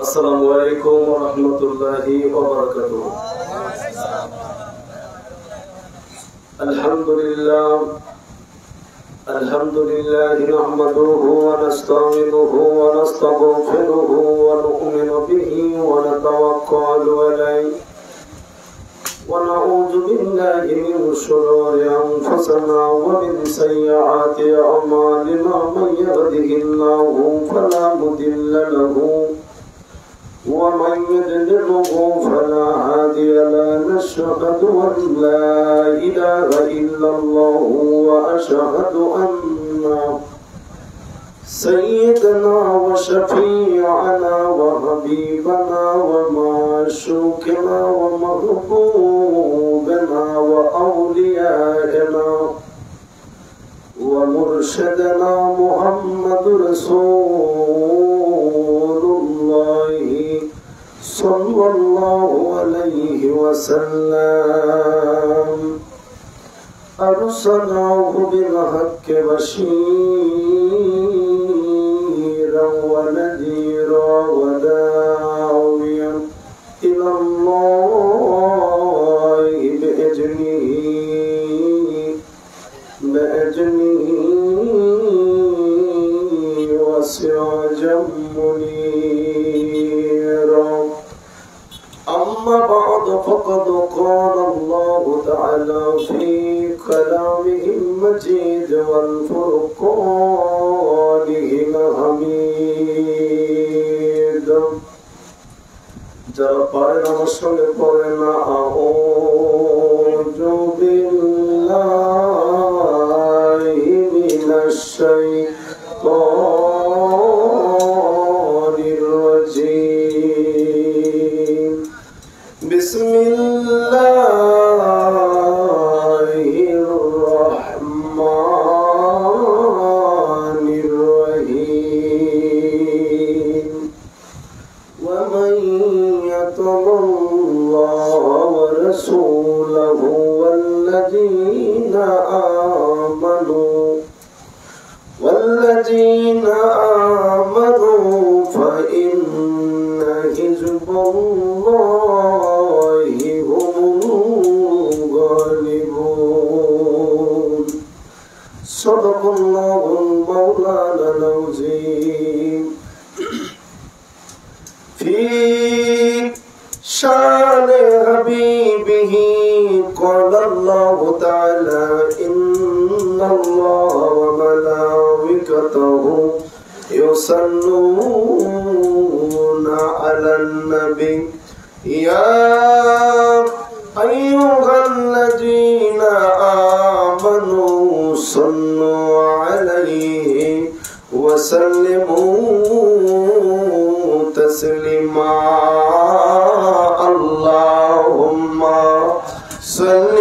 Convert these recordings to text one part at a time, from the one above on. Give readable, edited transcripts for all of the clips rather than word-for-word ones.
আসসালামু আলাইকুম ওয়া রাহমাতুল্লাহি ওয়া বারাকাতুহু। আলহামদুলিল্লাহি নাহমাদুহু ওয়া নাস্তাঈনুহু ওয়া নাস্তাগফিরুহু ওয়া নু'মিনু বিহি ওয়া নাতাওয়াক্কালু আলাইহি ওয়া নাউযু বিল্লাহি মিন শুরুরি আনফুসিনা ওয়া মিন সাইয়্যাতি আ'মালিনা মান ইয়াহদিহিল্লাহু ফালা মুদিল্লা লাহু ومن يضلله فلا هادي له نشهد أن لا إله إلا الله وأشهد أن سيدنا وشفيعنا وحبيبنا ومعشوقنا ومحبوبنا وأولياءنا ومرشدنا محمد رسول الله صلى الله عليه وسلم أرسله بالحق بشيرا ونذيرا وداعيا إلى الله بإذنه وسراجا منيرا. أما بعد فقد قال الله تعالى في كلامه المجيد والفرقانه الحميد. যারা পারেন আমার সঙ্গে পড়েন আউযু বিল্লাহি মিনাশ শাইতানির রাজীম. বিসমিল্লাহির রহমানির রহিম. ওয়া মান ইয়াতাল্লাহু ওয়া রাসূলহু ওয়াল্লাযীনা آمنوا فإن حزب الله هم الغالبون. صدق الله المولانا العظيم. في شان حبيبه قال الله تعالى إن الله وملائكته يصلون على النبي يا أيها الذين آمنوا صلوا عليه وسلموا تسليما. اللهم صل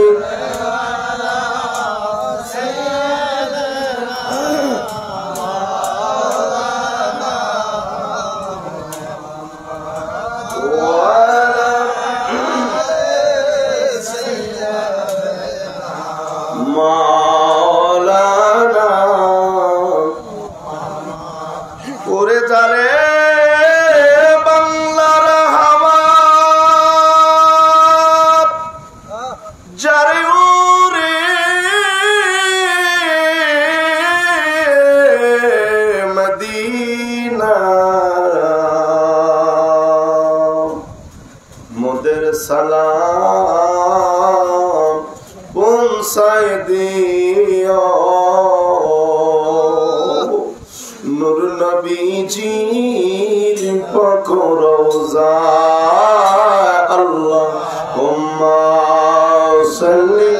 সালাম পৌঁছায় দিও নূর নবীজির পাক রওজায়. আল্লাহুম্মা সাল্লি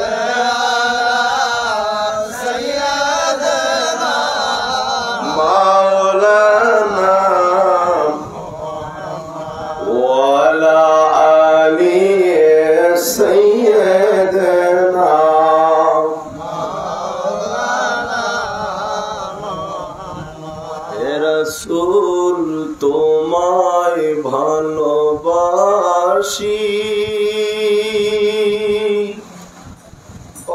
মাওলানা ওয়ালা سيدنا رسول তোমায় ভালোবাসি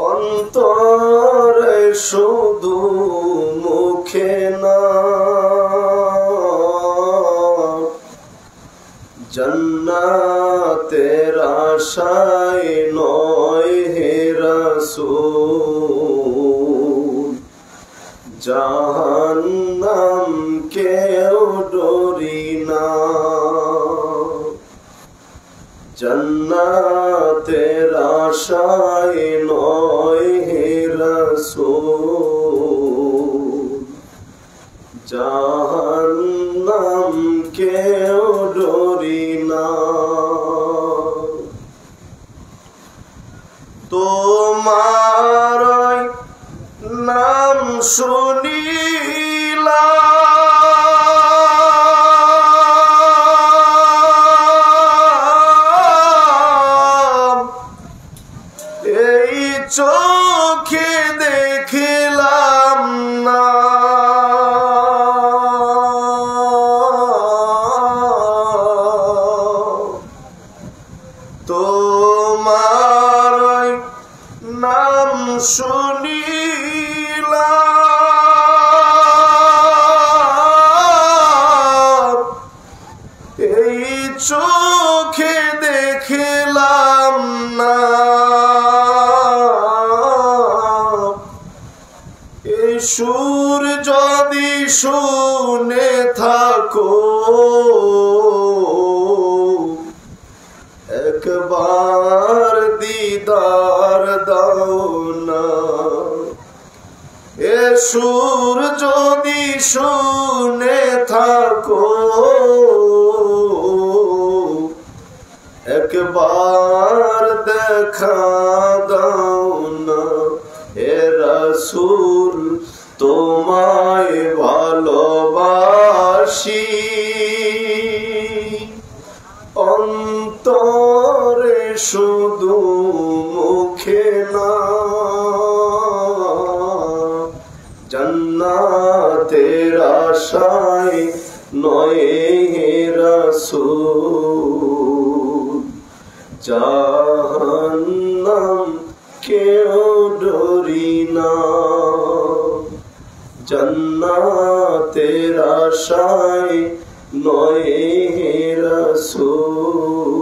অন্তরে শুধু মুখে মুখে না জান্নাতের আশায় নয় হে রাসূল জাহান্নাম কেউ ডরি না জান্নাতের আশায় নয় হে রাসূল জাহান্নাম কেউ ডরি না তোমার নাম শুনিলাম এই চোখে দেখিলাম না তোমার নাম শুনিলাম এই চোখে দেখিলাম না এই সুর যদি শুনে থাকো একবার দিদার দাও না এ সুর যদি শুনে থাকো একবার দেখা দাও না হে রাসূল তোমায় ভালোবাসি অন্তরে শুধু মুখে না জান্নাতের আশায় নয় হে রাসূল জাহান্নাম কেউ ডরি না জান্নাতের আশায় নয় হে রাসূল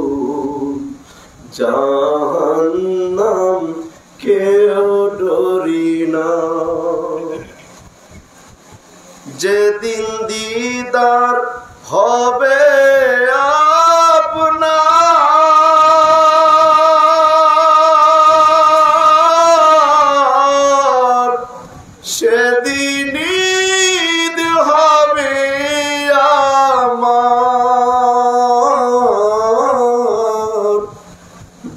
জাহান্নাম কেউ ডরি না যেদিন দিদার হবে আপনার সেদিন ঈদ হবে আমার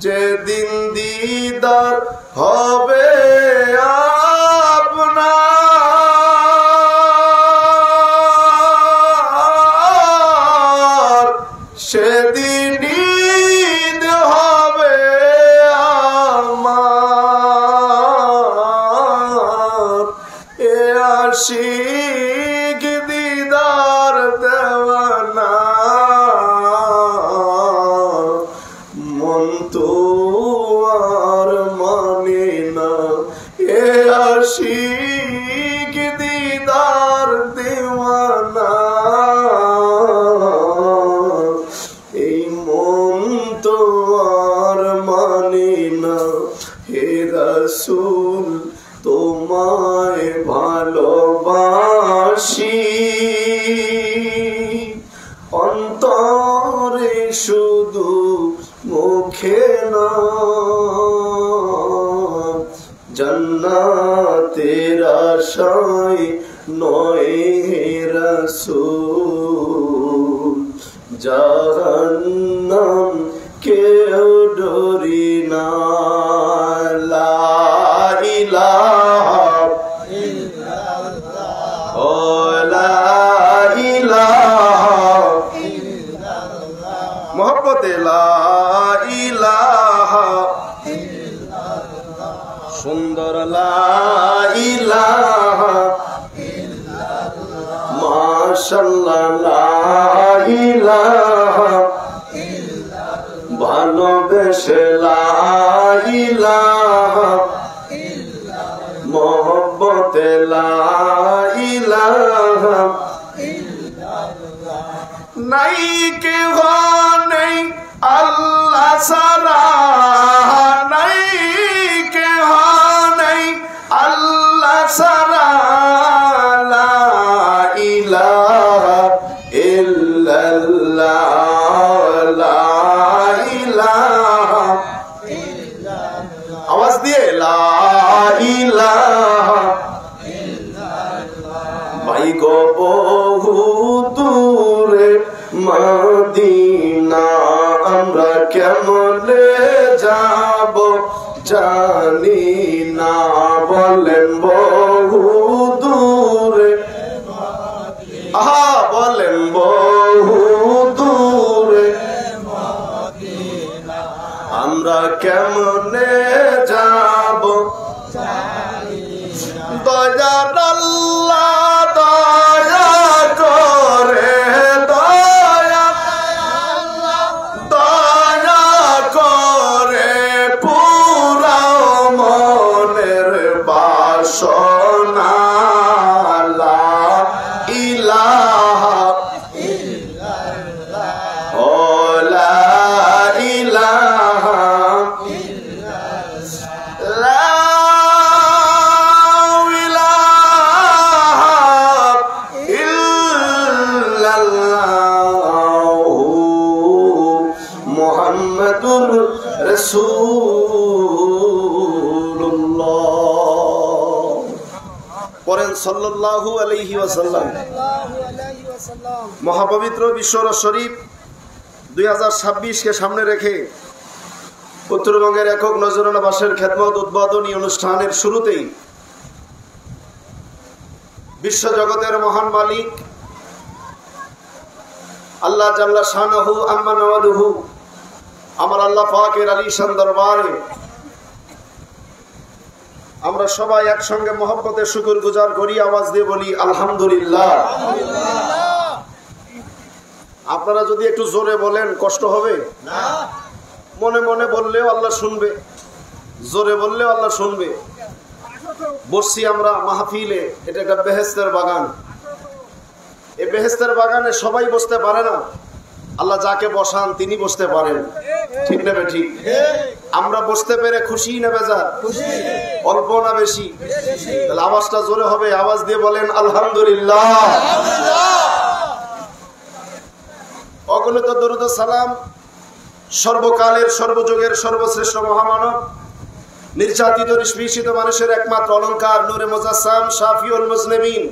যেদিন দিদার হবে আপনার সেদিন ঈদ হবে আমার এ আশিক দিদার দেওয়ানা মন তো আর মানে না এ আশিক দিদার দেওয়ানা এই মন তো আর মানে না হে রাসূল তোমায় ভালোবাসি অন্তরে শুধু মুখে না জান্নাতের আশায় নয় হে রাসূল জাহান্নাম কেউ ডরি না লা ইলাহা ইল্লাল্লাহ ও লা ইলাহা ইল্লাল্লাহ মোহব্বতে লা ইলাহা ইল্লাল্লাহ সুন্দর লা ইলাহা ইল্লাল্লাহ মাশাআল্লাহ লা ইলাহা ইল্লাল্লাহ ভালোবেসে লা ইলাহা ইল্লাল্লাহ মোহব্বত মহব্বতে লা ইলাহা নাই কেহ নেই আল্লাহ ছাড়া, নাই কেহ নেই আল্লাহ ছাড়া, লা ইলাহা ইল্লাল্লাহ, লা ইলাহা, আওয়াজ দিয়ে লা ইলাহা ভাই গো বহু দূরে মদিনা আমরা কেমনে যাব জানি না, বলেন বহু দূরে, আহা বলেন বহু দূরে আমরা কেমনে যাব, দয়ার আল্লাহ দয়া করে, দয়া দয়া করে পুরাও মনের বাসনা, লা ইলাহা ও লা ইলাহা লা মুহাম্মাদুর রাসূলুল্লাহ। পড়েন সাল্লাল্লাহু আলাইহি ওয়াসাল্লাম। মহাপবিত্র বিশ্বর শরীফ 2026 কে সামনে রেখে উত্তরবঙ্গের একক নজরানা বাসের খেদমত উদ্বোধনী অনুষ্ঠানের শুরুতেই বিশ্বজগতের মহান মালিক আল্লাহ জাল্লা শানাহু আম্মা নওয়ালুহু, আমার আল্লাহ পাকের আলিশান দরবারে আমরা সবাই একসঙ্গে মহব্বতে শুকর গুজার করি, আওয়াজ দিয়ে বলি আলহামদুলিল্লাহ। আপনারা যদি একটু জোরে বলেন কষ্ট হবে না, মনে মনে বললেও আল্লাহ শুনবে, জোরে বললেও আল্লাহ শুনবে। বসছি আমরা মাহফিলে, এটা একটা বেহেশতের বাগান। এই বেহেশতের বাগানে সবাই বসতে পারে না, আল্লাহ যাকে বসান তিনি বসতে পারেন, ঠিক নেবে ঠিক। আমরা বসতে পেরে খুশি না বেজার, অল্প না বেশি? তাহলে আওয়াজটা জোরে হবে, আওয়াজ দিয়ে বলেন আলহামদুলিল্লাহ। অগণিত দরুদ ও সালাম সর্বকালের সর্বযুগের সর্বশ্রেষ্ঠ মহামানব, নির্যাতিত নিষ্পেষিত মানুষের একমাত্র অলংকার, নূরে মুজাসসাম, শাফিউল মুজনিবিন,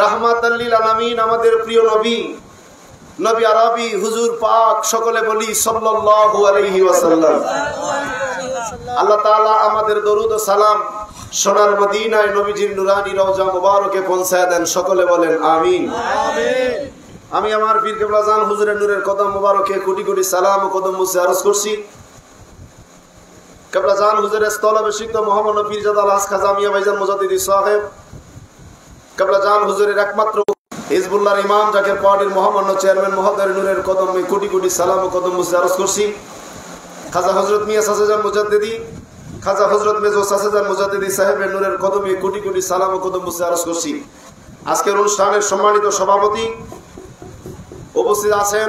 রাহমাতাল লিল আলামিন, আমাদের প্রিয় নবী, নবী আরবি হুজুর পাক, সকলে বলি সাল্লাল্লাহু আলাইহি ওয়াসাল্লাম। আল্লাহ তাআলা আমাদের দরুদ ও সালাম সোনার মদিনায় নবীজির নুরানি রওজা মুবারকে পৌঁছায় দেন, সকলে বলেন আমিন। আমি আমার পীর কেবলা জান হুজুরের নূরের কদম মুবারকে কোটি কোটি সালাম ও কদম মুছে আরজ করছি। কেবলা জান হুজুরের স্থলাভিষিক্ত মহামান্য পীরজাদা আল খাজা মিয়া ভাইজান মুজাদ্দিদি সাহেব, কেবলা জান হুজুরের একমাত্র হিজবুল্লাহর ইমাম, জাকের পার্টির মহামান্য চেয়ারম্যান মহোদয়ের নূরের কদমে কোটি কোটি সালাম ও কদম মুছে আরজ করছি। খাজা হযরত মিয়া সাসেজান মুজাদ্দিদি, খাজা হযরত মেজো সাসেজান মুজাদ্দিদি সাহেবের নূরের কদমে কোটি কোটি সালাম ও কদম মুছে আরজ করছি। আজকের অনুষ্ঠানের সম্মানিত সভাপতি উপস্থিত আছেন,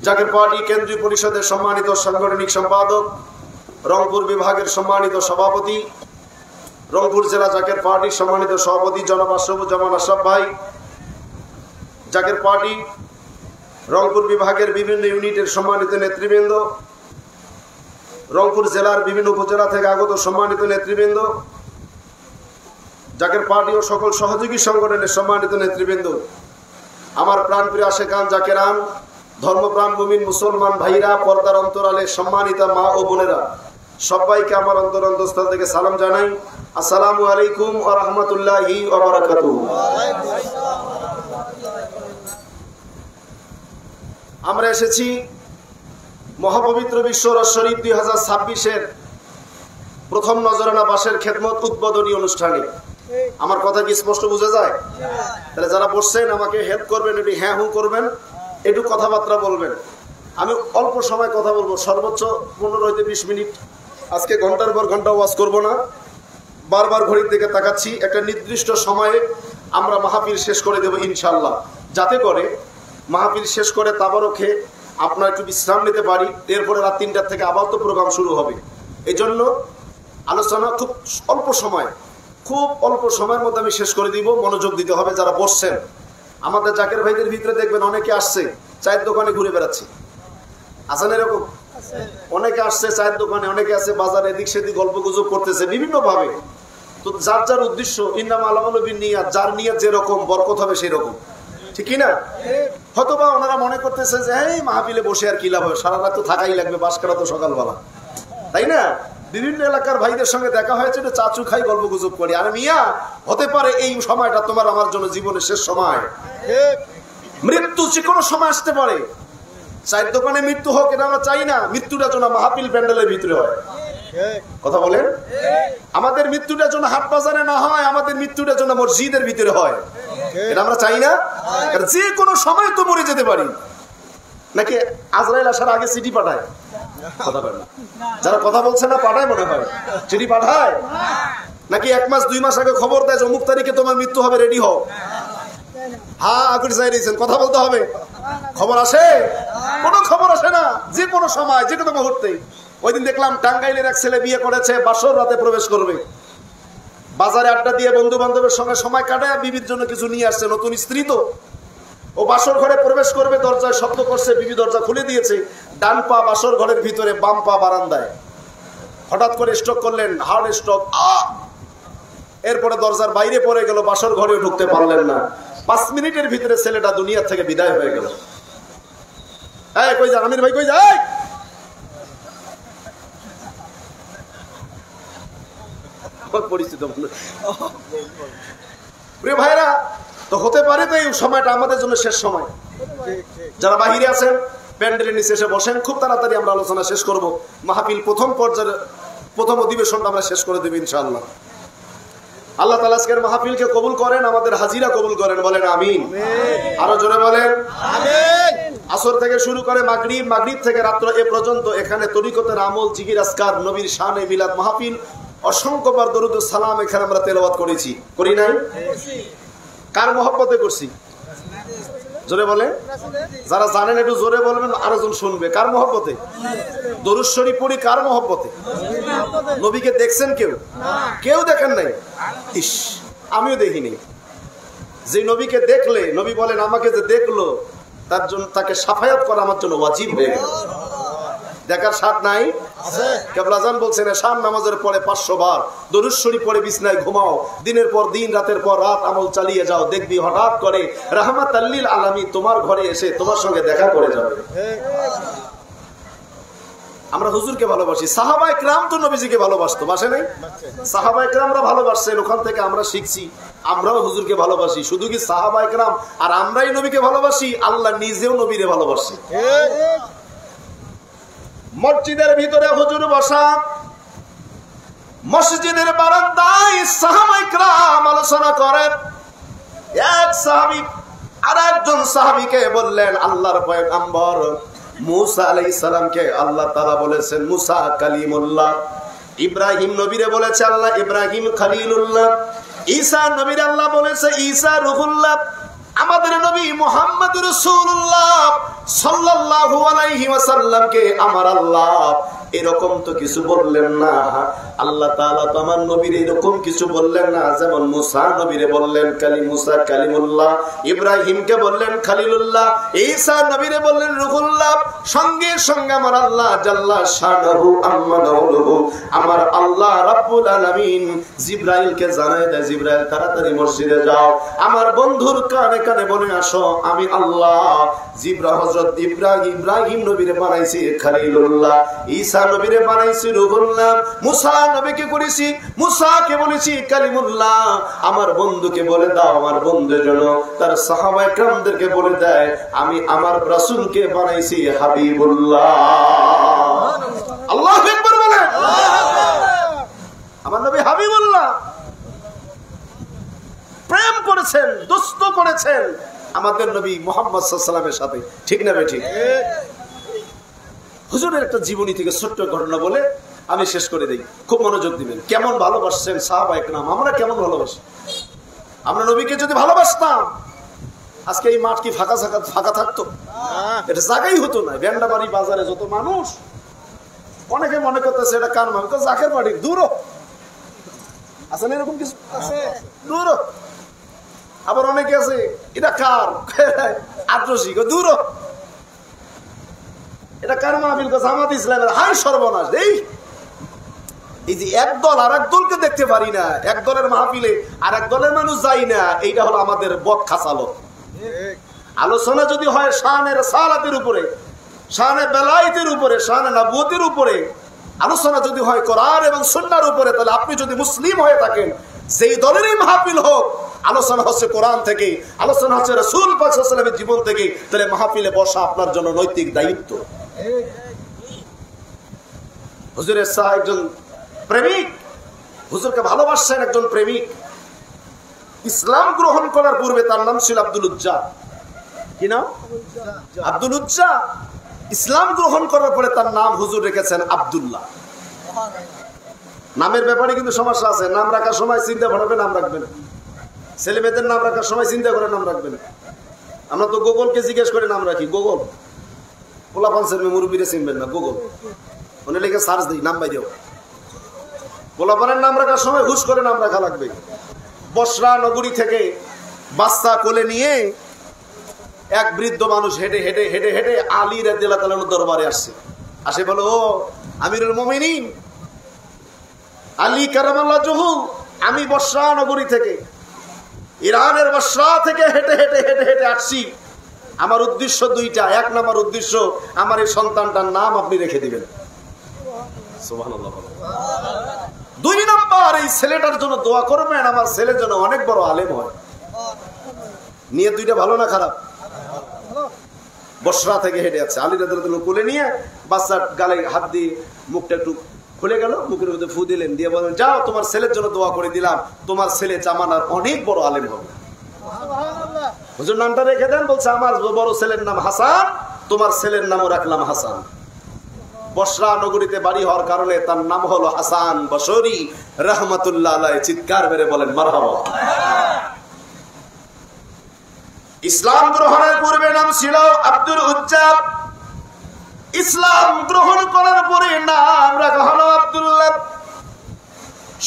জাকের পার্টি কেন্দ্রীয় পরিষদের সম্মানিত সাংগঠনিক সম্পাদক, রংপুর বিভাগের সম্মানিত সভাপতি, রংপুর জেলা জাকের পার্টির সম্মানিত সভাপতি জনাব আশরাফুজ্জামান আশরাফ ভাই, জাকের পার্টি রংপুর বিভাগের বিভিন্ন ইউনিটের সম্মানিত নেতৃবৃন্দ, রংপুর জেলার বিভিন্ন উপজেলা থেকে আগত সম্মানিত নেতৃবৃন্দ, জাকের পার্টি ও সকল সহযোগী সংগঠনের সম্মানিত নেতৃবৃন্দ, আমার প্রাণপ্রিয় আশেকান জাকেরান, ধর্মপ্রাণ মুমিন মুসলমান ভাইরা, পর্দার অন্তরালে সম্মানিতা মা ও বোনেরা, সবাইকে আমার অন্তরস্থল থেকে সালাম জানাই। আসসালামু আলাইকুম ওয়া রাহমাতুল্লাহি ওয়া বারাকাতুহু। আমরা এসেছি মহাপবিত্র বিশ্ব শরীফ 2026-এর প্রথম নজরানা বাসের খেদমত উদ্বোধনী অনুষ্ঠানে। আমার কথা কি স্পষ্ট বোঝা যায়? তাহলে যারা বসছেন আমাকে হেল্প করবেন, একটু হ্যাঁ হু করবেন, একটু কথাবার্তা বলবেন। আমি অল্প সময় কথা বলবো, সর্বোচ্চ 15 হইতে 20 মিনিট। আজকে ঘন্টার পর ঘন্টা ওয়াজ করব না, বারবার ঘড়ির দিকে তাকাচ্ছি, একটা নির্দিষ্ট সময়ে আমরা মাহফিল শেষ করে দেব ইনশাআল্লাহ, যাতে করে মাহফিল শেষ করে তাবারকে আপনার একটু বিশ্রাম নিতে পারি। এরপরে রাত 3টার থেকে আবার তো প্রোগ্রাম শুরু হবে। এই জন্য আলোচনা খুব অল্প সময়ের মধ্যে আমি শেষ করে দিব। মনোযোগ দিতে হবে। যারা বসছেন, আমাদের জাকের ভাইদের ভিতরে দেখবেন অনেকে আসছে চায়ের দোকানে ঘুরে বেড়াচ্ছে, আছেন এরকম? অনেকে আসছে চায়ের দোকানে, অনেকে আছে বাজারে, এদিক সেদিক গল্প গুজব করতেছে বিভিন্ন ভাবে। তো যার যার উদ্দেশ্য, ইন্নামা আলামালু বিন্নিয়াত, যার নিয়ত যেরকম বরকত হবে সেই রকম, ঠিক কি না? হয়তোবা ওনারা মনে করতেছে যে এই মাহফিলে বসে আর কি লাভ হবে, সারা রাত তো থাকাই লাগবে, বাস করা তো সকালবেলা, তাই না? বিভিন্ন এলাকার ভাইদের সঙ্গে দেখা হয়েছে, চাচু খাই গল্প গুজব করি। আর মিয়া, হতে পারে এই সময়টা তোমার আমার জন্য জীবনের শেষ সময়। মৃত্যু যে কোনো সময় আসতে পারে। চায়ের দোকানে মৃত্যু হোক এটা আমরা চাই না, মৃত্যুটা যেন মাহফিল প্যান্ডেলের ভিতরে হয়। কথা বলেন? আমাদের মৃত্যুটা যেন হাট বাজারে না হয়, আমাদের মৃত্যুটা যেন মসজিদের ভিতরে হয়, এটা আমরা চাই না। যে কোনো সময় তো মরে যেতে পারি। নাকি আজরাইল আসার আগে চিঠি পাঠায়? কথা বলেন না, যারা কথা বলছে না পাঠায়, মনে হয় চিঠি পাঠায়। নাকি 1 মাস 2 মাস আগে খবর দেয় অমুক তারিখে তোমার মৃত্যু হবে, রেডি হও। হ্যাঁ আগুন চাই দিয়েছেন, কথা বলতে হবে। খবর আসে? কোনো খবর আসে না। যে কোনো সময়, যে কোনো মুহূর্তে। ওই দিন দেখলাম টাঙ্গাইলের এক ছেলে বিয়ে করেছে, বাসর রাতে প্রবেশ করবে। বাজারে আড্ডা দিয়ে বন্ধু বান্ধবের সঙ্গে সময় কাটায় বিবির জন্য কিছু নিয়ে আসছে, নতুন স্ত্রী তো। ও বাসর ঘরে প্রবেশ করবে, দরজায় শব্দ করছে, বিবি দরজা খুলে দিয়েছে। ডান পা বাসর ঘরের ভিতরে, বাম পা বারান্দায়। হঠাৎ করে স্ট্রোক করলেন, হার্ট স্ট্রোক। এরপরে দরজার বাইরে পড়ে গেল, বাসর ঘরেও ঢুকতে পারলেন না। 5 মিনিটের ভিতরে ছেলেটা দুনিয়া থেকে বিদায় হয়ে গেল। এই কই যান আমির ভাই, কই যাই? পরিস্থিতি প্রিয় ভাইরা, তো হতে পারে তো এই সময়টা আমাদের জন্য শেষ সময়। যারা বাহিরে আছেন প্যান্ডেলের নিচে এসে বসেন, খুব তাড়াতাড়ি আমরা আলোচনা শেষ করব। মাহফিল প্রথম পর্যায়ে প্রথম অধিবেশনটা আমরা শেষ করে দেব ইনশাআল্লাহ। আল্লাহ তাআলা আজকের মাহফিলকে কবুল করেন, আমাদের হাজিরা কবুল করেন, বলেন আমিন। আরো জোরে বলেন আমিন। আসর থেকে শুরু করে মাগরিব থেকে রাত্র এ পর্যন্ত এখানে তরিকতের আমল, জিকির, আজকার, নবীর শানে, মিলাদ মাহফিল, অসংখ্যবার দরুদ ও সালাম এখানে আমরা তেলাওয়াত করেছি, করি নাই? কার মহব্বতে করছি? জোরে বলে। যারা জানেন একটু জোরে বলবেন, আরেকজন শুনবে। কার মহব্বতে? দরুদ শরীফ পড়ি কার মহব্বতে? নবীকে দেখছেন কেউ? কেউ দেখেন নাই? ইস, আমিও দেখিনি। যে নবীকে দেখলে নবী বলেন আমাকে যে দেখলো তার জন্য তাকে সাফায়াত করা আমার জন্য ওয়াজিব হয়ে গেল। দেখার স্বাদ নাই? কেবলাজান বলছেন শান নামাজের পরে 500 বার দরুদ শরীফ পড়ে বিছনায় ঘুমাও, দিনের পর দিন, রাতের পর রাত আমল চালিয়ে যাও, দেখবি হঠাৎ করে রাহমাতাল লিল আলামিন তোমার ঘরে এসে তোমার সঙ্গে দেখা করে যাবে। আমরা হুজুরকে ভালোবাসি। সাহাবায়ে কেরাম তো নবীজিকে ভালোবাসতো, বাসে নাই? সাহাবায়ে কেরামরা ভালোবাসছেন, ওখান থেকে আমরা শিখছি। আমরাও হুজুরকে ভালোবাসি। শুধু কি সাহাবায়ে কেরাম আর আমরাই নবীকে ভালোবাসি? আল্লাহ নিজেও নবীরে ভালোবাসে। মসজিদের ভিতরে হুজুর বসা, মসজিদের বারান্দায় সাহাবায়ে কেরাম আলোচনা করে। এক সাহাবী আরেকজন সাহাবীকে বললেন, আল্লাহর পয়গম্বর মুসা আলাইহিস সালামকে আল্লাহ তাআলা বলেছেন মুসা কালিমুল্লাহ, ইব্রাহিম নবীরে বলেছে আল্লাহ ইব্রাহিম খলিলুল্লাহ, ঈসা নবীরে আল্লাহ বলেছে ঈসা রূহুল্লাহ, আমাদের নবী মুহাম্মদ রাসূলুল্লাহ সাল্লাল্লাহু আলাইহি ওয়াসাল্লামকে আমার আল্লাহ এরকম তো কিছু বললেন না। আল্লাহ তাআলা তো আমার নবীর এরকম কিছু বললেন না। যেমন মুসা নবীরে বললেন মুসা কালিমুল্লাহ, ইব্রাহিমকে বললেন খলিলুল্লাহ, ঈসা নবীরে বললেন রূহুল্লাহ। সঙ্গে সঙ্গে আমার আল্লাহ জাল্লা শানাহু আম্মা নাউলুহু, আমার আল্লাহ রাব্বুল আলামিন জিবরাইলকে জানায় দেয়, জিবরাইল তাড়াতাড়ি মসজিদে যাও, আমার বন্ধুর কানে কানে বলে আসো আমি আল্লাহ হযরত ইব্রাহিম নবীরে বানাইছি খলিলুল্লাহ, ঈসা নবীরে বানাইছি রূহুল্লাহ, মুসা নবীকে করেছি, মুসাকে বলেছি কালিমুল্লাহ। আমার বন্ধুকে বলে দাও, আমার বন্ধু যেন তার সাহাবায়ে কেরামদেরকে বলে দেয় আমি আমার রাসূলকে বানাইছি হাবিবুল্লাহ। আল্লাহু আকবার বলেন। আমার নবী হাবিবুল্লাহ, প্রেম করেছেন, দোস্ত করেছেন আমাদের নবী মুহাম্মদ সাল্লাল্লাহু আলাইহি ওয়াসাল্লামের সাথে, ঠিক না ভাই? ঠিক। হুজুরের একটা জীবনী থেকে ছোট্ট ঘটনা বলে আমি শেষ করে দিই, খুব মনোযোগ দিবেন। কেমন ভালোবাসছেন সাহাবায়ে কেরাম, আমরা কেমন ভালোবাসি। আমরা নবীকে যদি ভালোবাসতাম আজকে এই মাঠ কি ফাঁকা থাকতো? এটা জায়গাই হতো না। ভেন্ডাবাড়ি বাজারে যত মানুষ, অনেকে মনে করতেছে এটা কার মানুষ, জাকের বাড়ি দূর আছে না, এরকম কিছু আছে দূর। আবার অনেকে আছে এটা কার আদ্রসী দূর, এটা কার মাহফিল জামাত ইসলামের। হাই সর্বনাশ! এই যে এক দল আর এক দলকে দেখতে পারি না, এক দলের মাহফিলে আর এক দলের মানুষ যাই না, এইটা হলো আমাদের বদ খাসালো। আলোচনা যদি হয় শানের সালাতের উপরে, শানে বেলায়েতের উপরে, শানে নবুয়তের উপরে, আলোচনা যদি হয় কোরআন এবং সুন্নাহর উপরে, তাহলে আপনি যদি মুসলিম হয়ে থাকেন, সেই দলেরই মাহফিল হোক, আলোচনা হচ্ছে কোরআন থেকে, আলোচনা হচ্ছে রাসূল পাক সাল্লাল্লাহু আলাইহি ওয়াসাল্লামের জীবন থেকে, তাহলে মাহফিলে বসা আপনার জন্য নৈতিক দায়িত্ব। হুজুরের সাহেব একজন প্রেমিক, হুজুরকে ভালোবাসছেন একজন প্রেমিক। ইসলাম গ্রহণ করার পূর্বে তার নাম ছিল আব্দুল উজ্জা। কি নাম? আব্দুল উজ্জা। ইসলাম গ্রহণ করার পরে তার নাম হুজুর রেখেছেন আব্দুল্লাহ। নামের ব্যাপারে কিন্তু সমস্যা আছে। নাম রাখার সময় চিন্তা ভাববে নাম রাখবেন, ছেলে মেয়েদের নাম রাখার সময় চিন্তা করে নাম রাখবেন। আমরা তো গুগলকে জিজ্ঞেস করে নাম রাখি। গুগল পোলাপানসের মুরব্বীরে চিনবেন না, গুগল ওনে লিখে সার্চ দিই, নাম বাইরেও। পোলাপানের নাম রাখার সময় হুশ করে নাম রাখা লাগবে। বসরা নগরী থেকে বাচ্চা কোলে নিয়ে এক বৃদ্ধ মানুষ হেঁটে হেঁটে হেঁটে হেঁটে আলী রাদিয়াল্লাহু তাআলার দরবারে আসছে। আসে বলো, ও আমিরুল মুমিনিন আলী কারামাল্লাহু, আমি বসরা নগরী থেকে, ইরানের বসরা থেকে হেঁটে হেঁটে হেঁটে হেঁটে আসছি। আমার উদ্দেশ্য দুইটা। এক নম্বর উদ্দেশ্য, আমার এই সন্তানটার নাম আপনি রেখে দিবেন। সুবহানাল্লাহ। দুই নম্বর, এই ছেলেটার জন্য দোয়া করবেন, আমার ছেলের জন্য অনেক বড় আলেম হয়। নিয়ে দুইটা ভালো না খারাপ? বসরা থেকে হেঁটে আছে, আলী রাদিয়াল্লাহু তাআলা কোলে নিয়ে বাচ্চার গালে হাত দিয়ে মুখটা একটু খুলে গেল, মুখের মধ্যে ফু দিলেন, দিয়ে বলেন, যাও তোমার ছেলের জন্য দোয়া করে দিলাম, তোমার ছেলে জামানার অনেক বড় আলেম হবে। হুজুর নামটা রেখে দেন। বলছে, আমার বড় ছেলের নাম হাসান, তোমার ছেলের নামও রাখলাম হাসান। বসরা নগরীতে বাড়ি হওয়ার কারণে তার নাম হলো হাসান বসরি রাহমাতুল্লাহ আলাইহি। চিৎকার মেরে বলেন মারহাবা। ইসলাম গ্রহণের পূর্বে নাম ছিল আব্দুল উজ্জা। ইসলাম গ্রহণ করার পরে নাম রাখা হলো আব্দুল্লাহ।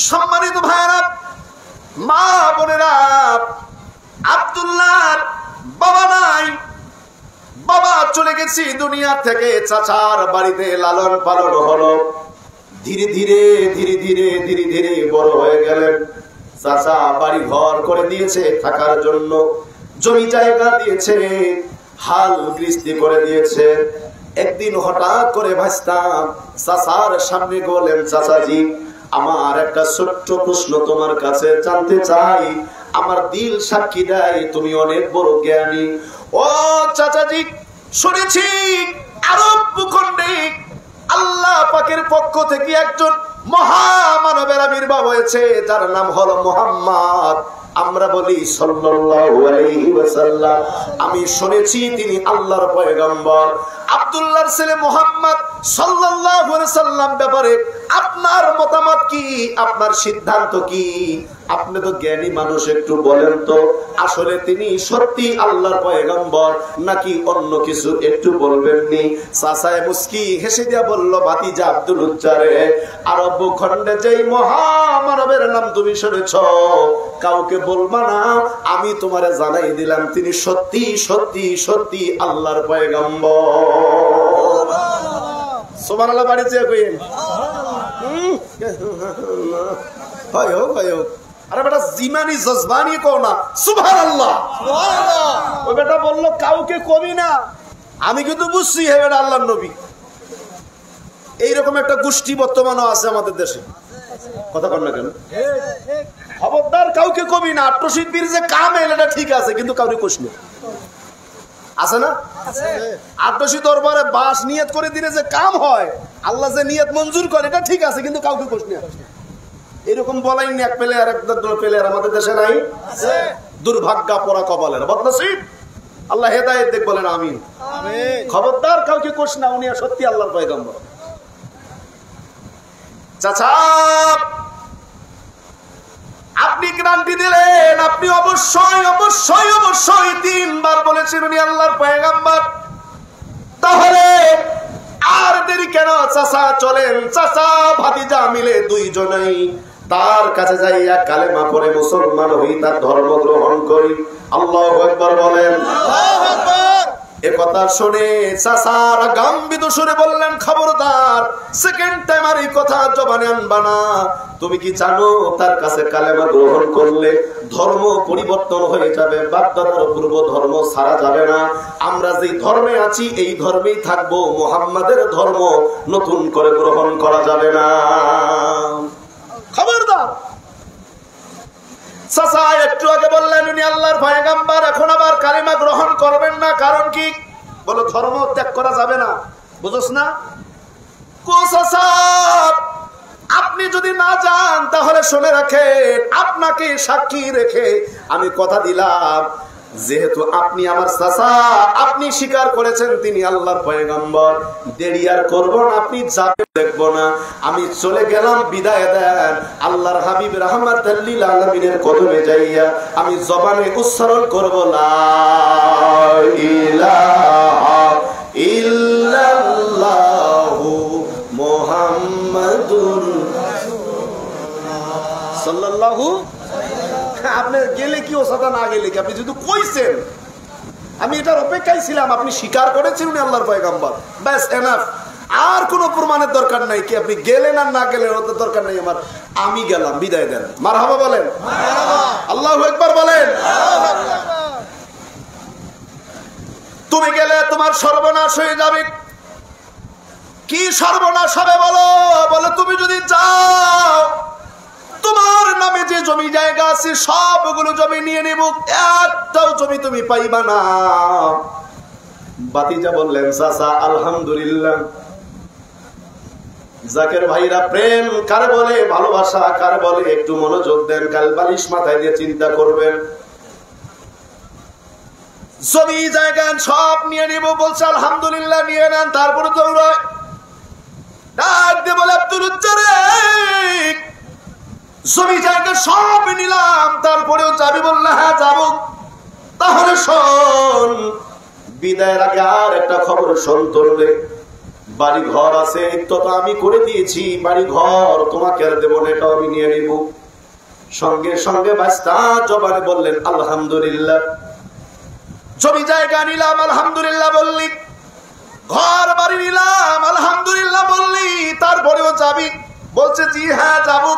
সম্মানিত ভাইরা, মা বোনেরা, আব্দুল্লাহর বাবা নাই, বাবা চলে গেছি দুনিয়া থেকে। চাচার বাড়িতে লালন পালন হলো। ধীরে ধীরে ধীরে ধীরে ধীরে ধীরে বড় হয়ে গেলেন। চাচা বাড়ি ঘর করে দিয়েছে থাকার জন্য, জমি জায়গা দিয়েছে, হাল গৃহস্থী করে দিয়েছে। একদিন হঠাৎ করে ভাসতাম চাচার সামনে বলেন, চাচাজি আমার একটা ছোট্ট প্রশ্ন তোমার কাছে জানতে চাই। আমার দিল সাক্ষী দেয় তুমি অনেক বড় জ্ঞানী। ও চাচাজি, শুনেছি আরব ভূখণ্ডে আল্লাহ পাকের পক্ষ থেকে একজন মহামানবের আবির্ভাব হয়েছে, যার নাম হলো মুহাম্মদ। আমরা বলি সাল্লাল্লাহু আলাইহি ওয়াসাল্লাম। আমি শুনেছি তিনি আল্লাহর পয়গম্বর। আব্দুল্লাহর ছেলে মুহাম্মদ সাল্লাল্লাহু আলাইহি ওয়াসাল্লাম ব্যাপারে আপনার মতামত কি, আপনার সিদ্ধান্ত কি? আপনি তো জ্ঞানী মানুষ, একটু বলেন তো আসলে তিনি সত্যি আল্লাহর পয়গম্বর নাকি অন্য কিছু, একটু বলবেন নি? চাচায়ে মুস্কি হেসে দিয়া বলল, ভাতিজা আব্দুল উজ্জারে, আরব ভূখণ্ডে যেই মহামানবের নাম তুমি শুনেছ, কাউকে বলবা না, আমি তোমারে জানাই দিলাম তিনি সত্যি সত্যি সত্যি আল্লাহর পয়গম্বর। সুবহানাল্লাহ। বাড়ি চেয়ে কইেন হয় হোক হয় হোক। আরে বেটা জিমানি জজবানি কও না, সুবহানাল্লাহ সুবহানাল্লাহ। ওই বেটা বলল কাউকে কবি না, আমি কিন্তু বুঝছি হে বেটা আল্লাহর নবী। এইরকম একটা গোষ্ঠী বর্তমানও আছে আমাদের দেশে। কথা কন না কেন? খবরদার কাউকে কবি না। আট্রশিদ বীর যে কাম এটা ঠিক আছে, কিন্তু কাউকে কোশ না, আছে না? আট্রশি দরবারে বাস নিয়ত করে দিলে যে কাম হয়, আল্লাহ যে নিয়ত মঞ্জুর করে, এটা ঠিক আছে, কিন্তু কাউকে কোশ না। এরকম বলাই না এক প্লেয়ার এক প্লেয়ার আমাদের দেশে নাই? দুর্ভাগ্য পরা কপালের বদনসিব। আল্লাহ হেদায়েত দেখ বলেন আমিন। খবরদার কাউকে কোশ না, উনি সত্যি আল্লাহর পয়গম্বর। চাচা আপনি গ্যারান্টি দিলেন, আপনি অবশ্যই অবশ্যই অবশ্যই 3 বার বলেছেন উনি আল্লাহর পয়গম্বর, তাহলে আর দেরি কেন? চাচা চলেন, চাচা ভাতিজা মিলে 2 জনেই তার কাছে যাইয়া কালেমা পড়ে মুসলমান হই, তার ধর্ম গ্রহণ করি। আল্লাহু আকবার বলেন। আল্লাহু আকবার। এ কথা শুনে চাচার গাম্ভীর্য সুরে বললেন, খবরদার, সেকেন্ড টাইম আর এই কথা জবানে আনবা না। তুমি কি জানো তার কাছে কালেমা গ্রহণ করলে ধর্ম পরিবর্তন হয়ে যাবে, বাপদাদার পূর্ব ধর্ম ছাড়া যাবে না। আমরা যে ধর্মে আছি এই ধর্মেই থাকবো, মুহাম্মাদের ধর্ম নতুন করে গ্রহণ করা যাবে না। খবরদার। চাচা একটু আগে বললেন উনি আল্লাহর পয়গম্বর, এখন আবার কালিমা গ্রহণ করবেন না, কারণ কি? বলো ধর্ম ত্যাগ করা যাবে না, বুঝছ না? কো চাচা আপনি যদি না যান তাহলে শুনে রাখেন, আপনাকে সাক্ষী রেখে আমি কথা দিলাম, যেহেতু আপনি আমার চাচা, আপনি স্বীকার করেছেন তিনি আল্লাহর পয়গম্বর, দেরি আর করব না, আপনি যাবে দেখবো না, আমি চলে গেলাম, বিদায় দেন। আল্লাহর হাবিব রাহমাতুল লিল আলামিনের কদমে যাইয়া আমি জবানে উচ্চারণ করব লা ইলাহা ইল্লাল্লাহু মুহাম্মাদুর সাল্লাল্লাহু। আপনি গেলে কি ও সাথে না গেলে কি, আপনি যদি কইছেন আমি এটার অপেক্ষায় ছিলাম, আপনি স্বীকার করেছেন উনি আল্লাহর পয়গম্বর, ব্যাস এনাফ। আর কোনো প্রমাণের দরকার নাই, কি আপনি গেলেন আর না গেলেন ওটা দরকার নাই আমার, আমি গেলাম, বিদায় দেন। মারহাবা বলেন, আল্লাহু আকবার বলেন। তুমি গেলে তোমার সর্বনাশ হয়ে যাবে। কি সর্বনাশ হবে বলো? বলে তুমি যদি যাও তোমার নামে যে জমি জায়গা আছে সবগুলো জমি নিয়ে নেব, একটাও জমি তুমি পাইবা না। বাতিজা বললেন, চাচা আলহামদুলিল্লাহ। জাকের ভাইরা প্রেম কার বলে, ভালোবাসা কার বলে, একটু মনোযোগ দেন, কাল বালিশ মাথায় দিয়ে চিন্তা করবেন। জমি জায়গা সব নিয়ে নিব বলছে, আলহামদুলিল্লাহ নিয়ে নেন। তারপরে দৌড়ায় ডাক দিয়ে বলে, আব্দুল উজ্জারেক জমি জায়গা সব নিলাম, তারপরেও যাবি? বললে হ্যাঁ যাবো। তাহলে শোন, বিদায়ের আগে আর একটা খবর শোন, তোরলে বাড়ি ঘর আছে তো আমি করে দিয়েছি, বাড়ি ঘর তোমাকে আর দেবো না, এটাও আমি নিয়ে নিব। সঙ্গে সঙ্গে বাস্তা জবানে বললেন আলহামদুলিল্লাহ। জমি জায়গা নিলাম আলহামদুলিল্লাহ বললি, ঘর বাড়ি নিলাম আলহামদুলিল্লাহ বললি, তারপরেও যাবি? বলছে জি হ্যাঁ যাবো।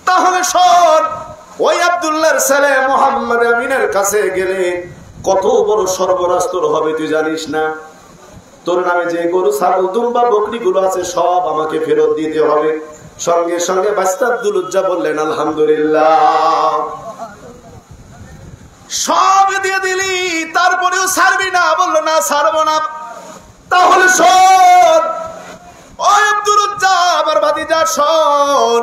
তাহলে শোন, ওই আব্দুল্লাহর ছেলে মুহাম্মদ আমিনের কাছে গেলে কত বড় সর্বনাশ তোর হবে তুই জানিস না? তোর নামে যে গরু ছাগল দুম্বা বকরি গুলো আছে সব আমাকে ফেরত দিতে হবে। সঙ্গে সঙ্গে বাস্তা আব্দুল উজ্জা বললেন আলহামদুলিল্লাহ। সব দিয়ে দিলি, তারপরেও ছাড়বি না? বললো না ছাড়বো না। তাহলে শোন, ওই আব্দুল উজ্জা আমার ভাতিজা শোন,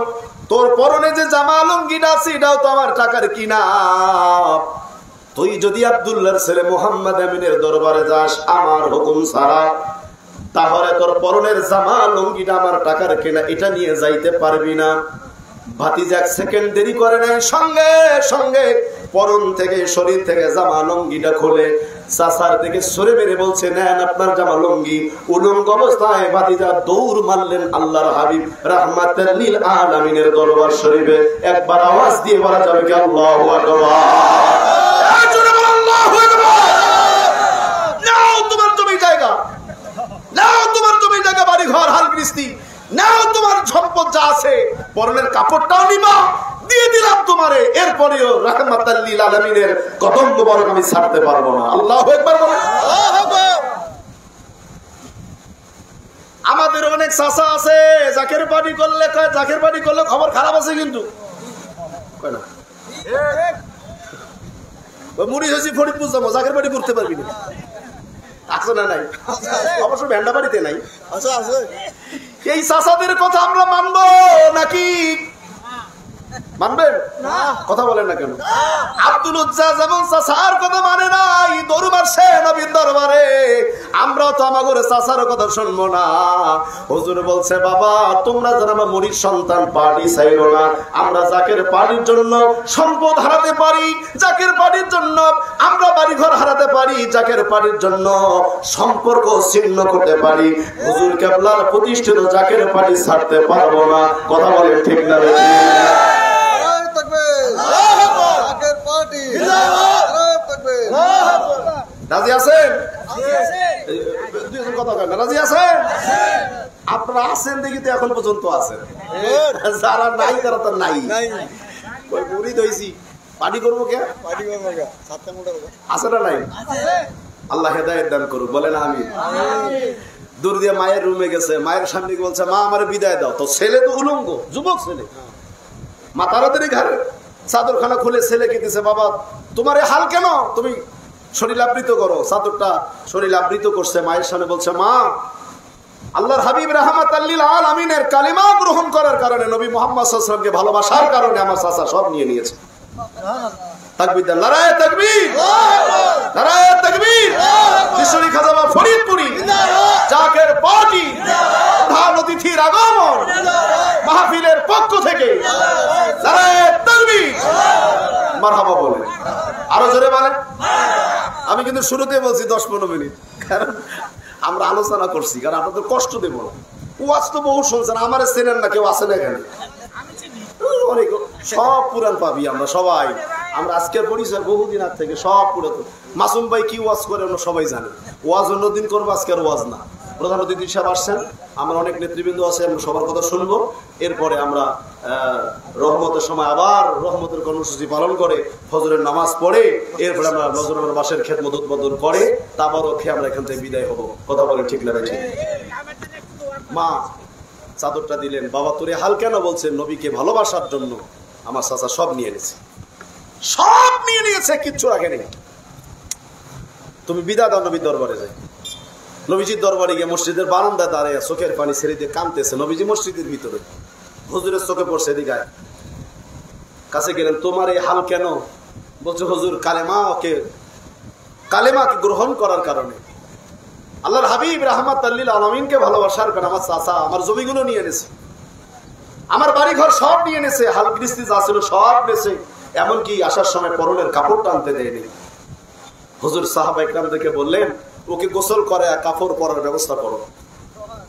তোর পরনে যে জামা লুঙ্গিটা আছে এটাও তো আমার টাকার কিনা। তুই যদি আব্দুল্লাহর ছেলে মুহাম্মদ আমিনের দরবারে যাস আমার হুকুম ছাড়া, তাহলে তোর পরনের জামা লুঙ্গিটা আমার টাকার কিনা, এটা নিয়ে যাইতে পারবি না। ভাতিজা 1 সেকেন্ড দেরি করে নাই, সঙ্গে সঙ্গে পরন থেকে শরীর থেকে জামা লুঙ্গিটা খুলে চাচার দিকে সরে মেরে বলছে, নেন আপনার জামা লুঙ্গি। উলঙ্গ অবস্থায় ভাতিজা দৌড় মারলেন আল্লাহর হাবিব রাহমাতুল লিল আলামিনের দরবার শরীফে। একবার আওয়াজ দিয়ে বলা যাবে কি আল্লাহু আকবার? আল্লাহু আকবার। নাও তোমার জমি জায়গা, নাও তোমার জমি জায়গা, বাড়ি ঘর হাল গৃহস্থী, নাও তোমার সম্পদ যা আছে, পরনের কাপড়টাও নিবা, দিয়ে দিলাম তোমারে। এরপরেও রাহমাতুল লিল আলামিনের কদম মোবারক আমি ছাড়তে পারবো না। আল্লাহু আকবার বলেন। আল্লাহু আকবার। আমাদের অনেক চাচা আছে জাকের বাড়ি করলে কয়, জাকের বাড়ি করলে খবর খারাপ আছে, কিন্তু কয় না মুড়ি হয়েছি ফরিদপুর যাবো, জাকের বাড়ি করতে পারবি না। আছে না নাই? অবশ্য ভ্যান্ডা বাড়িতে নাই। এই চাচাদের কথা আমরা মানবো নাকি? মানবেন না? কথা বলেন না কেন? আব্দুল উজ্জা যেমন চাচার কথা মানে নাই, দরু মারছে নবীর দরবারে, আমরাও তো আমাদের চাচার কথা শুনবো না। হুজুর বলছে, বাবা তোমরা যেন আমার মুরিদ সন্তান পার্টি চাইলো না। আমরা জাকের পার্টির জন্য সম্পদ হারাতে পারি, জাকের পার্টির জন্য আমরা বাড়িঘর হারাতে পারি, জাকের পার্টির জন্য সম্পর্ক ছিন্ন করতে পারি। হুজুর কেবলার প্রতিষ্ঠিত জাকের পার্টি ছাড়তে পারবো না। কথা বলেন ঠিক না? রাজি আছেন? রাজি আছেন? আপনারা আছেন দেখি তো এখন পর্যন্ত আছেন, যারা নাই তারা তো নাই। মুরিদ হইছি, পার্টি করবো কে? আছে না নাই? আল্লাহ হেদায়েত দান করুক, বলেন আমিন। দূর দিয়ে মায়ের রুমে গেছে, মায়ের সামনে বলছে, মা আমার বিদায় দাও। তো ছেলে তো উলঙ্গ, যুবক ছেলে, মা তাড়াতাড়ি ঘরে চাদরখানা খুলে ছেলেকে দিছে, বাবা তোমার এই হাল কেন, তুমি শরীর আবৃত করো। চাদরটা শরীর আবৃত করছে, মায়ের সামনে বলছে, মা আল্লাহর হাবিব রাহমাতাল লিল আলামিনের কালিমা গ্রহণ করার কারণে, নবী মুহাম্মদ সাল্লাল্লাহু আলাইহি ওয়াসাল্লামকে ভালোবাসার কারণে আমার চাচা সব নিয়ে নিয়েছে। তাকবীর দেন, নারায়ে তাকবীর, নারায়ে তাকবীর। ঈশ্বরী খাজা বাবা ফরিদপুরি জাকের পার্টি প্রধান অতিথির আগমন মাহফিলের পক্ষ থেকে নারায়ে তাকবীর, মারহাবা বলেন, আরো জোরে বলেন। আমি কিন্তু শুরুতে বলছি 10-15 মিনিট, কারণ আমরা আলোচনা করছি, কারণ আপনাদের কষ্ট দেব না। ওয়াজ তো বহু শুনছেন, আমার চেনেন না কেউ, আছেন এখানে অনেক, সব পুরান পাবি আমরা সবাই। আমরা আজকের পরিচয় বহুদিন আগ থেকে সব পুরাতন। মাসুম ভাই কি ওয়াজ করে আমরা সবাই জানি। ওয়াজ অন্যদিন করবো, আজকের ওয়াজ না। প্রধান অতিথি সাহেব আসছেন, আমরা অনেক নেতৃবৃন্দ আছে, আমরা সবার কথা শুনবো। এরপরে আমরা রহমতের সময় আবার রহমতের কর্মসূচি পালন করে ফজরের নামাজ পড়ে, এরপরে আমরা নজরুলের বাসের খেদমত উদ্বোধন করে তারপরও খেয়ে আমরা এখান থেকে বিদায় হবো। কথা বলেন ঠিক না? ঠিক। মা চাদরটা দিলেন, বাবা তোরে হাল কেন? বলছেন, নবীকে ভালোবাসার জন্য আমার চাচা সব নিয়ে নিয়েছে, সব নিয়ে নিয়েছে, কিচ্ছু রাখে নেই। তুমি বিদায় দাও, নবীর দরবারে যাই। নবীজির দরবারে গিয়ে মসজিদের বারান্দায় দাঁড়িয়ে চোখের পানি ছেড়ে দিয়ে কাঁদতেছে। নবীজি মসজিদের ভিতরে, হুজুরের চোখে পড়ছে, এদিকে কাছে গেলেন, তোমার এই হাল কেন? বলছে, হুজুর কালেমাকে গ্রহণ করার কারণে, আল্লাহর হাবিব রাহমাতাল লিল আলামিনকে ভালোবাসার কারণে আমার চাচা আমার জমিগুলো নিয়ে এনেছে, আমার বাড়ি ঘর সব নিয়ে এনেছে, হাল গৃহস্থী যা ছিল সব নেছে, এমনকি আসার সময় পরনের কাপড়টা আনতে দেয়নি। হুজুর সাহাবা ইকরামদেরকে বললেন, ওকে গোসল করে কাপড় পরার ব্যবস্থা করো।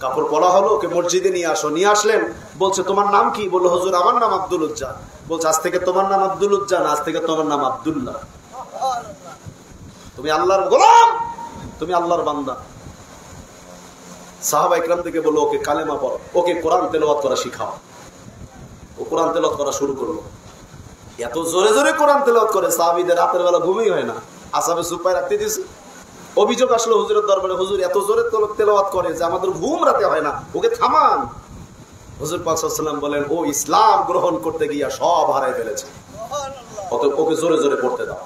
কাপড় পরা হলো, ওকে মসজিদে নিয়ে আসো। নিয়ে আসলেন, বলছে তোমার নাম কি? বললো, হুজুর আমার নাম আব্দুল উজ্জা। বলছে, আজ থেকে তোমার নাম আব্দুল উজ্জা না, আজ থেকে তোমার নাম আব্দুল্লাহ। তুমি আল্লাহর গোলাম, তুমি আল্লাহর বান্দা। সাহাবা ইকরামদেরকে বললো, ওকে কালেমা পড়ো, ওকে কোরআন তেলাওয়াত করা শিখাও। ও কোরআন তেলাওয়াত করা শুরু করলো। এত জোরে জোরে কোরআন তেলাওয়াত করে, সাহাবীদের রাতের বেলা ঘুমই হয় না, আসাবে সুপায় রাখতে দিয়েছে। অভিযোগ আসলো হুজুরের দরবারে, হুজুর এত জোরে তেলাওয়াত করে যে আমাদের ঘুম রাতে হয় না, ওকে থামান। হুজুর পাক সাল্লাল্লাহু আলাইহি ওয়াসাল্লাম বলেন, ও ইসলাম গ্রহণ করতে গিয়া সব হারাই ফেলেছে, ওকে জোরে জোরে পড়তে দাও,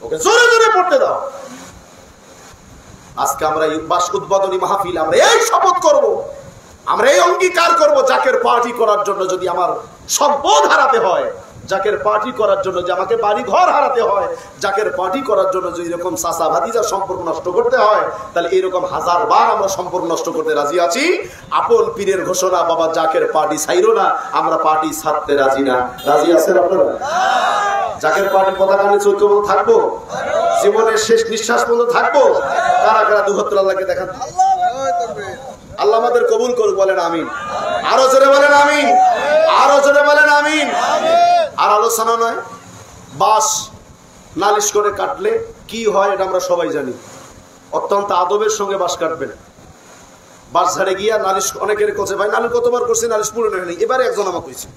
ওকে জোরে জোরে পড়তে দাও। আজকে আমরা এই বাস উদ্বোধনী মাহফিল, আমরা এই শপথ করব, আমরা এই অঙ্গীকার করব, জাকের পার্টি করার জন্য যদি আমার সম্পদ হারাতে হয়, জাকের পার্টি করার জন্য যে আমাকে বাড়ি ঘর হারাতে হয়, জাকের পার্টি করার জন্য যদি এরকম চাচা ভাতিজার সম্পর্ক নষ্ট করতে হয়, তাহলে এরকম 1000বার আমরা সম্পর্ক নষ্ট করতে রাজি আছি। আপন পীরের ঘোষণা, বাবা জাকের পার্টি ছাইরো না, আমরা পার্টি ছাড়তে রাজি না। রাজি আছেন আপনারা? জাকের পার্টির পতাকা নিয়ে ঐক্যবদ্ধ থাকবো, জীবনের শেষ নিঃশ্বাস পর্যন্ত থাকবো। কারা কারা দুহাত আল্লাহকে দেখান, আল্লাহ আমাদের কবুল করুক, বলেন আমিন। আরো জোরে বলেন আমিন, আরো জোরে বলেন আমিন। আর আলোচনা নয়, বাস নালিশ করে কাটলে কি হয় এটা আমরা সবাই জানি। অত্যন্ত আদবের সঙ্গে বাস কাটবেন। বাস ঝাড়ে গিয়া নালিশ, অনেকের কাছে ভাই নালিশ কতবার করছে, নালিশ পূরণ হয়নি। এবারে একজন আমাকে কইছে,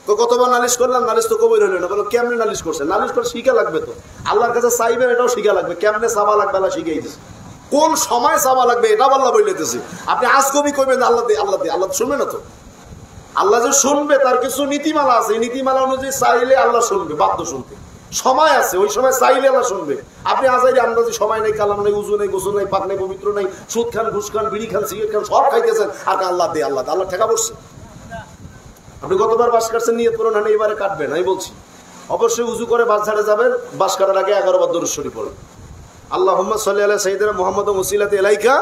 তো কতবার নালিশ করলাম, নালিশ তো কবই রইল না। বলো কেমনে নালিশ করছে? নালিশ করে শিখা লাগবে, তো আল্লাহর কাছে চাইবেন, এটাও শিখা লাগবে। কেমনে চাওয়া লাগবে আল্লাহ শিখাই দিচ্ছে, কোন সময় চাওয়া লাগবে এটা আল্লাহ বলতেছে। আপনি আজ কবি কইবেন আল্লাহ দে আল্লাহ দে, আল্লাহ শুনবে না তো। আল্লাহ যে শুনবে তার কিছু নীতিমালা আছে, নীতিমালা অনুযায়ী চাইলে আল্লাহ শুনবে, বাধ্য শুনতে। সময় আছে, ওই সময় চাইলে আল্লাহ শুনবে। আপনি আজাইরে আন্দাজি সময় নেই, কালাম নেই, উজু নেই, গোসল নেই, পাক নেই, পবিত্র নেই, সুদ খান, ঘুষ খান, বিড়ি খান, সিগারেট খান, সব খাইতেছেন, আর আল্লাহ দে আল্লাহ দে, আল্লাহ ঠেকা পড়ছে। আপনি কতবার বাস কাটছেন নিয়ত করুন, না এবারে কাটবেন। আমি বলছি অবশ্যই উজু করে বাস ঝাড়ে যাবেন, বাস কাটার আগে 11 বার দরুদ শরীফ পড়বেন। আল্লাহুম্মা সাল্লি আলা সাইয়্যিদিনা মুহাম্মাদ ওয়াসিলাতি ইলাইকা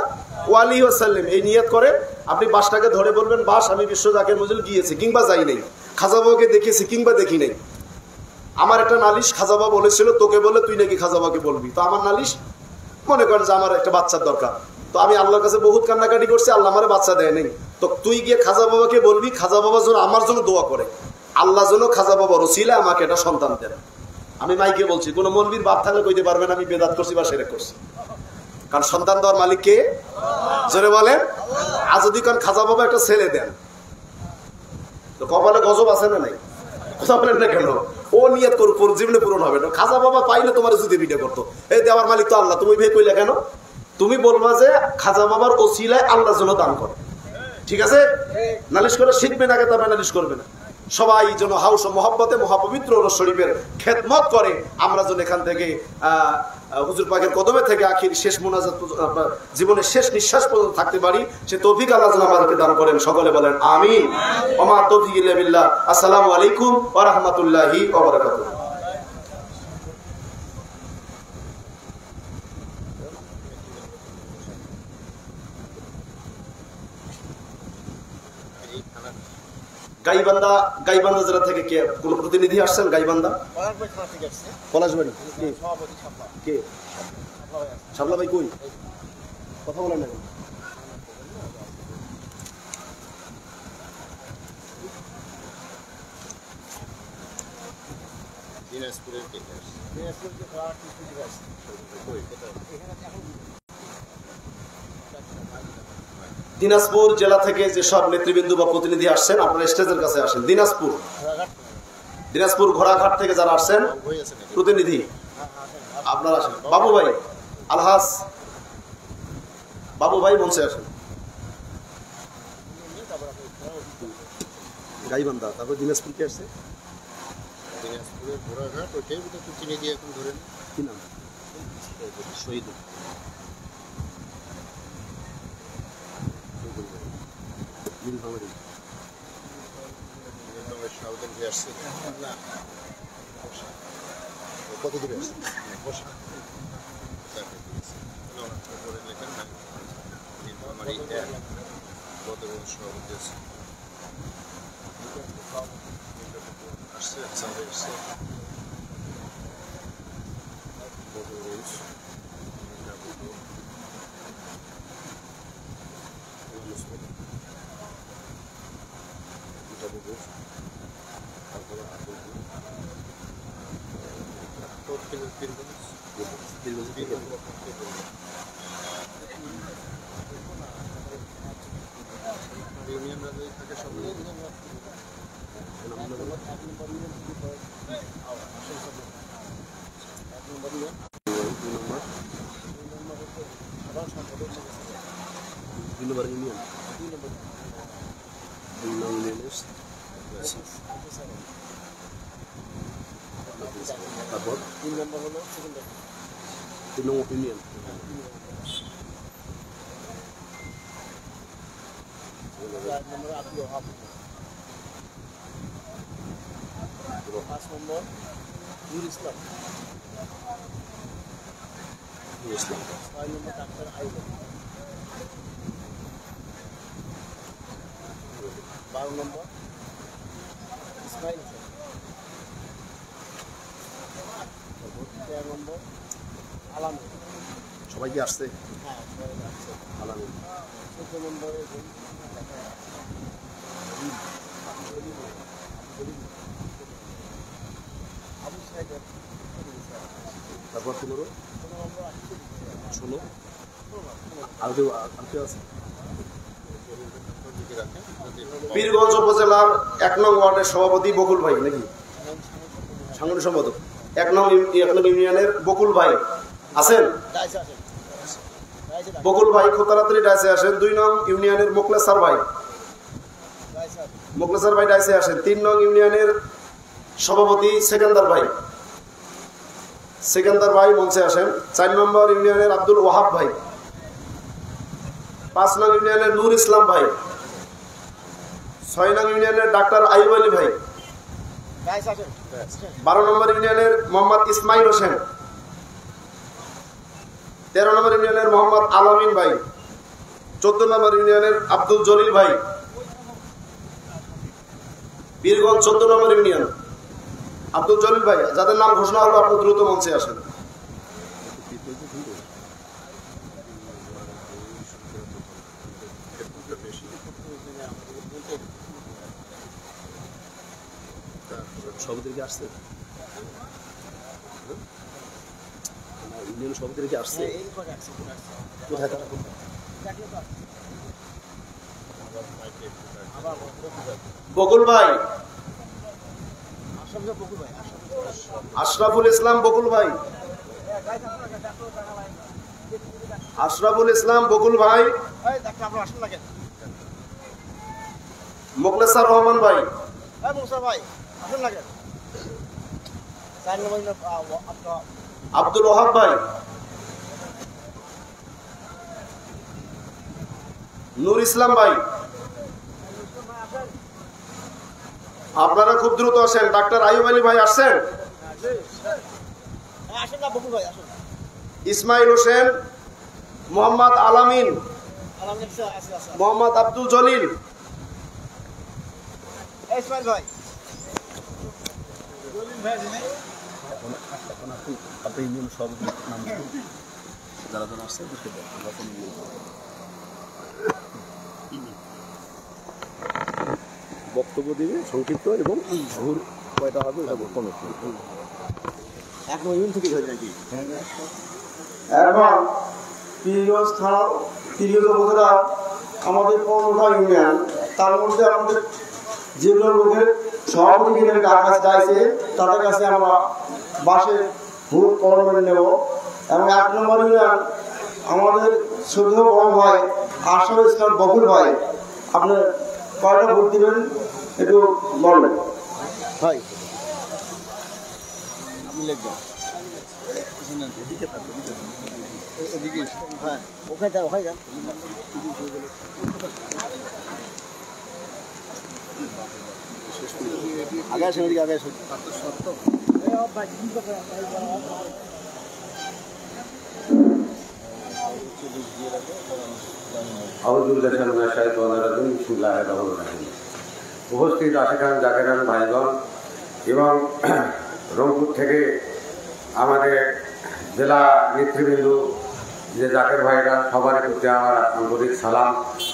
ওয়া আলিহি ওয়া সাল্লিম, এই নিয়ত করে আপনি বাসটাকে ধরে বলবেন, বাস আমি বিশ্ব জাকির মজলিস গিয়েছি কিংবা যাই নাই, খাজা বাবাকে দেখেছি কিংবা দেখি নাই। আমার একটা নালিশ, খাজা বাবা বলেছিল তোকে বলে তুই নাকি খাজা বাবাকে বলবি, তো আমার নালিশ মনে করেন যে আমার একটা বাচ্চার দরকার, তো আমি আল্লাহর কাছে বহুত কান্নাকাটি করছি, আল্লাহ আমার বাচ্চা দেয় নাই, তো তুই গিয়ে খাজা বাবাকে বলবি, খাজা বাবা যেন আমার জন্য দোয়া করে, আল্লাহ যেন খাজা বাবার ওসিলা আমাকে এটা সন্তান দেন। আমি মাইকে বলছি, কোন মৌলবীর বাপ থাকলে কইতে পারবেন আমি বেদাত করছি বা শিরক করছি, কারণ সন্তান দেওয়ার মালিক কে? জোরে বলেন। আর যদি কারণ খাজা বাবা একটা ছেলে দেন, তো কপালে গজব আছে না নাই? কথা বলেন না কেন? ও নিয়ত করুক, জীবনে পূরণ হবে না। খাজা বাবা পাইলে তোমার যদি ভিডিও করতো, এই দেওয়ার মালিক তো আল্লাহ, তুমি ভেবে কইলে কেন? তুমি বলবা যে খাজা বাবার ওসিলায় আল্লাহর জন্য দান করে, ঠিক আছে? নালিশ করে শিখবেন আগে, তারপরে নালিশ করবে না। সবাই যেন হাউস ও মহব্বতে মহাপবিত্র রসুল শরীফের খেদমত করে, আমরা যেন এখান থেকে হুজুর পাকের কদমে থেকে আখির শেষ মুনাজাত, জীবনের শেষ নিঃশ্বাস পর্যন্ত থাকতে পারি, সে তৌফিক আল্লাহ যেন আমাদেরকে দান করেন। সকলে বলেন আমিন। ওমা তৌফিক ইল্লা বিল্লাহ। আসসালামু আলাইকুম ওয়া রাহমাতুল্লাহি ওয়া বারাকাতুহু। গাইবান্ধা জেলা থেকে কে কোন প্রতিনিধি আসছেন? গাইবান্ধা পলাশবাড়ি কে? শাবলা ভাই কই? কথা বলেন না। দিনাজপুর জেলা থেকে যে সব নেতৃবৃন্দ বা প্রতিনিধি আসছেন, আপনারা স্টেজের কাছে আসেন। দিনাজপুর ঘোড়াঘাট থেকে যারা আসছেন প্রতিনিধি, আপনারা আসেন। বাবু ভাই, আলহাজ বাবু ভাই মঞ্চে আসেন। গাইবান্ধা, তারপর দিনাজপুর কে আসছে? দিনাজপুরের ঘোড়াঘাট, ওইটাই প্রতিনিধি এখন ধরেন। কি নাম? শহীদ কত দূরে আসছে? তারপর 3 নম্বর হলো 3 নম্বর ইউনিয়ন। পাঁচ নম্বর নুর ইসলাম। 6 নম্বর ডাক্তার আইবেন। 12 নম্বর ইসমাইল হোসেন। 13 নম্বর আলাম। সবাই কি আসছে? হ্যাঁ, সবাই আসছে। আলাম। 14 নম্বরে তারপর 15 16 আর কেউ আছে? পীরগঞ্জ উপজেলার 1 নং ওয়ার্ডের সভাপতি বকুল ভাই নাকি সাংগঠনিক সম্পাদক? 1 নং ইউনিয়নের বকুল ভাই আছেন? বকুল ভাই খুব তাড়াতাড়ি ডাইসে আসেন। 2 নং ইউনিয়নের মোকলেসার ভাই ডাইসে আসেন। 3 নং ইউনিয়নের সভাপতি সেকেন্দার ভাই মঞ্চে আসেন। 4 নম্বর ইউনিয়নের আব্দুল ওয়াহাব ভাই। 5 নং ইউনিয়নের নূর ইসলাম ভাই। 6 নং ইউনিয়নের ডাক্তার আইয়ুব আলী ভাই, 12 নম্বর ইউনিয়নের মোহাম্মদ ইসমাইল হোসেন, 13 নম্বর ইউনিয়নের মোহাম্মদ আলামিন ভাই, 14 নম্বর ইউনিয়নের আব্দুল জলিল ভাই, বীরগঞ্জ 14 নম্বর ইউনিয়ন আব্দুল জলিল ভাই, যাদের নাম ঘোষণা হলো আপনি দ্রুত মঞ্চে আসেন। সভাপতি আসছে, ইউনিয়ন সভাপতি আসছে, কোথায় তারা? বকুল ভাই, আশরাফুল ইসলাম বকুল ভাই, আশরাফুল ইসলাম বকুল ভাই, মোখলেসার রহমান ভাই, আব্দুল ওহাব ভাই, নূর ইসলাম ভাই, আপনারা খুব দ্রুত আসেন। ডাক্তার আইয়ুব আলী ভাই আসছেন, ইসমাইল হোসেন, মোহাম্মদ আলামিন, মোহাম্মদ আব্দুল জলিল, আপনি ইউনিয়ন সভাপতির নাম যারা যারা আসছে বক্তব্য দিবে সংক্ষিপ্ত এবং ভোর কয়টা হবে এটা বক্তব্য এখন ইউনিয়ন থেকে হয়ে নাকি এখন পীরগঞ্জ থানা পীরগঞ্জ উপজেলা আমাদের 15টা ইউনিয়ন, তার মধ্যে আমাদের যেগুলো লোকের সভাপতি কাছে চাইছে তাদের কাছে আমরা বাসে ভোট কর্মে নেব। এবং 1 নম্বর ইউনিয়ন আমাদের শ্রদ্ধেয় বড় ভাই আশরাফুল ইসলাম বকুল ভাই, আপনি কয়টা ভোট দিবেন একটু বলবেন ভাই? আপনি লিখবেন এদিকে থাকবেন, এদিকে হ্যাঁ, ওখানে যান, ওখানে যান। আগে আসেন, ওদিকে আগে আসেন। উপস্থিত আশিকান জাকেরান ভাইগণ এবং রংপুর থেকে আমাদের জেলা নেতৃবৃন্দ যে জাকের ভাইরা, সবার প্রতি আমার আন্তরিক সালাম।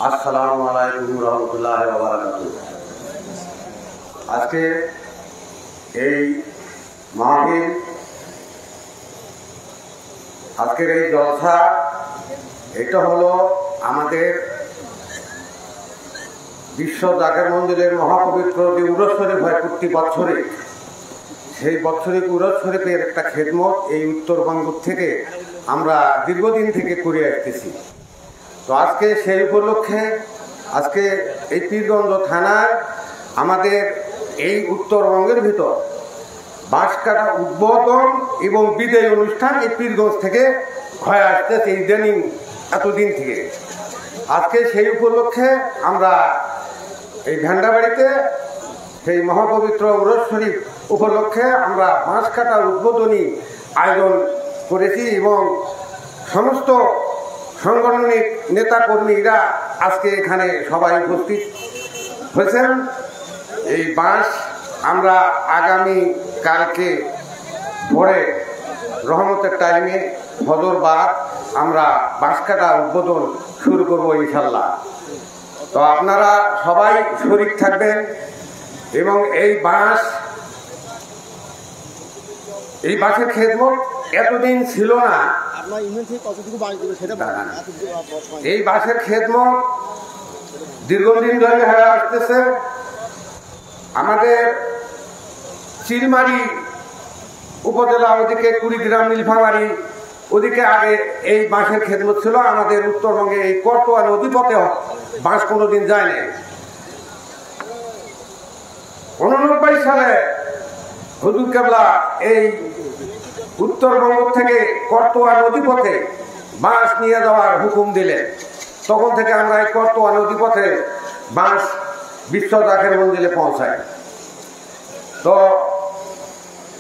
আসসালামু আলাইকুম রহমতুল্লাহ ওয়া বারাকাতুহু। আজকে এই মাহফিল, আজকের এই জলসা, এটা হলো আমাদের বিশ্ব জাকের মন্দিরের মহাপবিত্র যে উরস শরীফ হয় প্রতি বছরে, সেই বৎসরিক উরস শরীফের একটা খেদমত এই উত্তরবঙ্গ থেকে আমরা দীর্ঘদিন থেকে করে আসতেছি। তো আজকে সেই উপলক্ষে আজকে এই পীরগঞ্জ থানায় আমাদের এই উত্তরবঙ্গের ভিতর বাঁশ কাটা উদ্বোধন এবং বিদায় অনুষ্ঠান এই পীরগঞ্জ থেকে হয়ে আসতেছে ইদানিং এতদিন থেকে। আজকে সেই উপলক্ষে আমরা এই ভেন্ডাবাড়িতে সেই মহাপবিত্র উরস শরীফ উপলক্ষে আমরা বাঁশ কাটা উদ্বোধনী আয়োজন করেছি এবং সমস্ত সাংগঠনিক নেতাকর্মীরা আজকে এখানে সবাই উপস্থিত হয়েছেন। এই বাঁশ আমরা আগামী কালকে ভোরে রহমতের টাইমে ফজর বাদ আমরা বাঁশ কাটা উদ্বোধন শুরু করবো ইনশাল্লাহ। তো আপনারা সবাই শরীক থাকবেন এবং এই বাঁশের খেদমত এতদিন ছিল না। এই বাঁশের খেদমত দীর্ঘদিন ধরে হয়ে আসতেছে। আমাদের চিলমারি উপজেলা ওদিকে কুড়িগ্রাম নীলফামারী ওদিকে আগে এই বাঁশের খেদমত ছিল। আমাদের উত্তরবঙ্গে এই করতোয়া নদীপথে বাঁশ কোনোদিন যায়নি। 89 সালে হুজুর কেবলা এই উত্তরবঙ্গ থেকে করতোয়া নদীপথে বাঁশ নিয়ে যাওয়ার হুকুম দিলেন। তখন থেকে আমরা এই করতোয়া নদীপথে বাঁশ বিশ্ব জাকের মঞ্জিলে পৌঁছায়। তো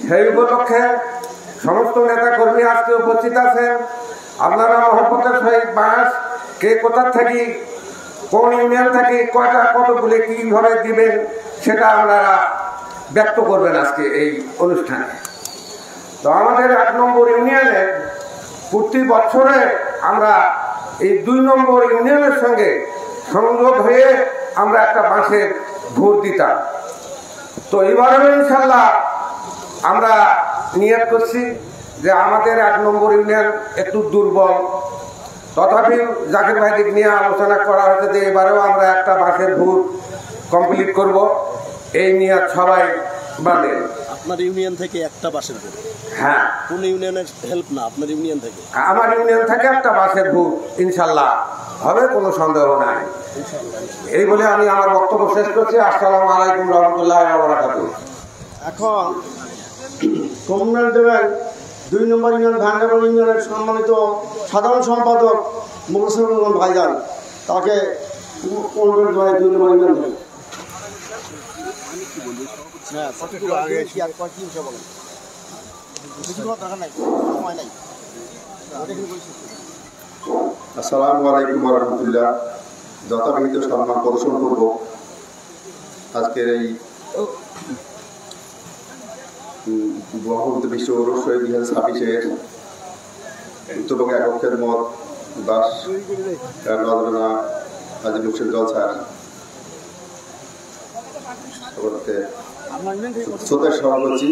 সেই উপলক্ষে সমস্ত নেতা কর্মী আজকে উপস্থিত আছেন। আপনারা মহব্বতের সহিত বাস কে কোথার থাকি, কোন ইউনিয়ন থেকে কয়টা কতগুলি কিভাবে দিবেন সেটা আপনারা ব্যক্ত করবেন আজকে এই অনুষ্ঠানে। তো আমাদের 1 নম্বর ইউনিয়নে প্রতি বছরে আমরা এই 2 নম্বর ইউনিয়নের সঙ্গে সংযোগ হয়ে আমরা একটা বাঁশের ভোট দিতাম। তো এবারে ইনশাল্লাহ আমরা নিয়ত করছি যে আমাদের 1 নম্বর ইউনিয়ন একটু দুর্বল, তথাপি জাকির ভাইদিক নিয়ে আলোচনা করা হয়েছে যে এবারেও আমরা একটা বাঁশের ভোট কমপ্লিট করব। এই নিয়ে সবাই বাঁধেন। আপনার ইউনিয়ন থেকে একটা বাসের ভোট? হ্যাঁ। কোন ইউনিয়নের হেল্প না, আপনার ইউনিয়ন থেকে? আমার ইউনিয়ন থেকে একটা বাসের ভোট ইনশাল্লাহ হবে, কোনো সন্দেহ নাই। এই বলে আমি আমার বক্তব্য শেষ করছি। আসসালামু আলাইকুম রহমতুল্লাহ ওয়া বারাকাতুহু। এখন কমনাল দেবেন 2 নম্বর ইউনিয়ন ভাঙ্গাবল ইউনিয়নের সম্মানিত সাধারণ সম্পাদক মুখসুল ভাইজান, তাকে অনুরোধ করে 2 নম্বর ইউনিয়ন থেকে। আসসালামু আলাইকুম ওয়া রাহমাতুল্লাহ। যথাবিহিত সম্মান প্রদর্শন করব আজকের এই বঙ্গবন্ধু বিশ্ব ওরস 2026-এর উত্তরবঙ্গ একক খেদমত দাস নজরানা আজিম হোসেন জলসার শ্রোতার সভা করছি।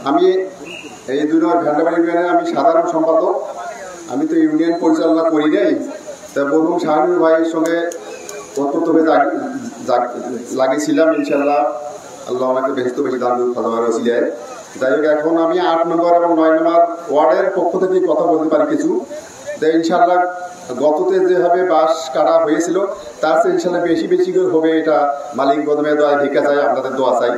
আমি এই 2 নম্বর ভ্যান্ডাবাড়ি ইউনিয়নের আমি সাধারণ সম্পাদক। আমি তো ইউনিয়ন পরিচালনা করি নাই, তা বলুন শাহানুর ভাইয়ের সঙ্গে অত্যন্তভাবে লাগিয়েছিলাম। ইনশাল্লাহ আল্লাহ আমাকে বেশি দান ফাদাবার ওসিলায়। যাই হোক, এখন আমি 8 নম্বর এবং 9 নম্বর ওয়ার্ডের পক্ষ থেকে কথা বলতে পারি কিছু। তাই ইনশাল্লাহ গততে যেভাবে বাঁশ কাটা হয়েছিল তার চেয়ে ইনশাল্লাহ বেশি করে হবে, এটা মালিক গদমে দোয়া ভিক্ষা চাই, আপনাদের দোয়া চাই।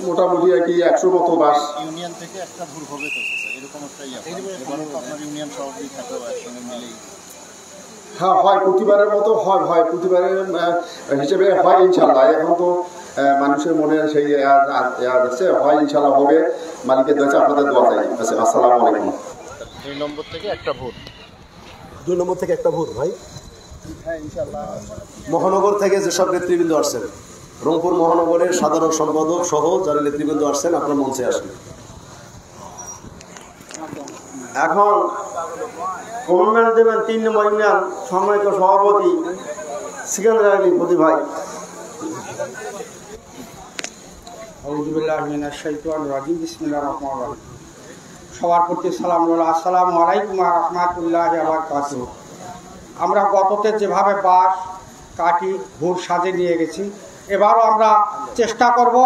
মোটামুটি আর কি 100 মতো বাঁশ ইউনিয়ন থেকে একটা ভোট হবে তো এরকম একটা আপনার ইউনিয়ন সভাপতি থাকবে একসঙ্গে মিলেই? হ্যাঁ হয়, প্রতিবারের মতো হয় প্রতিবারের হিসেবে হয় ইনশাল্লাহ। এখন তো মানুষের মনে সেই আছে, হয় ইনশাল্লাহ হবে, মালিকের দোয়া চাই, আপনাদের দোয়া চাই। আসসালামু আলাইকুম। 2 নম্বর থেকে একটা ভোট? 2 নম্বর থেকে একটা ভোট ভাই। মহানগর থেকে যেসব নেতৃবৃন্দ আসছেন, রংপুর মহানগরের সাধারণ সম্পাদক সহ যারা নেতৃবৃন্দ আসছেন, আপনার মঞ্চে আসেন। এখন কমনম্যান দেবেন 3 নম্বর ইউনিয়ন সম্মানিত সভাপতি সিকান্দার আলী প্রতি ভাই। সবার প্রতি সালাম, আসসালামু আলাইকুম ওয়া রাহমাতুল্লাহি ওয়া বারাকাতুহু। আমরা গততে যেভাবে বাঁশ কাটি ভোট সাজে নিয়ে গেছি, এবারও আমরা চেষ্টা করব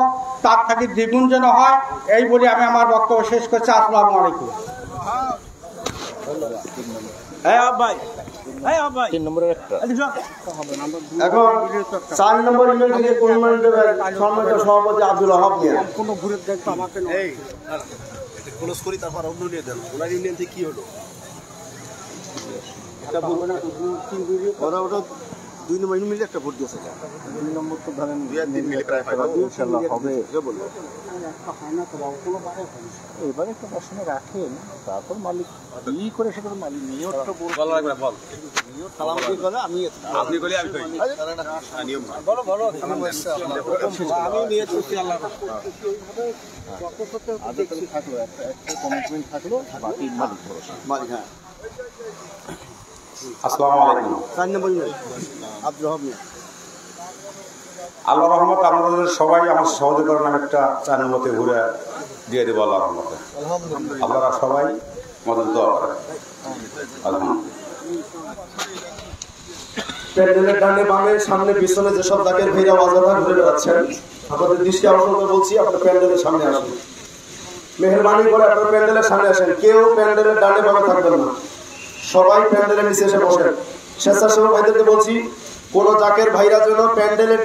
তার থেকে দ্বিগুণ যেন হয়, এই বলে আমি আমার বক্তব্য শেষ করছি। আসসালামু আলাইকুম। এখন 4 নম্বর ইউনিয়ন থেকে কমনম্যান দেবেন সম্মানিত সভাপতি আব্দুল ওয়াহাব মিয়া। কোনো ভোটের দায়িত্ব আমাকে নয়। ক্লোজ করি, তারপর অন্য নিয়ে দেন। ওনার ইউনিয়ন থেকে কি হলো? ওরা ওটা 2 নম্বর ইউনিয়ন মিলে একটা ভোট দিয়েছে। 2 নম্বর তো ধরেন 2-3 মিলে প্রায় ইনশাআল্লাহ হবে। এবারে একটা প্রশ্ন রাখেন, তারপর মালিক কি করে সেটা মালিক নিয়তটা বল লাগবে। বল নিয়ত সালাম দিয়ে গেলে আমি আপনি বলি আমি কই নিয়ম বলো আমি নিয়ত করছি আল্লাহ যত সত্য দেখছি থাকলো একটা কমিটমেন্ট থাকলো, বাকি মালিক ভরসা। মালিক হ্যাঁ। আসসালামু আলাইকুম। 4 নম্বর ইউনিয়ন আব্দুল ওয়াহাব মিয়া। আল্লাহ রহমত আমাদের সবাই আমার সহযোগিতার নামে একটা 4 নম্বরে ঘুরে দিয়ে দেবো আল্লাহ রহমতে। আপনারা সবাই মদত দোয়া করেন। প্যান্ডেলের ডানে বামে সামনে পিছনে যেসব জাকের ভাইরা বাজারটা ঘুরে বেড়াচ্ছেন, আপনাদের দৃষ্টি আকর্ষণ করে বলছি, আপনার প্যান্ডেলের সামনে আসুন। মেহেরবানি করে আপনার প্যান্ডেলের সামনে আসেন। কেউ প্যান্ডেলের ডানে বামে থাকবেন না, সবাই প্যান্ডেলের নিচে এসে বসেন। স্বেচ্ছাসেবক ভাইদেরকে বলছি, কোন জাকের ভাইরা যেন প্যান্ডেলের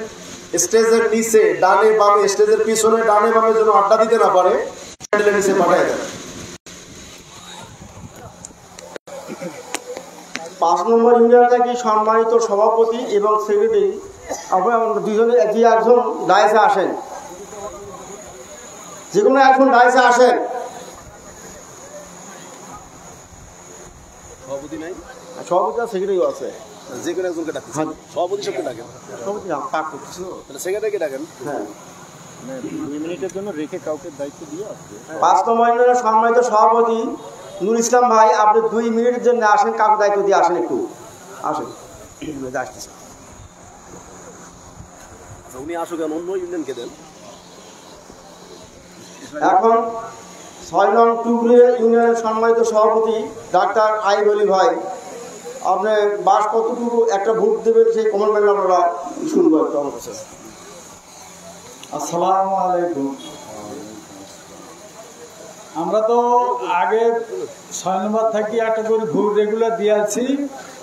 স্টেজের নিচে ডানে বামে, স্টেজের পিছনে ডানে বামে যেন আড্ডা দিতে না পারে, প্যান্ডেলের নিচে পাঠায় দেন। 5 নম্বর ইউনিয়ন থেকে সম্মানিত সভাপতি এবং সেক্রেটারি আপনার দুজনে একজন ডাইসে আসেন, যে কোনো একজন ডাইসে আসেন। সভাপতি নাই, সভাপতি আর সেক্রেটারিও আছে। যে কোনো একজনকে ডাকতেছেন। সভাপতি সবকে ডাকেন, সভাপতি পাক করতেছিল, তাহলে সেক্রেটারিকে ডাকেন। হ্যাঁ 2 মিনিটের জন্য রেখে কাউকে দায়িত্ব দিয়ে আসবে। 5 নম্বর ইউনিয়নের সম্মানিত সভাপতি নুর ইসলাম ভাই, আপনি 2 মিনিটের জন্য আসেন, কাউকে দায়িত্ব দিয়ে আসেন, একটু আসেন। আসতেছে উনি আসুক, অন্য ইউনিয়নকে দেন। এখন 6 নং টুকরিয়া ইউনিয়নের সম্মানিত সভাপতি ডাক্তার আইব আলী ভাই, আপনি বাস কতটুকু একটা ভোট দেবেন সেই কমেন্ট আমরা শুনবো একটু আমার কাছে। আসসালামু আলাইকুম। আমরা তো আগে 6 নম্বর থেকে একটা করে ভোট রেগুলার দিয়েছি।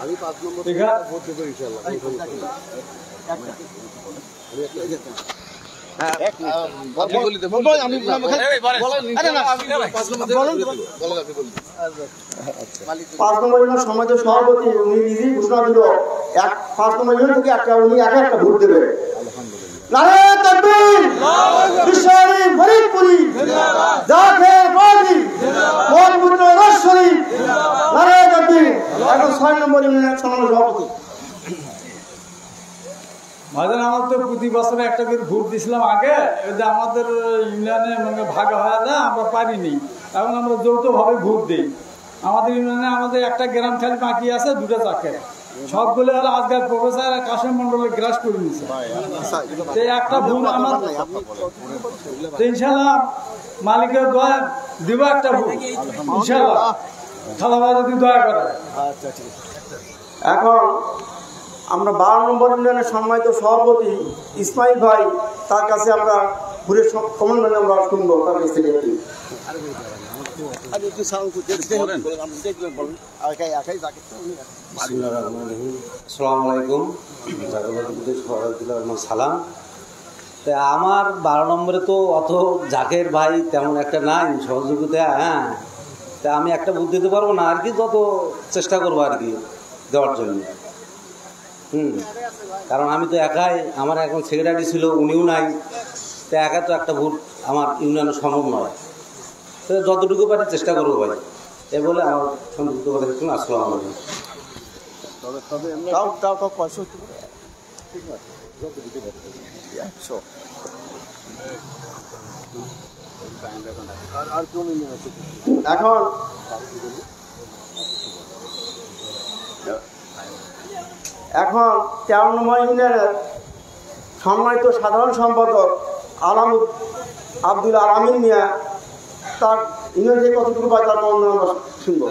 আমি 5 নম্বর ভোট দেবো ইনশাআল্লাহ। পাঁচ নম্বর ইউনিয়ন সম্মানিত সভাপতি উনি নিজেই ঘোষণা দিল 5 নম্বর ইউনিয়ন থেকে উনি একটা ভোট দেবে। নারায়ে তাকবীর, বিশ্বরী ফরিদপুরি, জাকের পার্টি, মনপুত্র রশ্বরী, নারায়ে তাকবীর। এখন 6 নম্বর ইউনিয়নের সম্মানিত সভাপতি। ভাইজান, আমার তো প্রতি বছরে একটা করে ভোট দিছিলাম আগে, আমাদের ইউনিয়নে মানে ভাগ হয় না, আমরা পারিনি। এখন আমরা যৌথভাবে ভোট দিই। আমাদের ইউনিয়নে আমাদের একটা গ্রাম খালি বাকি আছে, 2টা চাকের, সবগুলো হলো আজকের প্রফেসর কাশেম মন্ডলের গ্রাস করে নিচ্ছে। একটা ভোট আমার ইনশাল্লাহ মালিকের দয়া দিব, একটা ভোট ইনশাল্লাহ খালাবাই যদি দয়া করে। এখন আমরা 12 নম্বর ইউনিয়নের সম্মানিত সভাপতি ইসমাইল ভাই, তার কাছে আমরা ঘুরে কমেন্ট আমরা শুনবো তার কাছ থেকে। আসসালামু আলাইকুম, সালাম। তা আমার 12 নম্বরে তো অত জাকের ভাই তেমন একটা নাই সহযোগিতা, হ্যাঁ। তা আমি একটা বুদ্ধি দিতে পারবো না আর কি, যত চেষ্টা করবো আর কি দেওয়ার জন্য। কারণ আমি তো একাই, আমার এখন সেক্রেটারি ছিল, উনিও নাই। তো একা তো একটা ভোট আমার ইউনিয়নে সম্ভব নয়। তো যতটুকু পারি চেষ্টা করবো ভাই, এ বলে আমার সংযুক্ত কথা শুনুন। আসসালামু আলাইকুম। এখন এখন 13 নম্বর ইউনিয়নের সম্মানিত সাধারণ সম্পাদক আব্দুল আলামিন মিয়া, তার ইউনিয়ন থেকে কতটুকু পায় তার আমরা শুনবো।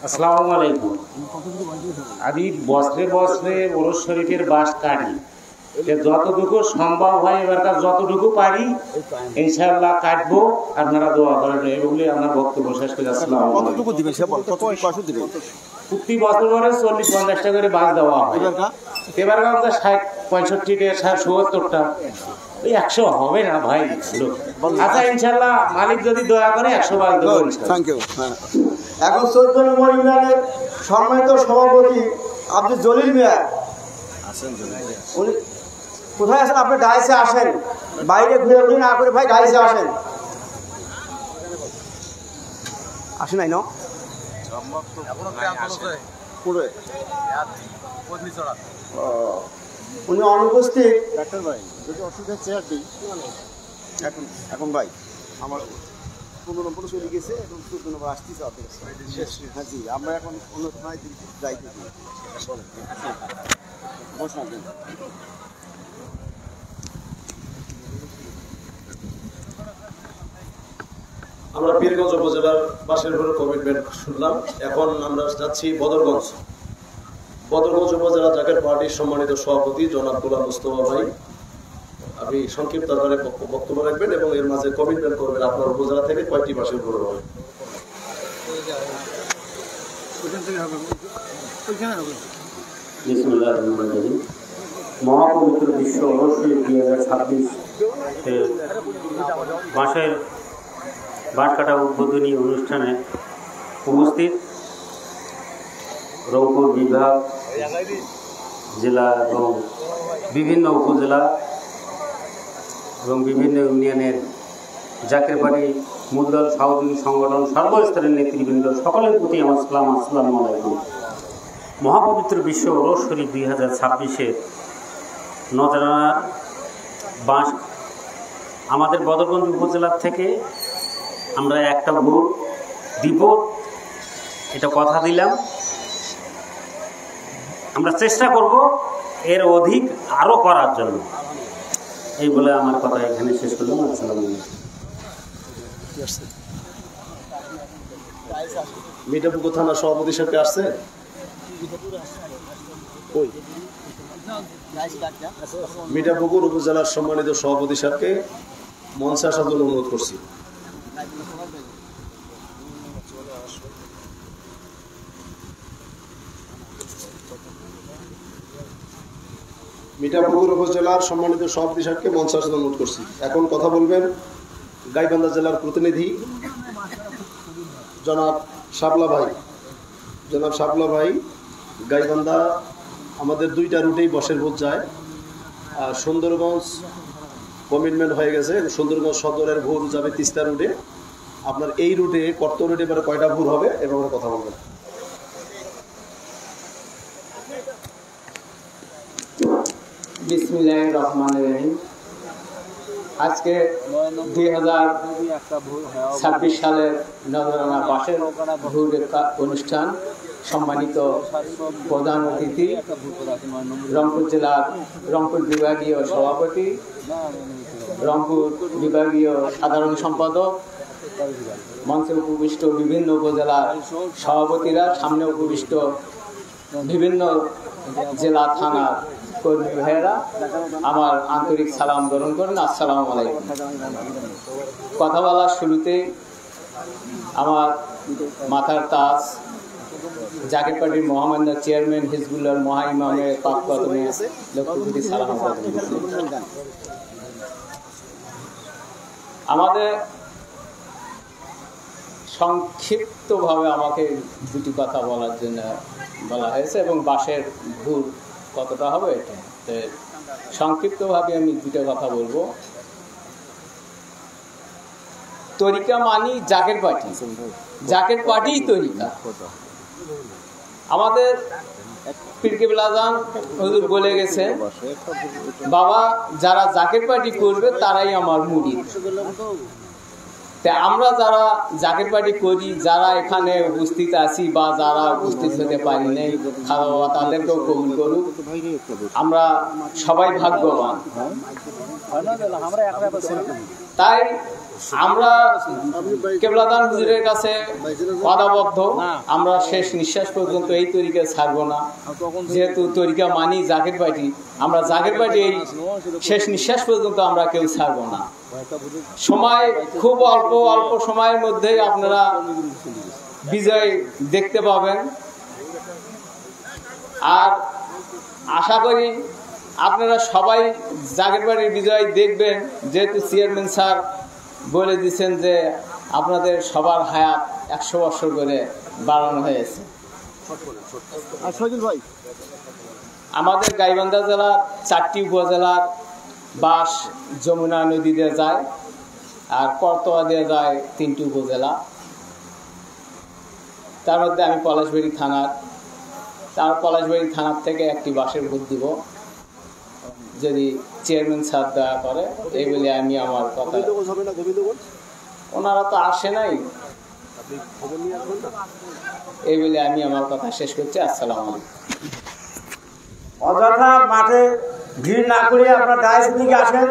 আসসালামু আলাইকুম। আমি বছরে বছরে ওরস শরীফের বাস কাটি, যতটুকু সম্ভব হয় এবারকার যতটুকু পারি ইনশাআল্লাহ কাটবো। আপনারা দোয়া করেন, এই বলে আমার বক্তব্য শেষ করে যাচ্ছিলাম। কতটুকু দিবে সে বল, কতটুকু পয়সা দিবে? প্রতি বছর করে 40-50 করে বাস দেওয়া হয়। এবার আমাদের 60-65 70টা, ওই 100 হবে না ভাই। আচ্ছা ইনশাআল্লাহ মালিক যদি দয়া করে 100 বাস দেবো। Thank you. এখন 14 নম্বর ইউনিয়নের সম্মানিত সভাপতি আব্দুল জলিল মিয়া, উনি কোথায় আছেন? আপনি ডাইসে আসেন, বাইরে ঘুরে ঘুরে না করে ভাই ডাইসে আসেন। আসেন নাই না? উনি অনুপস্থিত। ডাক্তার ভাই, যদি অসুবিধা চেয়ার দিই এখন ভাই আমার 15 নম্বর চলে গেছে, এখন 14 নম্বর আসতেছে। হ্যাঁ জি, আমরা এখন অন্য সময় যাইতে বসেন। আমরা পীরগঞ্জ উপজেলার বাসের ঘর কমিটমেন্ট শুনলাম। এখন আমরা যাচ্ছি বদরগঞ্জ উপজেলা জাকের পার্টির সম্মানিত সভাপতি জনাব গোলাম মুস্তফা ভাই, আপনি সংক্ষিপ্ত আকারে বক্তব্য রাখবেন এবং এর মাঝে কমিটমেন্ট করবেন আপনার উপজেলা থেকে কয়টি বাসের ঘর হবে। মহাপবিত্র বিশ্ব অবশ্যই 2026 বাঁশের বাঁশ কাটা উদ্বোধনী অনুষ্ঠানে উপস্থিত রংপুর বিভাগ জেলা এবং বিভিন্ন উপজেলা এবং বিভিন্ন ইউনিয়নের জাকের বাড়ি মুদ্দল সহযোগী সংগঠন সর্বস্তরের নেতৃবৃন্দ সকলের প্রতি আমার সালাম, আসসালামু আলাইকুম। মহাপবিত্র বিশ্ব ওরস শরীফ 2026-এর নজরানার বাঁশ আমাদের বদরগঞ্জ উপজেলার থেকে আমরা একটা ভোট দিব, এটা কথা দিলাম। আমরা চেষ্টা করব এর অধিক আরও করার জন্য। এই বলে আমার কথা এখানে শেষ করলাম। আসসালামু আলাইকুম। মিঠাপুকুর থানার সভাপতি সাহেব আসছে? মিঠাপুকুর উপজেলার সম্মানিত সভাপতি সাহেবকে মঞ্চে আসার জন্য অনুরোধ করছি। মিঠাপুকুর উপজেলার সম্মানিত সভাপতি সাহেবকে মঞ্চে আসার জন্য অনুরোধ করছি। এখন কথা বলবেন গাইবান্ধা জেলার প্রতিনিধি জনাব শাপলা ভাই। জনাব শাপলা ভাই, গাইবান্ধা আমাদের 2টা রুটেই বসের ভোট যায়। আর সুন্দরগঞ্জ কমিটমেন্ট হয়ে গেছে, সুন্দরগঞ্জ সদরের ভোট যাবে তিস্তা রুটে। আপনার এই রুটে কর্ত রুটে এবারে কয়টা ভোট হবে এবং কথা বলবেন। বিসমিল্লাহির রহমানির রহিম। আজকে 2026 সালের নজরানা বাঁশের ভোট অনুষ্ঠান। সম্মানিত প্রধান অতিথি, রংপুর জেলার রংপুর বিভাগীয় সভাপতি, রংপুর বিভাগীয় সাধারণ সম্পাদক, মঞ্চে উপবিষ্ট বিভিন্ন উপজেলার সভাপতিরা, সামনে উপবিষ্ট বিভিন্ন জেলা থানার কর্মী ভাইয়েরা, আমার আন্তরিক সালাম গ্রহণ করেন। আসসালামু আলাইকুম। কথা বলার শুরুতে আমার মাথার তাজ জাকের পার্টির মহামান্য চেয়ারম্যান হিজবুল্লাহর মহাইমামের পাককদমে লক্ষ কোটি সালাম। আমাদের সংক্ষিপ্তভাবে আমাকে দুটি কথা বলার জন্য বলা হয়েছে এবং বাঁশের ভোট কতটা হবে এটা সংক্ষিপ্তভাবে আমি দুটো কথা বলবো। তরিকা মানি জাকের পার্টি, জাকের পার্টিই তরিকা। আমাদের পীর কেবলা আযান হুজুর বলে গেছে, বাবা যারা জাকের পার্টি করবে তারাই আমার মুরিদ। আমরা যারা জাকের পার্টি করি, যারা এখানে উপস্থিত আছি বা যারা উপস্থিত হতে পারি নাই, খাওয়া তাদেরকেও কবুল করুক। আমরা সবাই ভাগ্যবান। তাই আমরা কেবলাদান হুজুরের কাছে ওয়াদাবদ্ধ, আমরা শেষ নিঃশ্বাস পর্যন্ত এই তরিকা ছাড়বো না। যেহেতু তরিকা মানি জাকের পার্টি, আমরা জাকের পার্টি এই শেষ নিঃশ্বাস পর্যন্ত আমরা কেউ ছাড়বো না। সময় খুব অল্প সময়ের মধ্যে আপনারা বিজয় দেখতে পাবেন। আর আশা করি আপনারা সবাই জাকের বাড়ির বিজয় দেখবেন, যেহেতু চেয়ারম্যান স্যার বলে দিচ্ছেন যে আপনাদের সবার হায়াত 100 বছর করে বাড়ানো হয়েছে। আমাদের গাইবান্ধা জেলার 4টি উপজেলার বাঁশ যমুনা নদী দিয়ে যায়, আর করতোয়া দিয়ে যায় 3টি উপজেলা। তার মধ্যে আমি পলাশবাড়ি থানার থেকে একটি বাঁশের ভোট দিব, যদি চেয়ারম্যান স্যার দয়া করে। এই বলে আমি আমার কথা, ওনারা তো আসে নাই, এই বলে আমি আমার কথা শেষ করছি। আসসালামু আলাইকুম। অযথা মাঠে ভিড় না করে আপনার ডায়ের দিকে আসেন,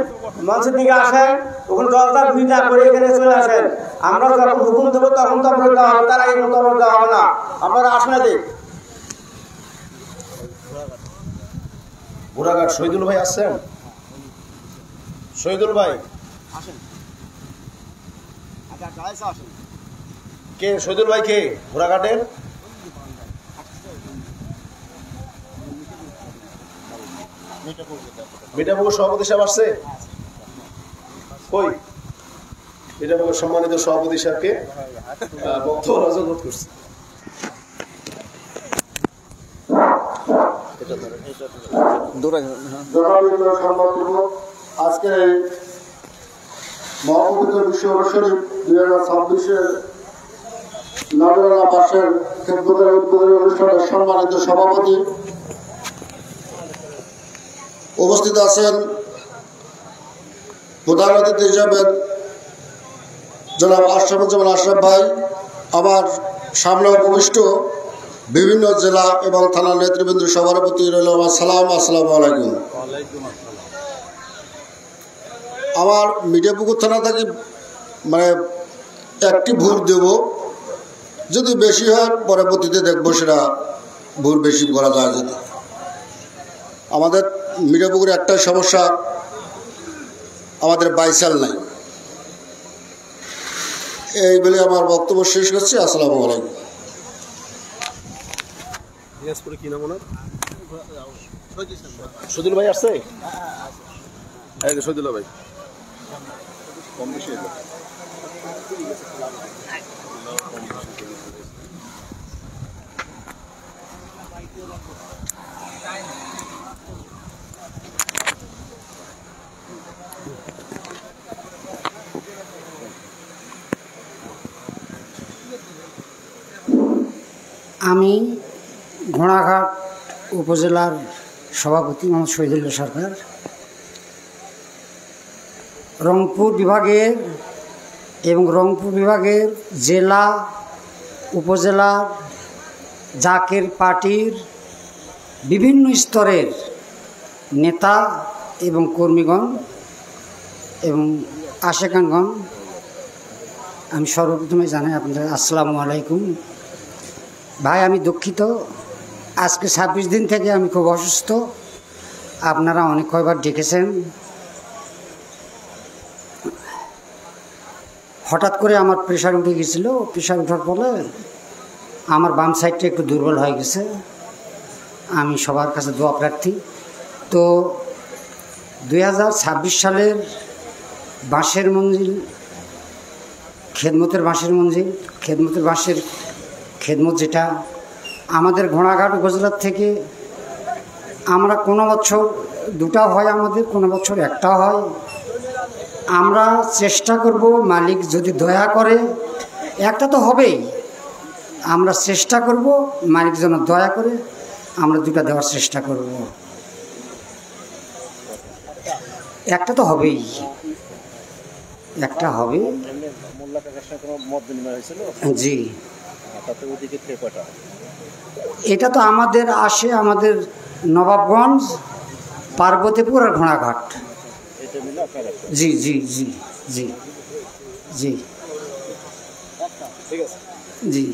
মঞ্চের দিকে আসেন, ওখানে দরকার ভিড় না করে এখানে চলে আসেন। আমরা যখন হুকুম দেবো তখন তো আপনার দেওয়া হবে, তার আগে মতো দেওয়া হবে না। আপনারা আসেন। দেখ ঘোড়াঘাট শহীদুল ভাই আসছেন? শহীদুল ভাই কে? শহীদুল ভাই কে? ঘোড়াঘাটের মিঠাপুকুর সভাপতি সাহেব আসছে? কই? মিঠাপুকুর সম্মানিত সভাপতি সাহেবকে বক্তব্য রাজনীতি করছে। আজকে মহাপবিত্র বিশ্ব শরীফ 2026-এর নবরানা পাশের খেদমতের উদ্বোধনী অনুষ্ঠানের সম্মানিত সভাপতি উপস্থিত আছেন প্রধান অতিথি হিসাবে জনাব আশরাফুজ্জামান আশরাফ ভাই, আমার সামনে উপবিষ্ট বিভিন্ন জেলা এবং থানার নেতৃবৃন্দ সবার প্রতি রইল আমার সালাম। আসসালামু আলাইকুম। আমার মিডিয়াপুকুর থানা থেকে মানে একটি ভোর দেব, যদি বেশি হয় পরবর্তীতে দেখবো সেটা ভোর বেশি করা যায়। যদি আমাদের মিডিয়াপুকুরে একটাই সমস্যা, আমাদের বাইসাল নাই। এই বলে আমার বক্তব্য শেষ করছি। আসসালামু আলাইকুম। কি নাম ওনার? সদিল ভাই আসছে? সদিল ভাই কম বেশি আমি ঘোড়াঘাট উপজেলার সভাপতি মোহাম্মদ শহীদুল্লাহ সরকার। রংপুর বিভাগের জেলা উপজেলার জাকের পার্টির বিভিন্ন স্তরের নেতা এবং কর্মীগণ এবং আশেকানগণ, আমি সর্বপ্রথমে জানাই আপনাদের আসসালামু আলাইকুম। ভাই, আমি দুঃখিত, আজকে 26 দিন থেকে আমি খুব অসুস্থ। আপনারা অনেক কয়বার ডেকেছেন। হঠাৎ করে আমার প্রেশার উঠে গেছিলো। প্রেশার ওঠার ফলে আমার বাম সাইডটা একটু দুর্বল হয়ে গেছে। আমি সবার কাছে দোয়া প্রার্থী। তো 2026 সালের বাঁশের মঞ্জিল, খেদমতের বাঁশের খেদমত, যেটা আমাদের ঘোড়াঘাট উপজেলার থেকে আমরা কোনো বছর দুটা হয়, আমাদের কোনো বছর একটা হয়। আমরা চেষ্টা করব, মালিক যদি দয়া করে, একটা তো হবেই, আমরা চেষ্টা করব মালিক যেন দয়া করে আমরা দুটা দেওয়ার চেষ্টা করব। একটা তো হবেই, একটা হবে। জি, এটা তো আমাদের আসে আমাদের নবাবগঞ্জ, পার্বতীপুর আর ঘোড়াঘাট। জি জি জি জি জি জি।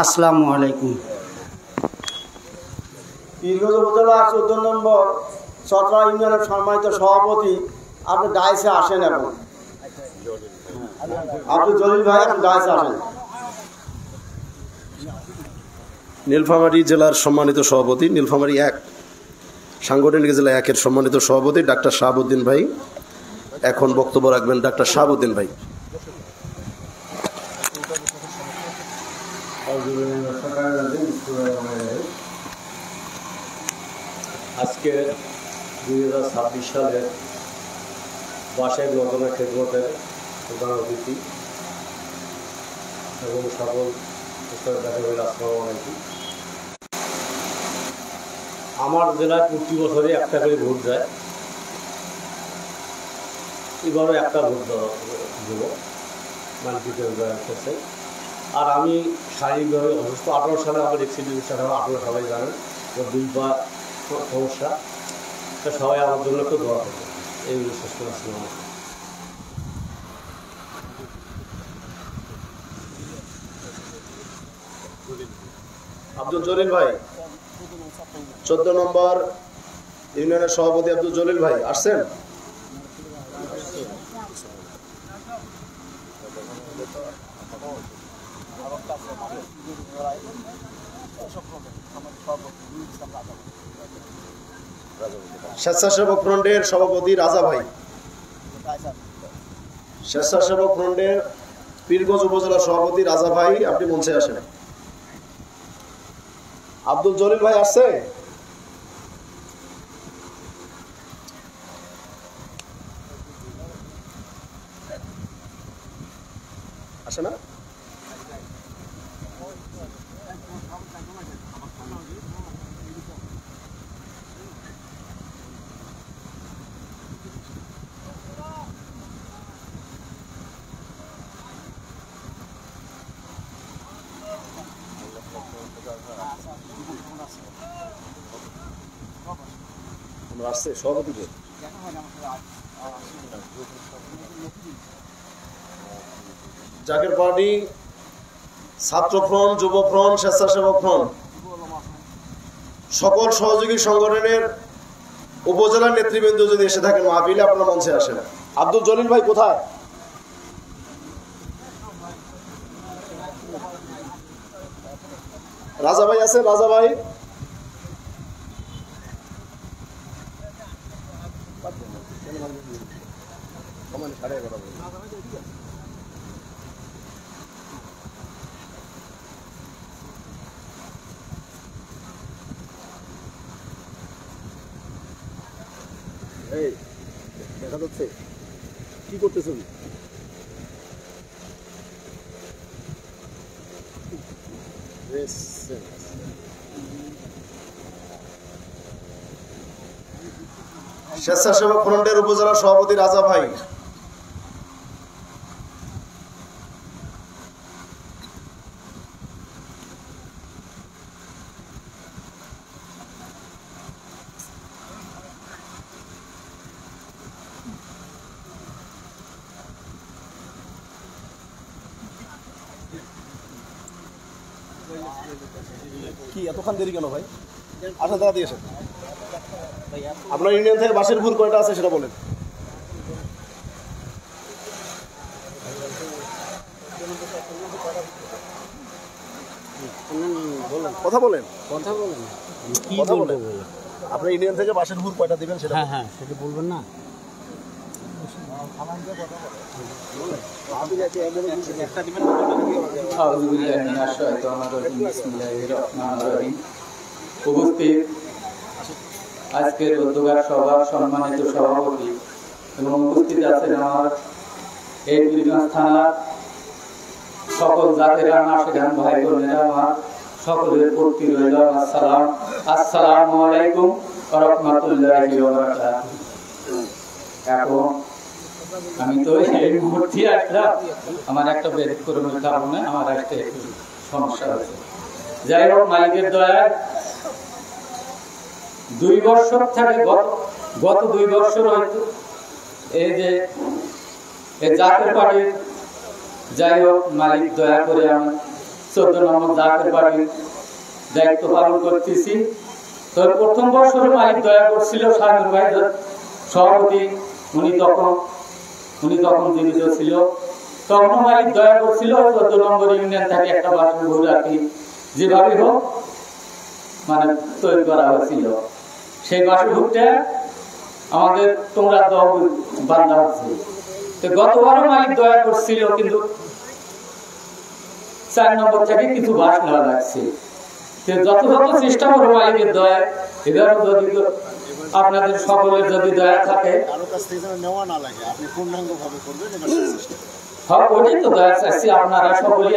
আসসালামু আলাইকুম। পীরগঞ্জ উপজেলা 14 নম্বর চট্টগ্রাম ইউনিয়নের সম্মানিত সভাপতি, আপনি ডাইসে আসেন। এখন আপনি জলিল ভাই, আপনি ডাইসে আসেন। নীলফামারী জেলার সম্মানিত সভাপতি, নীলফামারী 1 সাংগঠনিক জেলা 1-এর সম্মানিত সভাপতি ডাক্তার শাহাবুদ্দিন ভাই এখন বক্তব্য রাখবেন। ডাক্তার শাহাবুদ্দিন ভাই। আজকে 2026 সালের বাঁশের নবরানা খেদমতের প্রধান অতিথি এবং সকল আসসালামু আলাইকুম। আমার জেলায় প্রতি বছরে একটা করে ভোট যায়, এবারও একটা ভোট দেব মানচিত্র করছে। আর আমি শারীরিকভাবে অসুস্থ। 18 সালে আমার অ্যাক্সিডেন্ট হয়। 18 সবাই জানেন, ওর 2 পা সমস্যা। তো সবাই আমার জন্য একটু দোয়া করবে, এই বিশ্বাস করে আসলাম। আব্দুল জলিল ভাই, 14 নম্বর ইউনিয়নের সভাপতি আব্দুল জলিল ভাই আসছেন? স্বেচ্ছাসেবক ফ্রন্টের সভাপতি রাজা ভাই, স্বেচ্ছাসেবক ফ্রন্টের পীরগঞ্জ উপজেলা সভাপতি রাজা ভাই, আপনি মঞ্চে আসেন। আব্দুল জলিল ভাই আসছে? আসে না? আমরা আসছে সভাপতিকে জাকের পার্টি, ছাত্র ফ্রন্ট, যুব ফ্রন্ট, স্বেচ্ছাসেবক ফ্রন্ট সকল সহযোগী সংগঠনের উপজেলার নেতৃবৃন্দ যদি এসে থাকেন মাহফিলে আপনার মঞ্চে আসেন। আব্দুল জলিল ভাই কোথায়? রাজা ভাই আছে? রাজা ভাই দেখা যাচ্ছে কি করতেছেন? স্বেচ্ছাসেবক ফ্রন্টের উপজেলা সভাপতি রাজা ভাই। কি এতক্ষণ দেরি কেন ভাই? আচ্ছা দাঁড়া দিয়েছেন। আপনার ইউনিয়ন থেকে বাসের ভুল কয়টা আছে সেটা বলেন। কথা বলেন। আপনার ইউনিয়ন থেকে বাসের ভুল কয়টা দিবেন সেটা? হ্যাঁ সেটা বলবেন না। উপস্থিত আজকের উদ্যোগের সভার সম্মানিত সভাপতি এবং উপস্থিত আছেন আমার এই পীরগঞ্জ থানার সকল জাতের নাশিদান ভাই বোনেরা, আমার সকলের প্রতি রইল আসসালামু আলাইকুম ওয়া রাহমাতুল্লাহি ওয়া বারাকাতুহু। এখন আমি তো এই মুহূর্তে আসলাম, আমার একটা ব্যতিক্রমের কারণে আমার একটা একটু সমস্যা আছে। যাই হোক, মালিকের দয়ায় 2 বছর থেকে গত 2 বছর হয়তো এই যে জাকের পার্টির, যাই হোক মালিক দয়া করে আমি 14 নম্বর জাকের পার্টির দায়িত্ব পালন করতেছি। তো প্রথম বছর মালিক দয়া করছিল সাগর ভাই সভাপতি, উনি তখন জীবিত ছিল। তখন মালিক দয়া করছিল 14 নম্বর ইউনিয়ন থেকে একটা বাসন ঘুর রাখি যেভাবে হোক মানে তৈরি করা হয়েছিল। সেই বাসভূতটা আমাদের তোমরা বান্ধা হচ্ছে। তো গতবারও মালিক দয়া করছিল, কিন্তু 4 নম্বর থেকে কিছু বাস নেওয়া লাগছে। যথাযথ চেষ্টা করবো মালিকের দয়া, এবারও যদি আপনাদের সকলের যদি দয়া থাকে ওটাই তো দয়া চাইছি। আপনারা সকলেই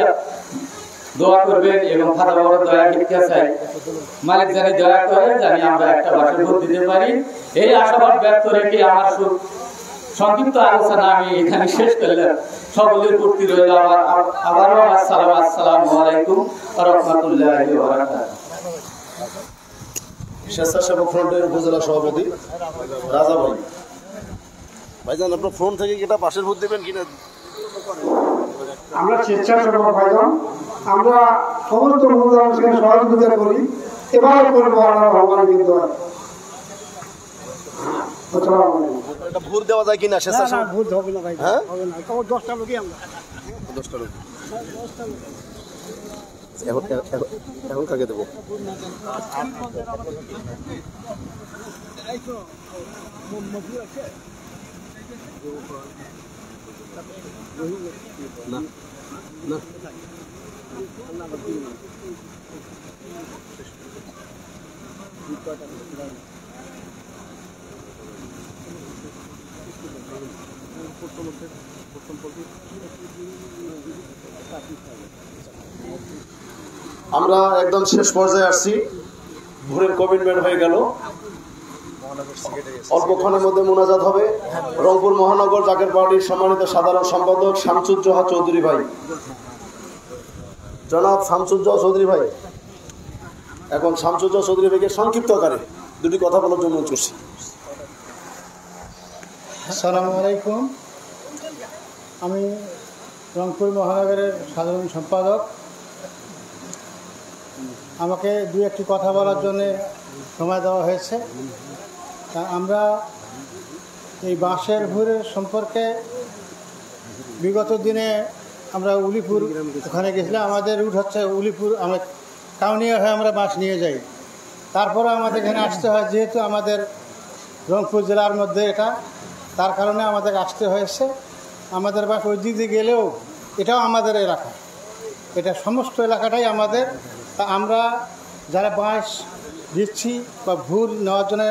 দোয়া করবেন এবং খাতা বড় দয়া ভিক্ষা চাই। মালিক জানি দয়া করে জানি আমরা একটা বাসের ভোট দিতে পারি, এই আশাবাদ ব্যক্ত রেখে আমার সংক্ষিপ্ত আলোচনা আমি এখানে শেষ করলাম। সকলের প্রতি রইল আবারও আসসালামু আলাইকুম ওয়া রাহমাতুল্লাহি ওয়া বারাকাতুহু। স্বেচ্ছাসেবক ফ্রন্টের উপজেলা সভাপতি রাজা ভাই। ভাইজান আপনার ফ্রন্ট থেকে কি এটা বাসের ভোট দেবেন কিনা? আমরা স্বেচ্ছাসেবক ভাইজান, আমরা সমস্ত মুসলমানকে সহযোগিতা করি, এবার করবো আমরা ভগবানের দোয়া। এটা ভোট দেওয়া যায় কিনা? স্বেচ্ছাসেবক ভোট হবে না ভাই, হ্যাঁ হবে না। 10টা লোকই আমরা 10টা লোক। এখন কাকে দেবো? না না প্রথম আমরা একদম শেষ পর্যায়ে আসছি, ভোরের কমিটমেন্ট হয়ে গেল। অল্পক্ষণের মধ্যে মোনাজাত হবে। রংপুর মহানগর জাকের পার্টির সম্মানিত সাধারণ সম্পাদক শামসুজ্জোহা চৌধুরী ভাই, জনাব শামসুজ্জোহা চৌধুরী ভাই, এখন শামসুজ্জোহা চৌধুরী ভাইকে সংক্ষিপ্ত আকারে দুটি কথা বলার জন্য করছি। আসসালামু আলাইকুম। আমি রংপুর মহানগরের সাধারণ সম্পাদক। আমাকে দু একটি কথা বলার জন্য সময় দেওয়া হয়েছে। তা আমরা এই বাঁশের ভুঁড়ের সম্পর্কে বিগত দিনে আমরা উলিপুর ওখানে গেছিলাম। আমাদের রুট হচ্ছে উলিপুর, আমরা কাউনিয়া হয়ে আমরা বাঁশ নিয়ে যাই। তারপরে আমাদের এখানে আসতে হয়, যেহেতু আমাদের রংপুর জেলার মধ্যে এটা, তার কারণে আমাদের আসতে হয়েছে। আমাদের বাস ওই দিক দিয়ে গেলেও এটাও আমাদের এলাকা, এটা সমস্ত এলাকাটাই আমাদের। তা আমরা যারা বাঁশ দিচ্ছি বা ভুল নেওয়ার জন্য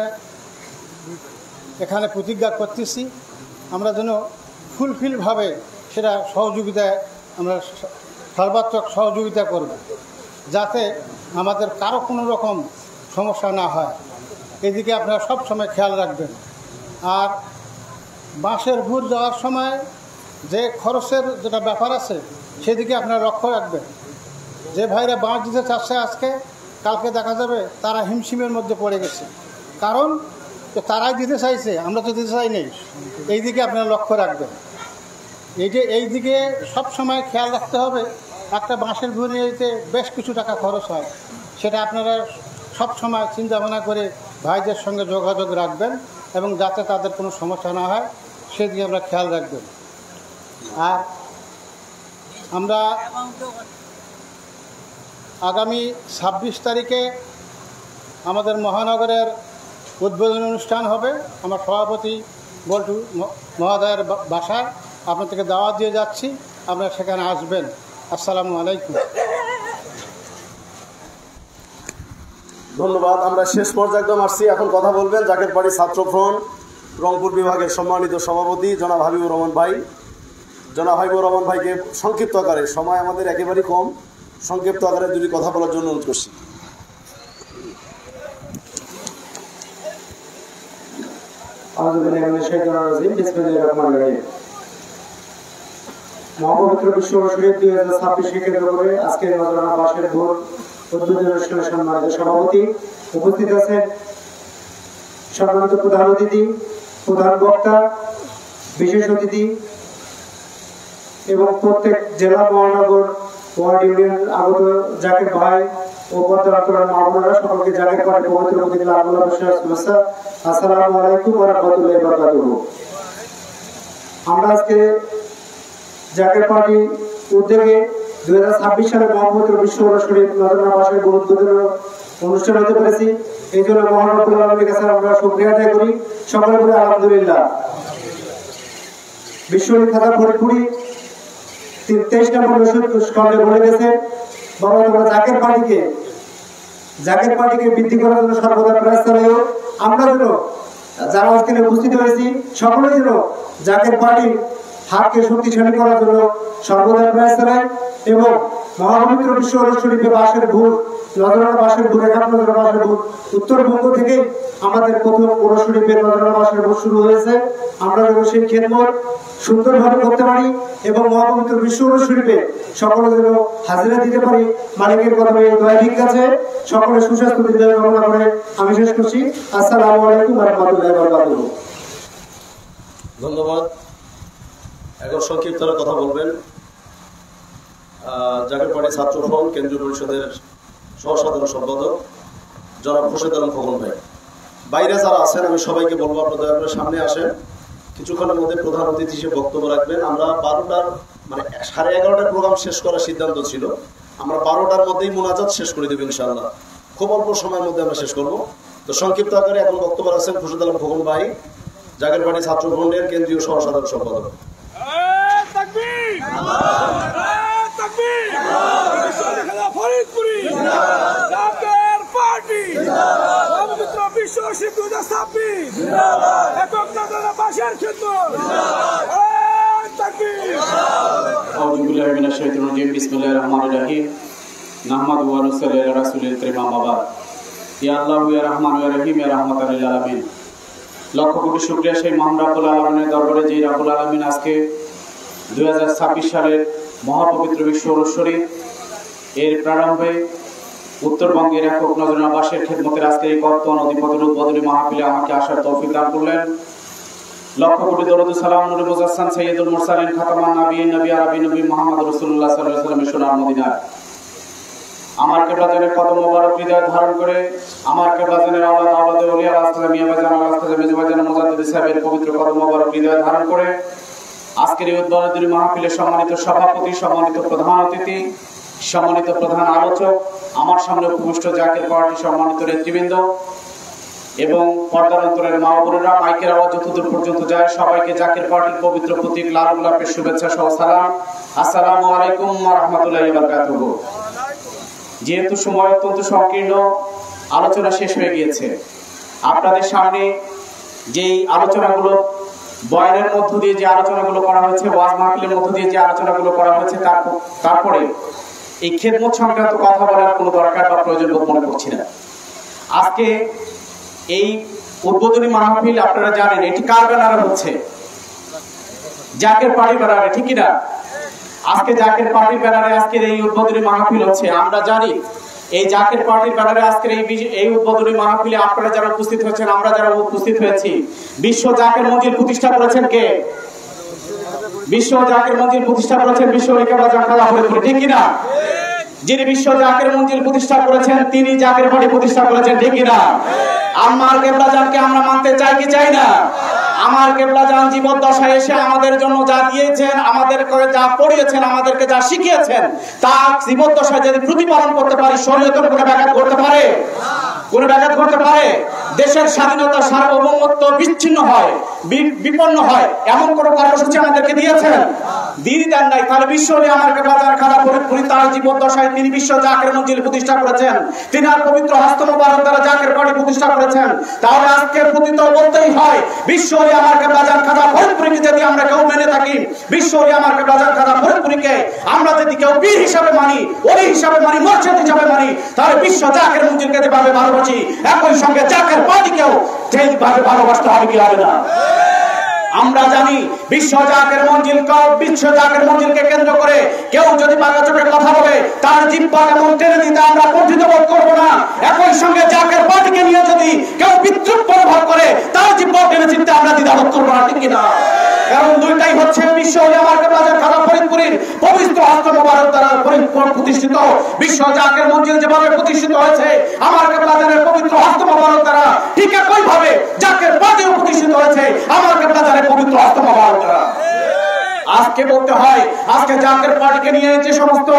এখানে প্রতিজ্ঞা করতেছি, আমরা যেন ফুলফিলভাবে সেটা সহযোগিতায় আমরা সর্বাত্মক সহযোগিতা করব, যাতে আমাদের কারো কোনো রকম সমস্যা না হয়। এদিকে আপনারা সব সময় খেয়াল রাখবেন। আর বাঁশের ভুল যাওয়ার সময় যে খরচের যেটা ব্যাপার আছে সেদিকে আপনারা লক্ষ্য রাখবেন। যে ভাইরা বাঁশ দিতে চাচ্ছে আজকে, কালকে দেখা যাবে তারা হিমশিমের মধ্যে পড়ে গেছে, কারণ তারাই দিতে চাইছে, আমরা তো দিতে চাই নেই। এই দিকে আপনারা লক্ষ্য রাখবেন। এই দিকে সব সময় খেয়াল রাখতে হবে। একটা বাঁশের ভুঁড়ি নিতে বেশ কিছু টাকা খরচ হয়, সেটা আপনারা সব সময় চিন্তা ভাবনা করে ভাইদের সঙ্গে যোগাযোগ রাখবেন এবং যাতে তাদের কোনো সমস্যা না হয় সেদিকে আমরা খেয়াল রাখবেন। আর আমরা আগামী 26 তারিখে আমাদের মহানগরের উদ্বোধনী অনুষ্ঠান হবে। আমার সভাপতি বল্টু মহোদয়ের বাসায় আপনাদেরকে দাওয়াত দিয়ে যাচ্ছি, আপনারা সেখানে আসবেন। আসসালামু আলাইকুম। ধন্যবাদ। আমরা শেষ পর্যায়ে একদম আসছি। এখন কথা বলবেন জাকের পার্টি ছাত্র ফ্রন্ট রংপুর বিভাগের সম্মানিত সভাপতি জনাব হাবিবুর রহমান ভাই। জনাব হাবিবুর রহমান ভাইকে সংক্ষিপ্ত আকারে, সময় আমাদের একেবারেই কম, সংক্ষিপ্ত আকারে দুটি কথা বলার জন্য অনুরোধ করছি। মহাপবিত্র বিশ্ব শরীফ 2026 কেন্দ্র করে আজকের নজরানা বাঁশের ভোর উদ্বোধনী অনুষ্ঠানের সম্মানিত সভাপতি উপস্থিত আছেন, সম্মানিত প্রধান অতিথি, প্রধান বক্তা, বিশেষ অতিথি এবং প্রত্যেক জেলা মহানগর ওয়ার্ড ইউনিয়ন আগত জাকের ভাই ও পদযাত্রার মামলারা সকলকে জাকের পার্টি পবিত্র প্রতিদিন আল্লাহ শুভেচ্ছা। আসসালামু আলাইকুম ওয়া রাহমাতুল্লাহি ওয়া বারাকাতুহু। আমরা আজকে জাকের পার্টি উদ্যোগে 2026 সালে মহাপবিত্র বিশ্ব শরীফ নজরানা বাঁশের ভোর উদ্বোধনী অনুষ্ঠান হতে পেরেছি। এই জন্য মহান রব্বুল আলামিনের কাছে আমরা শুকরিয়া আদায় করি। সকলে বলি আলহামদুলিল্লাহ। বিশ্ব খাতা ফরিদপুরি 23 নম্বর স্কলে বলে গেছে, বাবা তোমরা জাকের পার্টিকে বৃদ্ধি করার জন্য সর্বদা প্রয়াস চালাও। আমরা যেন যারা আজকে উপস্থিত হয়েছি সকলে যেন জাকের পার্টির হাতকে শক্তিশালী করার জন্য সর্বদা প্রয়াস চালায় এবং মহাপবিত্র বিশ্ব শরীফে বাঁশের ভোর নজরানা বাঁশের ভোর উত্তরবঙ্গ থেকে আমাদের প্রথম ওরস শরীফের নজরানা বাঁশের ভোর শুরু হয়েছে। আমরা যেন সেই খেদমত সুন্দরভাবে করতে পারি এবং মহাপবিত্র বিশ্ব শরীফে সকলে যেন হাজিরা দিতে পারি। মালিকের কদমে দয়া ঠিক আছে। সকলে সুস্বাস্থ্য দীর্ঘায়ু কামনা করে আমি শেষ করছি। আসসালামু আলাইকুম ওয়া রাহমাতুল্লাহি ওয়া বারাকাতুহু। ধন্যবাদ। এখন সংক্ষিপ্ত কথা বলবেন জাকের পার্টি ছাত্র ফ্রন্ট কেন্দ্রীয় পরিষদের সহসাধারণ সম্পাদক জনাব খোরশেদ আলম খোকন ভাই। বাইরে যারা আছেন আমি সবাইকে বলবো আপনাদের আপনার সামনে আসেন, কিছুক্ষণের মধ্যে প্রধান অতিথি হিসেবে বক্তব্য রাখবেন। আমরা 12টার মানে 11:30টার প্রোগ্রাম শেষ করার সিদ্ধান্ত ছিল, আমরা 12টার মধ্যেই মোনাজাত শেষ করে দেব ইনশাআল্লাহ। খুব অল্প সময়ের মধ্যে আমরা শেষ করব। তো সংক্ষিপ্ত আকারে এখন বক্তব্য রাখছেন খোরশেদ আলম খোকন ভাই, জাকের পার্টি ছাত্র ফ্রন্টের কেন্দ্রীয় সহসাধারণ সম্পাদক। বিশ্ব আউযু বিল্লাহি মিনাশ শাইতানির রাজিম বিসমিল্লাহির রহমানির রহিম নাহমাদু ওয়া নুসাল্লি আলা রাসূলিল কারীম আম্মা বাদ ইয়া আল্লাহু ইয়া রহমান ইয়া রহিম ইয়া রাহমাতাল লিল আলামিন লক্ষ কোটি শুকরিয়া সেই মহান রব্বুল আলামিনের দরবারে যে রব্বুল আলামিন আজকে 2026 সালের মহাপবিত্র বিশ্ব ওরস শরীফ এর প্রারম্ভে উত্তরবঙ্গের একক নজরানাবাসের খেদমতের আজকে এই কর্তন অধিপতন উদ্বোধনী মাহফিলে আমাকে আসার তৌফিক দান করলেন। লক্ষ কোটি দরুদ সালাম নূরে মুজাসসাম সাইয়্যিদুল মুরসালিন খাতামান নবিয়্যিন নবী আরবি নবী মুহাম্মদ রাসূলুল্লাহ সাল্লাল্লাহু আলাইহি ওয়াসাল্লামের সোনার মদিনায় আমার কেবলাজানের কদম মোবারক হৃদয়ে ধারণ করে আমার কেবলাজানের আওলাদে ওলিয়া রাসূল মিয়া বাজান আলাস্তাজে মেজবাজান মুজাদ্দিদ সাহেবের পবিত্র কদম মোবারক হৃদয়ে ধারণ করে আজকের এই উদ্বোধনী মাহফিলের সম্মানিত সভাপতি, সম্মানিত প্রধান অতিথি, সম্মানিত প্রধান আলোচক, আমার সামনে উপবিষ্ট জাকের পার্টির সম্মানিত নেতৃবৃন্দ এবং পর্দার অন্তরের মা বোনেরা, মাইকের আওয়াজ যতদূর পর্যন্ত যায় সবাইকে জাকের পার্টির পবিত্র প্রতীক লাল গোলাপের শুভেচ্ছা সহ সালাম। আসসালামু আলাইকুম ওয়া রাহমাতুল্লাহি ওয়া বারাকাতুহু। যেহেতু সময় অত্যন্ত সংকীর্ণ, আলোচনা শেষ হয়ে গিয়েছে, আপনাদের সামনে যেই আলোচনাগুলো বয়ানের মধ্য দিয়ে যে আলোচনাগুলো করা হয়েছে, ওয়াজ মাহফিলের মধ্য দিয়ে যে আলোচনাগুলো করা হয়েছে, তারপরে এই খেদমত সংক্রান্ত কথা বলার কোনো দরকার বা প্রয়োজন বোধ মনে করছি না। আজকে এই উদ্বোধনী মাহফিল আপনারা জানেন এটি কার ব্যানারে হচ্ছে? জাকের পার্টির ব্যানারে, ঠিক কিনা? আজকে জাকের পার্টির ব্যানারে আজকের এই উদ্বোধনী মাহফিল হচ্ছে। আমরা জানি এই জাকের পার্টির ব্যানারে আজকের এই উদ্বোধনী মাহফিলে আপনারা যারা উপস্থিত হয়েছেন, আমরা যারা উপস্থিত হয়েছি, বিশ্ব জাকের মঞ্জিল প্রতিষ্ঠা করেছেন কে? বিশ্ব জাকের মঞ্জিল প্রতিষ্ঠা করেছেন বিশ্ব ঐক্যবাজার খেলা হয়ে, ঠিক কিনা? যিনি বিশ্ব জাকের মঞ্জিল প্রতিষ্ঠা করেছেন তিনি জাকের পার্টি প্রতিষ্ঠা করেছেন, ঠিক কিনা? আমার কেবলাজানকে আমরা মানতে চাই কি চাই না? আমার কেবলাজান জীবদ্দশায় এসে আমাদের জন্য যা দিয়েছেন, আমাদেরকে যা পড়িয়েছেন, আমাদেরকে যা শিখিয়েছেন, তা জীবদ্দশায় যদি প্রতিপালন করতে পারি, শরীয়তের কোনো ব্যাঘাত করতে পারে? কোনো ব্যাঘাত করতে পারে? দেশের স্বাধীনতা সার্বভৌমত্ব বিচ্ছিন্ন হয়, বিপন্ন হয়, এমন কোন কর্মসূচি আমাদেরকে দিয়েছেন? দিয়ে দেন নাই। তাহলে বিশ্ব আমার কেবলাজান খাদা ফরিদপুরি তার জীবদ্দশায় তিনি বিশ্ব জাকের মঞ্জিল প্রতিষ্ঠা করেছেন, তিনি আর পবিত্র হস্ত মোবারক দ্বারা জাকের পার্টি প্রতিষ্ঠা করেছেন। তাহলে আজকের প্রতি তো বলতেই হয় বিশ্ব আমার কেবলাজান খাদা ফরিদপুরিকে যদি আমরা কেউ মেনে থাকি, বিশ্ব আমার কেবলাজান খাদা ফরিদপুরিকে আমরা যদি কেউ পীর হিসাবে মানি, ওলি হিসাবে মানি, মুর্শিদ হিসাবে মানি, তাহলে বিশ্ব জাকের মঞ্জিলকে যেভাবে ভালোবাসি একই সঙ্গে জাকের পার্টিকেও সেইভাবে ভালোবাসতে হবে, কি হবে না? আমরা জানি বিশ্ব জাকের মঞ্জিলকে কেন্দ্র করে কেউ যদি বাঁকা চোখে কথা বলে তার জিহ্বা এমন টেনে দিতে আমরা কুণ্ঠিত বোধ করবো না। একই সঙ্গে জাকের পার্টিকে নিয়ে যদি কেউ বিদ্রুপ প্রভাব করে তার জিহ্বা টেনে চিনতে আমরা দ্বিধাবোধ করবো না, ঠিক কিনা? কারণ দুইটাই হচ্ছে বিশ্ব আমার কেবলাজান খাদা ফরিদপুরির পবিত্র হস্ত মোবারক দ্বারা প্রতিষ্ঠিত। বিশ্ব জাকের মঞ্জিল যেভাবে প্রতিষ্ঠিত হয়েছে আমার কেবলাজানের পবিত্র হস্ত মোবারক দ্বারা, ঠিক একই ভাবে জাকের পার্টিও প্রতিষ্ঠিত হয়েছে আমার কেবলাজানের পবিত্র হস্ত মোবারক দ্বারা। আজকে বলতে হয়, আজকে জাকের পার্টিকে নিয়ে যে সমস্ত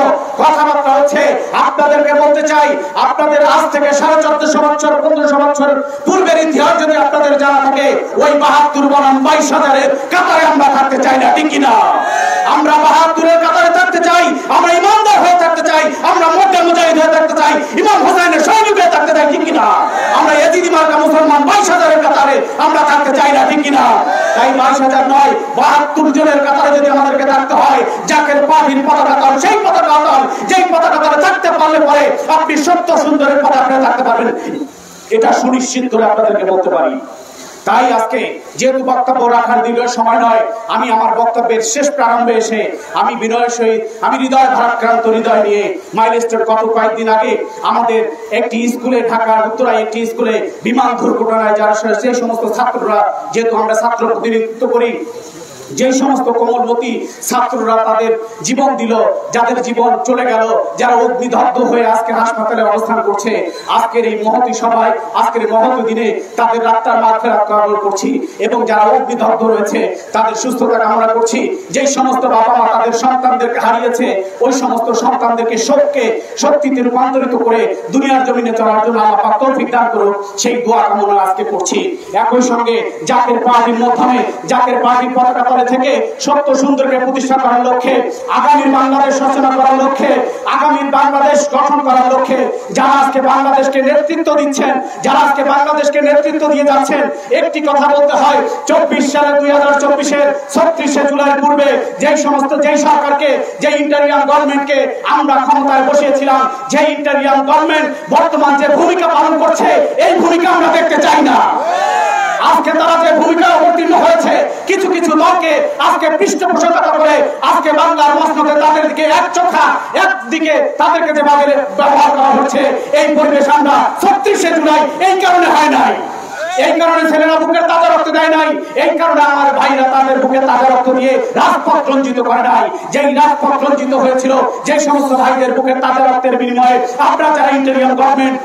কথাবার্তা হচ্ছে, আপনাদেরকে বলতে চাই, আপনাদের আজ থেকে 1450 বছর 1500 বছর পূর্বের ইতিহাস যদি আপনাদের জানা থাকে, ওই 72 বনাম 22,000-এর কাতারে আমরা থাকতে চাই না, ঠিক কিনা? আমরা 72-এর কাতারে থাকতে চাই, আমরা ইমানদার হয়ে থাকতে চাই, আমরা মোদ্দা মুজাহিদ হয়ে থাকতে চাই, ইমাম হোসেনের সৈনিক হয়ে থাকতে চাই, ঠিক কিনা? আমরা এজিদি মার্কা মুসলমান 22,000-এর কাতারে আমরা থাকতে চাই না, ঠিক কিনা? তাই 22,000 নয়, 72 জনের কাতারে যদি আমাদেরকে থাকতে হয়, জাকের পার্টির পতাকা তার সেই পতাকা তার যেই পতাকা তারা থাকতে পারলে পরে আপনি সত্য সুন্দরের পতাকা থাকতে পারবেন, এটা সুনিশ্চিত করে আপনাদেরকে বলতে পারি। তাই আজকে যেহেতু বক্তব্য রাখার দীর্ঘ সময় নয়, আমি আমার বক্তব্যের শেষ প্রারম্ভে এসে আমি বিনয়ের সহিত আমি হৃদয় ভারাক্রান্ত হৃদয় নিয়ে মাইলস্টোন গত কয়েকদিন আগে আমাদের একটি স্কুলে, ঢাকার উত্তরায় একটি স্কুলে বিমান দুর্ঘটনায় যারা সেই সমস্ত ছাত্ররা, যেহেতু আমরা ছাত্র প্রতিনিধিত্ব করি, যে সমস্ত কোমলমতি ছাত্ররা তাদের জীবন দিল, যাদের জীবন চলে গেল, যারা অগ্নিদগ্ধ হয়ে আজকে হাসপাতালে অবস্থান করছে, আজকের এই মহতী সভায়, আজকের এই মহতী দিনে তাদের আত্মার মাগফিরাত কামনা করছি এবং যারা অগ্নিদগ্ধ রয়েছে তাদের সুস্থতা কামনা করছি। যেই সমস্ত বাবা মা তাদের সন্তানদেরকে হারিয়েছে, ওই সমস্ত সন্তানদেরকে শোককে শক্তিতে রূপান্তরিত করে দুনিয়ার জমিনে চলার জন্য আল্লাহ পাক তৌফিক দান করুন, সেই দোয়া কামনা আজকে করছি। একই সঙ্গে জাকের পার্টির মাধ্যমে, জাকের পার্টির পতাকা স্থলে থেকে সত্য সুন্দরকে প্রতিষ্ঠা করার লক্ষ্যে, আগামীর বাংলাদেশ রচনা করার লক্ষ্যে, আগামীর বাংলাদেশ গঠন করার লক্ষ্যে যারা আজকে বাংলাদেশকে নেতৃত্ব দিচ্ছেন, যারা আজকে বাংলাদেশকে নেতৃত্ব দিয়ে যাচ্ছেন, একটি কথা বলতে হয়, 24 সালে 2024-এর 36শে জুলাই পূর্বে যেই সরকারকে, যে ইন্টারিয়াম গভর্নমেন্টকে আমরা ক্ষমতায় বসিয়েছিলাম, যে ইন্টারিয়াম গভর্নমেন্ট বর্তমান যে ভূমিকা পালন করছে, এই ভূমিকা আমরা দেখতে চাই না। আজকে তারা যে ভূমিকা অবতীর্ণ হয়েছে, কিছু কিছু দলকে আজকে পৃষ্ঠপোষকতা করে আজকে বাংলার মসনদে তাদের দিকে একদিকে তাদেরকে যেভাবে ব্যবহার করা হচ্ছে, এই পরিবেশ আমরা 36শে জুলাই এই কারণে হয় নাই, এই কারণে ছেলেরা বুকের তাজা রক্ত দেয় নাই, এই কারণে আমার ভাইরা তাদের বুকের তাজা রক্ত দিয়ে রাজপথ রঞ্জিত করে নাই। যেই রাজপথ রঞ্জিত হয়েছিল, যে সমস্ত ভাইদের বুকের তাজা রক্তের বিনিময়ে আপনারা যারা ইন্টারিয়াম গভর্নমেন্ট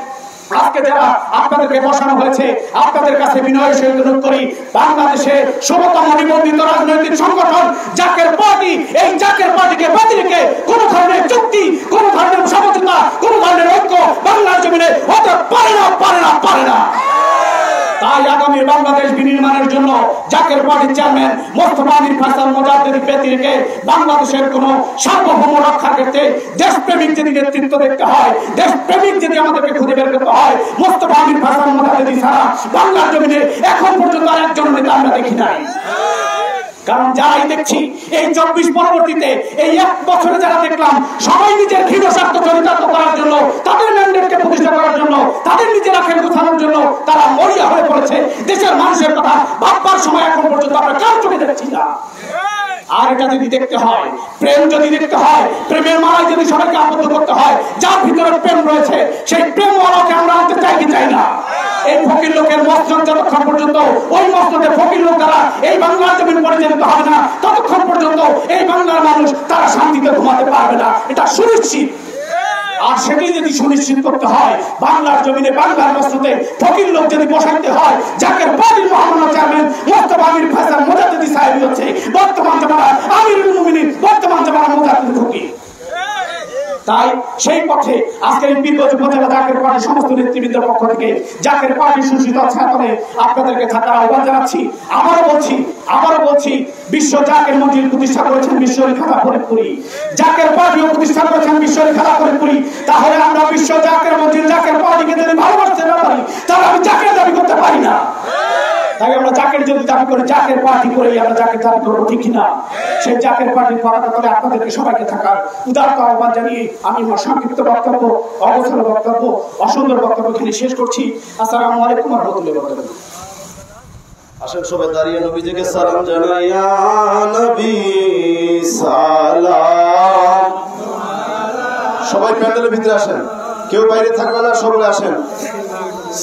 আজকে যারা আপনাদেরকে বসানো হয়েছে, আপনাদের কাছে বিনয়ের সহিত অনুরোধ করি, বাংলাদেশে 16তম নিবন্ধিত রাজনৈতিক সংগঠন জাকের পার্টি, এই জাকের পার্টিকে বাতিলকে কোন ধরনের চুক্তি, কোন ধরনের সমঝোতা, কোন ধরনের ঐক্য বাংলার জমিনে হতে পারে না, পারে না, পারে না। তাই আগামী বাংলাদেশ বিনির্মাণের জন্য জাকের পার্টির চেয়ারম্যান মোস্তফা আমির ফয়সাল মোজাদ্দেদ ব্যতিরেকে বাংলাদেশের কোন সার্বভৌম রক্ষার ক্ষেত্রে দেশপ্রেমিক যদি নেতৃত্ব দেখতে হয়, দেশপ্রেমিক যদি আমাদেরকে খুঁজে বের করতে হয়, মোস্তফা আমির ফয়সাল মোজাদ্দেদ ছাড়া বাংলার জমিনে এখন পর্যন্ত আর একজন নেতা আমরা দেখি নাই। কারণ যারাই দেখছি এই 24 পরবর্তীতে এই 1 বছরে যারা দেখলাম, সবাই নিজের ঘৃণ স্বার্থ চরিতার্থ করার জন্য, তাদের ম্যান্ডেটকে প্রতিষ্ঠা করার জন্য, তাদের নিজের আখের গোছানোর জন্য তারা মরিয়া হয়ে পড়েছে। দেশের মানুষের কথা ভাববার সময় এখন পর্যন্ত আমরা কার চোখে দেখছি না। আর এটা যদি দেখতে হয়, প্রেম যদি দেখতে হয়, প্রেমের মালায় যদি সবাইকে আবদ্ধ করতে হয়, যার ভিতরে প্রেম রয়েছে সেই প্রেমওয়ালাকে আমরা আনতে চাই কি চাই না। এই ফকির লোকের মসনদ যতক্ষণ পর্যন্ত, ওই মসনদে ফকির লোক দ্বারা এই বাংলার জমিন পরিচালিত হবে না, ততক্ষণ পর্যন্ত এই বাংলার মানুষ তারা শান্তিতে ঘুমাতে পারবে না, এটা সুনিশ্চিত। আর সেটাই যদি সুনিশ্চিত করতে হয়, বাংলার জমিনে বাংলার মসনদে ফকির লোক যদি বসাইতে হয়, জাকের পার্টির মহামান্য চেয়ারম্যান মোস্তফা আমির ফয়সাল মোজাদ্দেদ সাহেব হচ্ছে বর্তমান জামানার আমিরুল মুমিনিন, বর্তমান জামানার মোজাদ্দেদ ফকির। তাই সেই পথে আজকের এই পীরগঞ্জ উপজেলা জাকের পার্টির সমস্ত নেতৃবৃন্দের পক্ষ থেকে জাকের পার্টির সুশীল ছাত্রে আপনাদেরকে থাকার আহ্বান জানাচ্ছি। আবারও বলছি, বিশ্ব জাকের মন্দির প্রতিষ্ঠা করেছেন বিশ্বরী খাতা ফরিদপুরি, জাকের পার্টিও প্রতিষ্ঠা করেছেন বিশ্বরী খাতা ফরিদপুরি। তাহলে আমরা বিশ্ব জাকের মন্দির জাকের পার্টিকে যদি ভালোবাসতে না পারি, তাহলে আমি জাকের দাবি করতে পারি না। তাই আমরা জাকের যদি দাবি করি, জাকের পার্টি করে আমরা জাকের দাবি করবো, ঠিক না? সেই জাকের পার্টির পতাকা তলে আপনাদেরকে সবাইকে থাকার উদারতা আহ্বান জানিয়ে আমি আমার সংক্ষিপ্ত বক্তব্য, অবসর বক্তব্য, অসুন্দর বক্তব্য এখানে শেষ করছি। আসসালামু আলাইকুম ওয়া রাহমাতুল্লাহি ওয়া বারাকাতুহু। আসেন সবাই দাঁড়িয়ে নবীজিকে সালাম জানাই। ইয়া নবী সালাম। সবাই প্যান্ডেলের ভিতরে আসেন, কেউ বাইরে থাকবে না, সবাই আসেন।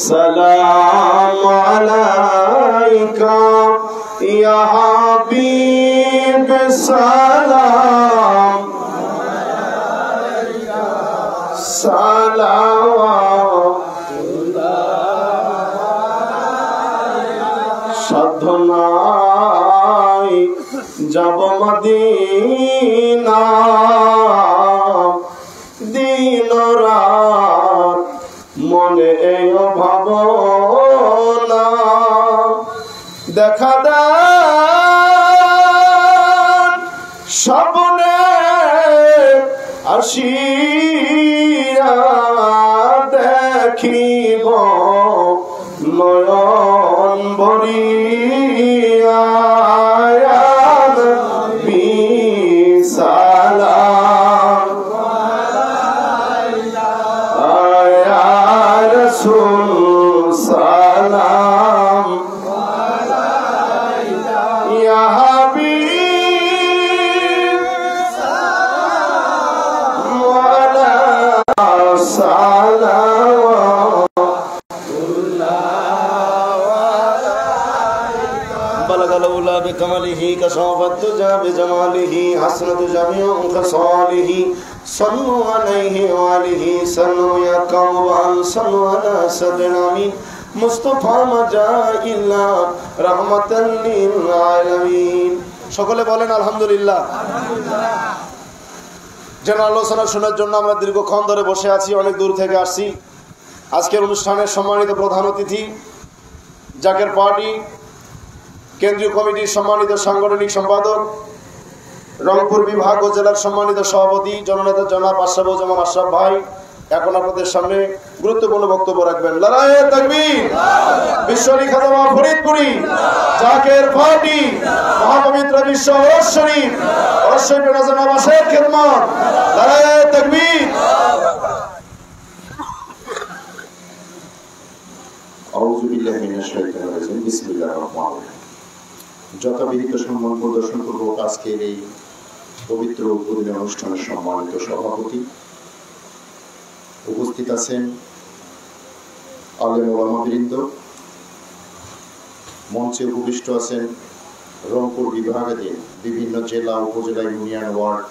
সালাম আলাইকা ইয়া হাবিব সালাম, সাধ্য নাই যাব মদিনা, দিন রাত মনে এই ভাবনা, দেখা দেন স্বপ্নে আসিয়া দেখিব নয়ন ভরিয়া। সালাম আয়া রাসূল সালাম ইয়া হাবিব ওয়ালা بكماله كشافت تجا بجماله حسنت جميع خصاله صلوا عليه وآله صلوا يا قوم صلوا على سيدنا آمين মুস্তাফা মাজা ইল্লা রাহমাতাল লিল আলামিন। সকলে বলেন আলহামদুলিল্লাহ। যেন আলোচনা শোনার জন্য আমরা দীর্ঘক্ষণ ধরে বসে আছি, অনেক দূর থেকে আসছি। আজকের অনুষ্ঠানের সম্মানিত প্রধান অতিথি জাকের পার্টি কেন্দ্রীয় কমিটির সম্মানিত সাংগঠনিক সম্পাদক, রংপুর বিভাগ ও জেলার সম্মানিত সভাপতি জননেতা জনাব আশরাফুজ্জামান আশরাফ ভাই এখন আপনাদের সামনে গুরুত্বপূর্ণ বক্তব্য রাখবেন। লড়াইয়ে তাকবীর, বিশ্বনী খাদমা ফরিদপুরি, জাকের পার্টি, মহাপবিত্র বিশ্ব ওরস শরীফ, ওরস শরীফের জনাব আশের খেদমত, লড়াইয়ে তাকবীর। আউযু বিল্লাহি মিনাশ শাইতানির রাজিম, বিসমিল্লাহির রহমানির রহিম। যথাবিহিত সম্মান প্রদর্শন পূর্বক আজকের এই পবিত্র উদ্বোধনী অনুষ্ঠানের সম্মানিত সভাপতি, উপস্থিত আছেন আলেম ওলামাবৃন্দ, মঞ্চে উপবিষ্ট আছেন রংপুর বিভাগের বিভিন্ন জেলা, উপজেলা, ইউনিয়ন, ওয়ার্ড,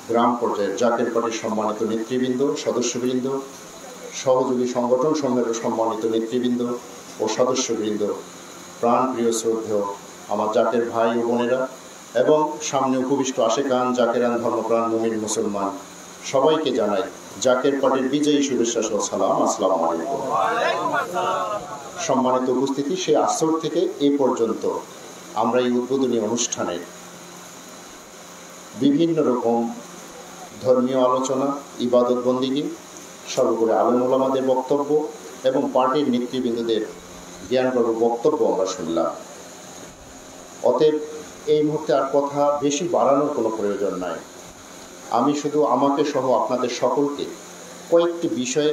গ্রাম পর্যায়ের জাকের পার্টির সম্মানিত নেতৃবৃন্দ, সদস্যবৃন্দ, সহযোগী সংগঠন সমূহের সম্মানিত নেতৃবৃন্দ ও সদস্যবৃন্দ, প্রাণপ্রিয় শ্রদ্ধেয় আমার জাকের ভাই ও বোনেরা এবং সামনে উপবিষ্ট আশেকান জাকেরান ধর্মপ্রাণ মুমিন মুসলমান, সবাইকে জানাই জাকের পার্টির বিজয়ী শুভেচ্ছা সহ সালাম, আসসালামু আলাইকুম। সম্মানিত উপস্থিতি, সে আসর থেকে এ পর্যন্ত আমরা এই উদ্বোধনী অনুষ্ঠানে বিভিন্ন রকম ধর্মীয় আলোচনা, ইবাদত বন্দিগি, সর্বোপরি আলেম ওলামাদের বক্তব্য এবং পার্টির নেতৃবৃন্দদের জ্ঞানগর্ভ বক্তব্য আমরা শুনলাম। অতএব এই মুহূর্তে আর কথা বেশি বাড়ানোর কোনো প্রয়োজন নাই। আমি শুধু আমাকে সহ আপনাদের সকলকে কয়েকটি বিষয়ে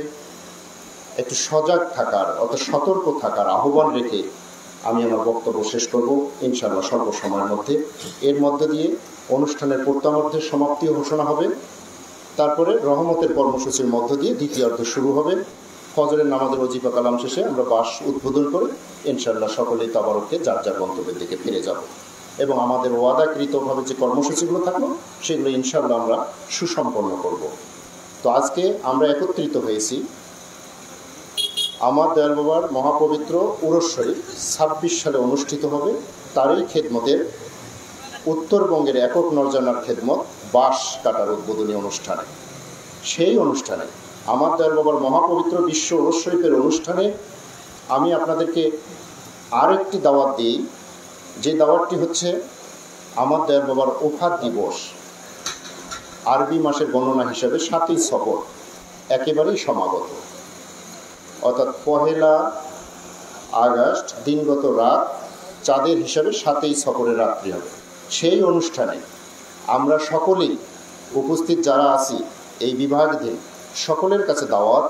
একটু সজাগ থাকার, অর্থাৎ সতর্ক থাকার আহ্বান রেখে আমি আমার বক্তব্য শেষ করব ইনশাআল্লাহ স্বল্প সময়ের মধ্যে। এর মধ্যে দিয়ে অনুষ্ঠানের প্রত্যাবর্ধের সমাপ্তিও ঘোষণা হবে। তারপরে রহমতের কর্মসূচির মধ্য দিয়ে দ্বিতীয়ার্ধ শুরু হবে। ফজরের নামাজের ওজিফা কালাম শেষে আমরা বাস উদ্বোধন করে ইনশাআল্লাহ সকলেই তাবারকে যার যার গন্তব্যের দিকে ফিরে যাব এবং আমাদের ওয়াদাকৃতভাবে যে কর্মসূচিগুলো থাকলো সেগুলো ইনশাআল্লাহ আমরা সুসম্পন্ন করব। তো আজকে আমরা একত্রিত হয়েছি আমার দয়াল বাবার মহাপবিত্র উরস শরীফ 26 সালে অনুষ্ঠিত হবে, তারই খেদমতের উত্তরবঙ্গের একক নরজানার খেদমত বাঁশ কাটার উদ্বোধনী অনুষ্ঠানে। সেই অনুষ্ঠানে আমার দয়াল বাবার মহাপবিত্র বিশ্ব উরস শরীফের অনুষ্ঠানে আমি আপনাদেরকে আরেকটি দাওয়াত দিই, যে দাওয়াতটি হচ্ছে আমার দয়াল বাবার ওফাত দিবস, আরবি মাসের গণনা হিসাবে 7ই সফর একেবারেই সমাগত, অর্থাৎ 1 আগস্ট দিনগত রাত চাঁদের হিসাবে 7ই সফরের রাত্রি হবে। সেই অনুষ্ঠানে আমরা সকলেই উপস্থিত যারা আছি এই বিভাগধীন সকলের কাছে দাওয়াত,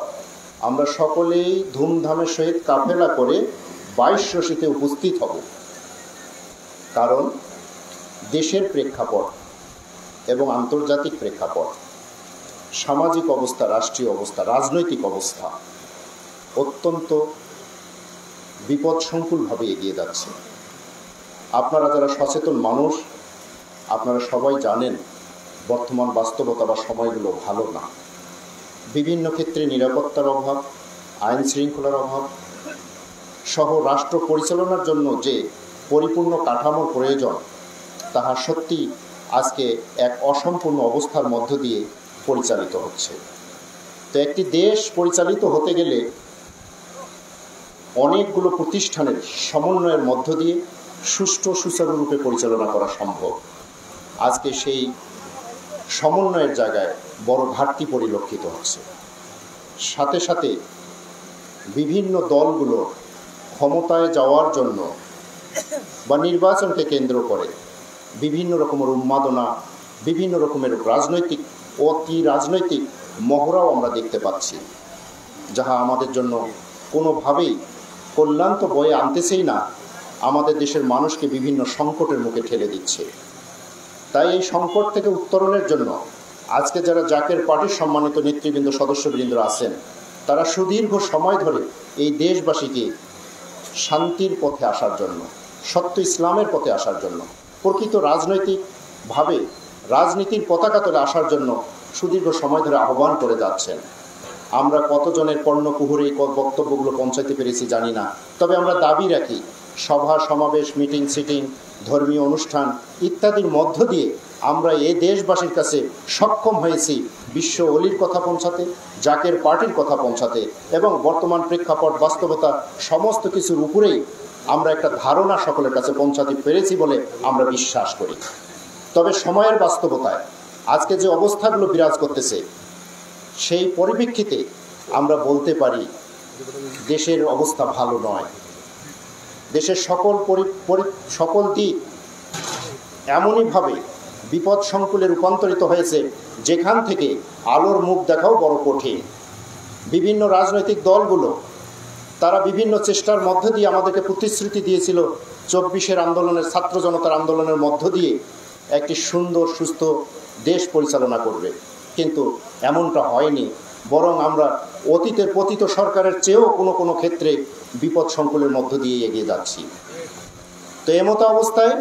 আমরা সকলেই ধুমধামের সহিত কাফেলা করে 22 রশিতে উপস্থিত হব। কারণ দেশের প্রেক্ষাপট এবং আন্তর্জাতিক প্রেক্ষাপট, সামাজিক অবস্থা, রাষ্ট্রীয় অবস্থা, রাজনৈতিক অবস্থা অত্যন্ত বিপদসংকুলভাবে এগিয়ে যাচ্ছে। আপনারা যারা সচেতন মানুষ, আপনারা সবাই জানেন বর্তমান বাস্তবতা বা সময়গুলো ভালো না। বিভিন্ন ক্ষেত্রে নিরাপত্তার অভাব, আইন শৃঙ্খলার অভাব সহ রাষ্ট্র পরিচালনার জন্য যে পরিপূর্ণ কাঠামোর প্রয়োজন, তাহা সত্যি আজকে এক অসম্পূর্ণ অবস্থার মধ্য দিয়ে পরিচালিত হচ্ছে। তো একটি দেশ পরিচালিত হতে গেলে অনেকগুলো প্রতিষ্ঠানের সমন্বয়ের মধ্য দিয়ে সুষ্ঠু সুচারুরূপে পরিচালনা করা সম্ভব। আজকে সেই সমন্বয়ের জায়গায় বড় ঘাটতি পরিলক্ষিত হচ্ছে। সাথে সাথে বিভিন্ন দলগুলো ক্ষমতায় যাওয়ার জন্য বা নির্বাচনকে কেন্দ্র করে বিভিন্ন রকমের উন্মাদনা, বিভিন্ন রকমের রাজনৈতিক অতি রাজনৈতিক মহড়াও আমরা দেখতে পাচ্ছি, যাহা আমাদের জন্য কোনোভাবেই কল্যাণ তো বয়ে আনতেছেই না, আমাদের দেশের মানুষকে বিভিন্ন সংকটের মুখে ঠেলে দিচ্ছে। তাই এই সংকট থেকে উত্তরণের জন্য আজকে যারা জাকের পার্টির সম্মানিত নেতৃবৃন্দ, সদস্যবৃন্দ আছেন, তারা সুদীর্ঘ সময় ধরে এই দেশবাসীকে শান্তির পথে আসার জন্য, সত্য ইসলামের পথে আসার জন্য, প্রকৃত রাজনৈতিকভাবে রাজনীতির পতাকা তলে আসার জন্য সুদীর্ঘ সময় ধরে আহ্বান করে যাচ্ছেন। আমরা কতজনের কর্ণকুহুরে এই বক্তব্যগুলো পৌঁছাতে পেরেছি জানি না, তবে আমরা দাবি রাখি সভা সমাবেশ, মিটিং সিটিং, ধর্মীয় অনুষ্ঠান ইত্যাদির মধ্য দিয়ে আমরা এই দেশবাসীর কাছে সক্ষম হয়েছি বিশ্ব অলির কথা পৌঁছাতে, জাকের পার্টির কথা পৌঁছাতে এবং বর্তমান প্রেক্ষাপট, বাস্তবতা সমস্ত কিছুর উপরেই আমরা একটা ধারণা সকলের কাছে পৌঁছাতে পেরেছি বলে আমরা বিশ্বাস করি। তবে সময়ের বাস্তবতায় আজকে যে অবস্থাগুলো বিরাজ করতেছে সেই পরিপ্রেক্ষিতে আমরা বলতে পারি দেশের অবস্থা ভালো নয়। দেশের সকল দিক এমনইভাবে বিপদ সংকুলে রূপান্তরিত হয়েছে যেখান থেকে আলোর মুখ দেখাও বড় কঠিন। বিভিন্ন রাজনৈতিক দলগুলো তারা বিভিন্ন চেষ্টার মধ্য দিয়ে আমাদেরকে প্রতিশ্রুতি দিয়েছিল 24-এর আন্দোলনের, ছাত্র জনতার আন্দোলনের মধ্য দিয়ে একটি সুন্দর সুস্থ দেশ পরিচালনা করবে, কিন্তু এমনটা হয়নি। বরং আমরা অতীতের পতিত সরকারের চেয়েও কোনো ক্ষেত্রে বিপদ সংকুলের মধ্য দিয়ে এগিয়ে যাচ্ছি। তো এমতো অবস্থায়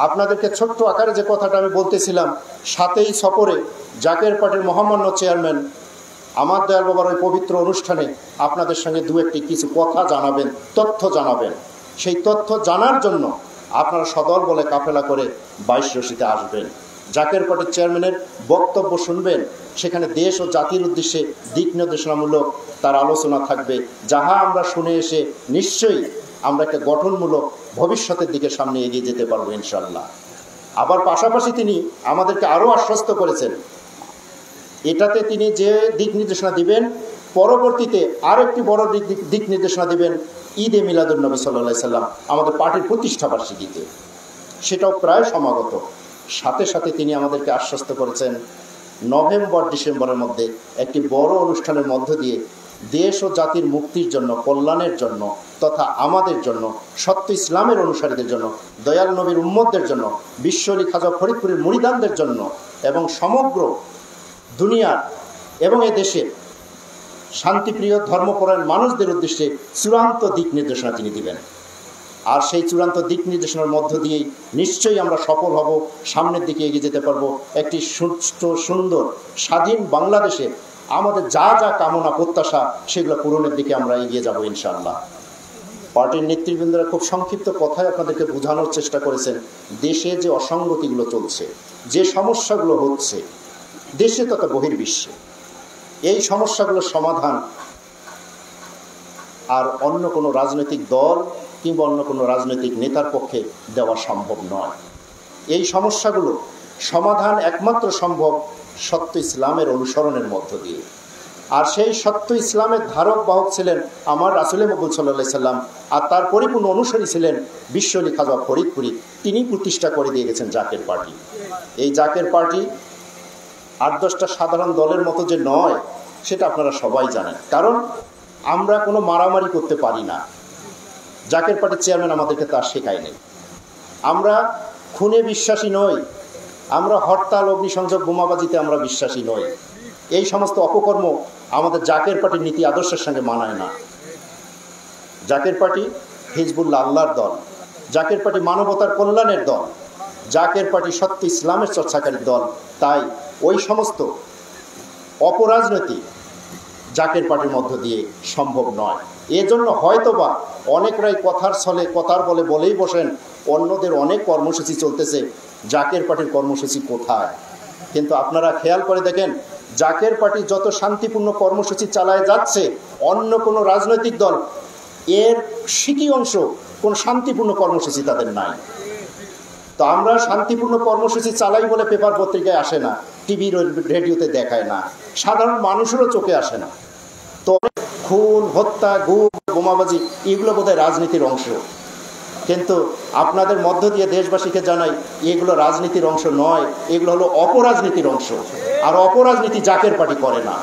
আপনাদেরকে ছোট্ট আকারে যে কথাটা আমি বলতেছিলাম, 7ই সফরে জাকের পার্টির মহামান্য চেয়ারম্যান আমার দয়াল বাবার ওই পবিত্র অনুষ্ঠানে আপনাদের সঙ্গে দু একটি কিছু কথা জানাবেন, তথ্য জানাবেন। সেই তথ্য জানার জন্য আপনারা সদল বলে কাফেলা করে 22 রশিতে আসবেন, জাকের পার্টির চেয়ারম্যানের বক্তব্য শুনবেন। সেখানে দেশ ও জাতির উদ্দেশ্যে দিক নির্দেশনামূলক তার আলোচনা থাকবে, যাহা আমরা শুনে এসে নিশ্চয়ই আমরা একটা গঠনমূলক ভবিষ্যতের দিকে সামনে এগিয়ে যেতে পারবো ইনশাল্লাহ। আবার পাশাপাশি তিনি আমাদেরকে আরও আশ্বস্ত করেছেন, এটাতে তিনি যে দিক নির্দেশনা দিবেন, পরবর্তীতে আরেকটি বড় দিক নির্দেশনা দিবেন ঈদে মিলাদুন্নবী সাল্লাল্লাহু আলাইহি সাল্লাম, আমাদের পার্টির প্রতিষ্ঠাবার্ষিকীতে। সেটাও প্রায় সমাগত। সাথে সাথে তিনি আমাদেরকে আশ্বস্ত করেছেন নভেম্বর ডিসেম্বরের মধ্যে একটি বড় অনুষ্ঠানের মধ্য দিয়ে দেশ ও জাতির মুক্তির জন্য, কল্যাণের জন্য তথা আমাদের জন্য, সত্য ইসলামের অনুসারীদের জন্য, দয়াল নবীর উম্মতদের জন্য, বিশ্বলি খাজা ফরিদপুরের মুরিদানদের জন্য এবং সমগ্র দুনিয়ার এবং এ দেশের শান্তিপ্রিয় ধর্মপরায়ণ মানুষদের উদ্দেশ্যে চূড়ান্ত দিক নির্দেশনা তিনি দিবেন। আর সেই চূড়ান্ত দিক নির্দেশনার মধ্য দিয়েই নিশ্চয়ই আমরা সফল হব, সামনের দিকে এগিয়ে যেতে পারবো। একটি সুস্থ সুন্দর স্বাধীন বাংলাদেশে আমাদের যা যা কামনা প্রত্যাশা সেগুলো পূরণের দিকে আমরা এগিয়ে যাব ইনশাআল্লাহ। পার্টির নেতৃবৃন্দরা খুব সংক্ষিপ্ত কথায় আপনাদেরকে বোঝানোর চেষ্টা করেছেন দেশে যে অসঙ্গতিগুলো চলছে, যে সমস্যাগুলো হচ্ছে দেশে তথা বহির্বিশ্বে, এই সমস্যাগুলোর সমাধান আর অন্য কোনো রাজনৈতিক দল কিংবা অন্য কোনো রাজনৈতিক নেতার পক্ষে দেওয়া সম্ভব নয়। এই সমস্যাগুলো সমাধান একমাত্র সম্ভব সত্য ইসলামের অনুসরণের মধ্য দিয়ে। আর সেই সত্য ইসলামের ধারক বাহক ছিলেন আমার রাসূল মকবুল সাল্লাল্লাহু আলাইহি সাল্লাম, আর তার পরিপূর্ণ অনুসারী ছিলেন বিশ্বলি খাজা ফরিদপুরি। তিনি প্রতিষ্ঠা করে দিয়ে গেছেন জাকের পার্টি। এই জাকের পার্টি 8-10টা সাধারণ দলের মতো যে নয় সেটা আপনারা সবাই জানেন, কারণ আমরা কোনো মারামারি করতে পারি না। জাকের পার্টির চেয়ারম্যান আমাদেরকে তা শেখায় নেই। আমরা খুনে বিশ্বাসী নই, আমরা হরতাল, অগ্নিসংযোগ, বোমাবাজিতে আমরা বিশ্বাসী নই। এই সমস্ত অপকর্ম আমাদের জাকের পার্টির নীতি আদর্শের সঙ্গে মানায় না। জাকের পার্টি হিজবুল্লাহ আল্লাহর দল, জাকের পার্টি মানবতার কল্যাণের দল, জাকের পার্টি সত্য ইসলামের চর্চাকারীর দল। তাই ওই সমস্ত অপরাজনীতি জাকের পার্টির মধ্য দিয়ে সম্ভব নয়। এজন্য হয়তোবা অনেকরাই কথার ছলে কথার বলেই বসেন অন্যদের অনেক কর্মসূচি চলতেছে, জাকের পার্টির কর্মসূচি কোথায়? কিন্তু আপনারা খেয়াল করে দেখেন জাকের পার্টি যত শান্তিপূর্ণ কর্মসূচি চালায় যাচ্ছে, অন্য কোনো রাজনৈতিক দল এর সিকি অংশ কোনো শান্তিপূর্ণ কর্মসূচি তাদের নাই। তো আমরা শান্তিপূর্ণ কর্মসূচি চালাই বলে পেপার পত্রিকায় আসে না, টিভি রেডিওতে দেখায় না, সাধারণ মানুষেরও চোখে আসে না। তো খুন, হত্যা, গুম, বোমাবাজি এগুলো বোধহয় রাজনীতির অংশ, কিন্তু আপনাদের মধ্য দিয়ে দেশবাসীকে জানাই এগুলো রাজনীতির অংশ নয়, এগুলো হলো অপরাজনীতির অংশ। আর অপরাজনীতি জাকের পার্টি করে না।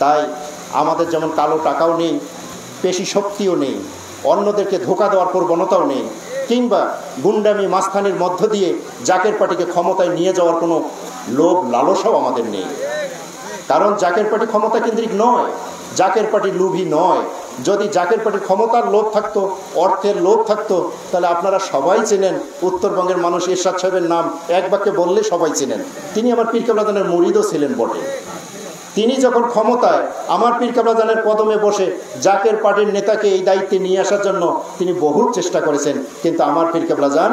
তাই আমাদের যেমন কালো টাকাও নেই, পেশি শক্তিও নেই, অন্যদেরকে ধোঁকা দেওয়ার প্রবণতাও নেই, কিংবা গুন্ডামি মাস্তানির মধ্য দিয়ে জাকের পার্টিকে ক্ষমতায় নিয়ে যাওয়ার কোনো লোভ লালসাও আমাদের নেই। কারণ জাকের পার্টি ক্ষমতা কেন্দ্রিক নয়, জাকের পার্টি লোভী নয়। যদি জাকের পার্টির ক্ষমতার লোভ থাকতো, অর্থের লোভ থাকতো, তাহলে আপনারা সবাই চেনেন উত্তরবঙ্গের মানুষ এরশাদ সাহেবের নাম এক বাক্যে বললে সবাই চেনেন। তিনি আমার পীর কেবলাদানের মুরিদও ছিলেন বটে। তিনি যখন ক্ষমতায় আমার পীর কেবলাদানের কদমে বসে জাকের পার্টির নেতাকে এই দায়িত্বে নিয়ে আসার জন্য তিনি বহু চেষ্টা করেছেন, কিন্তু আমার পীর কেবলাদান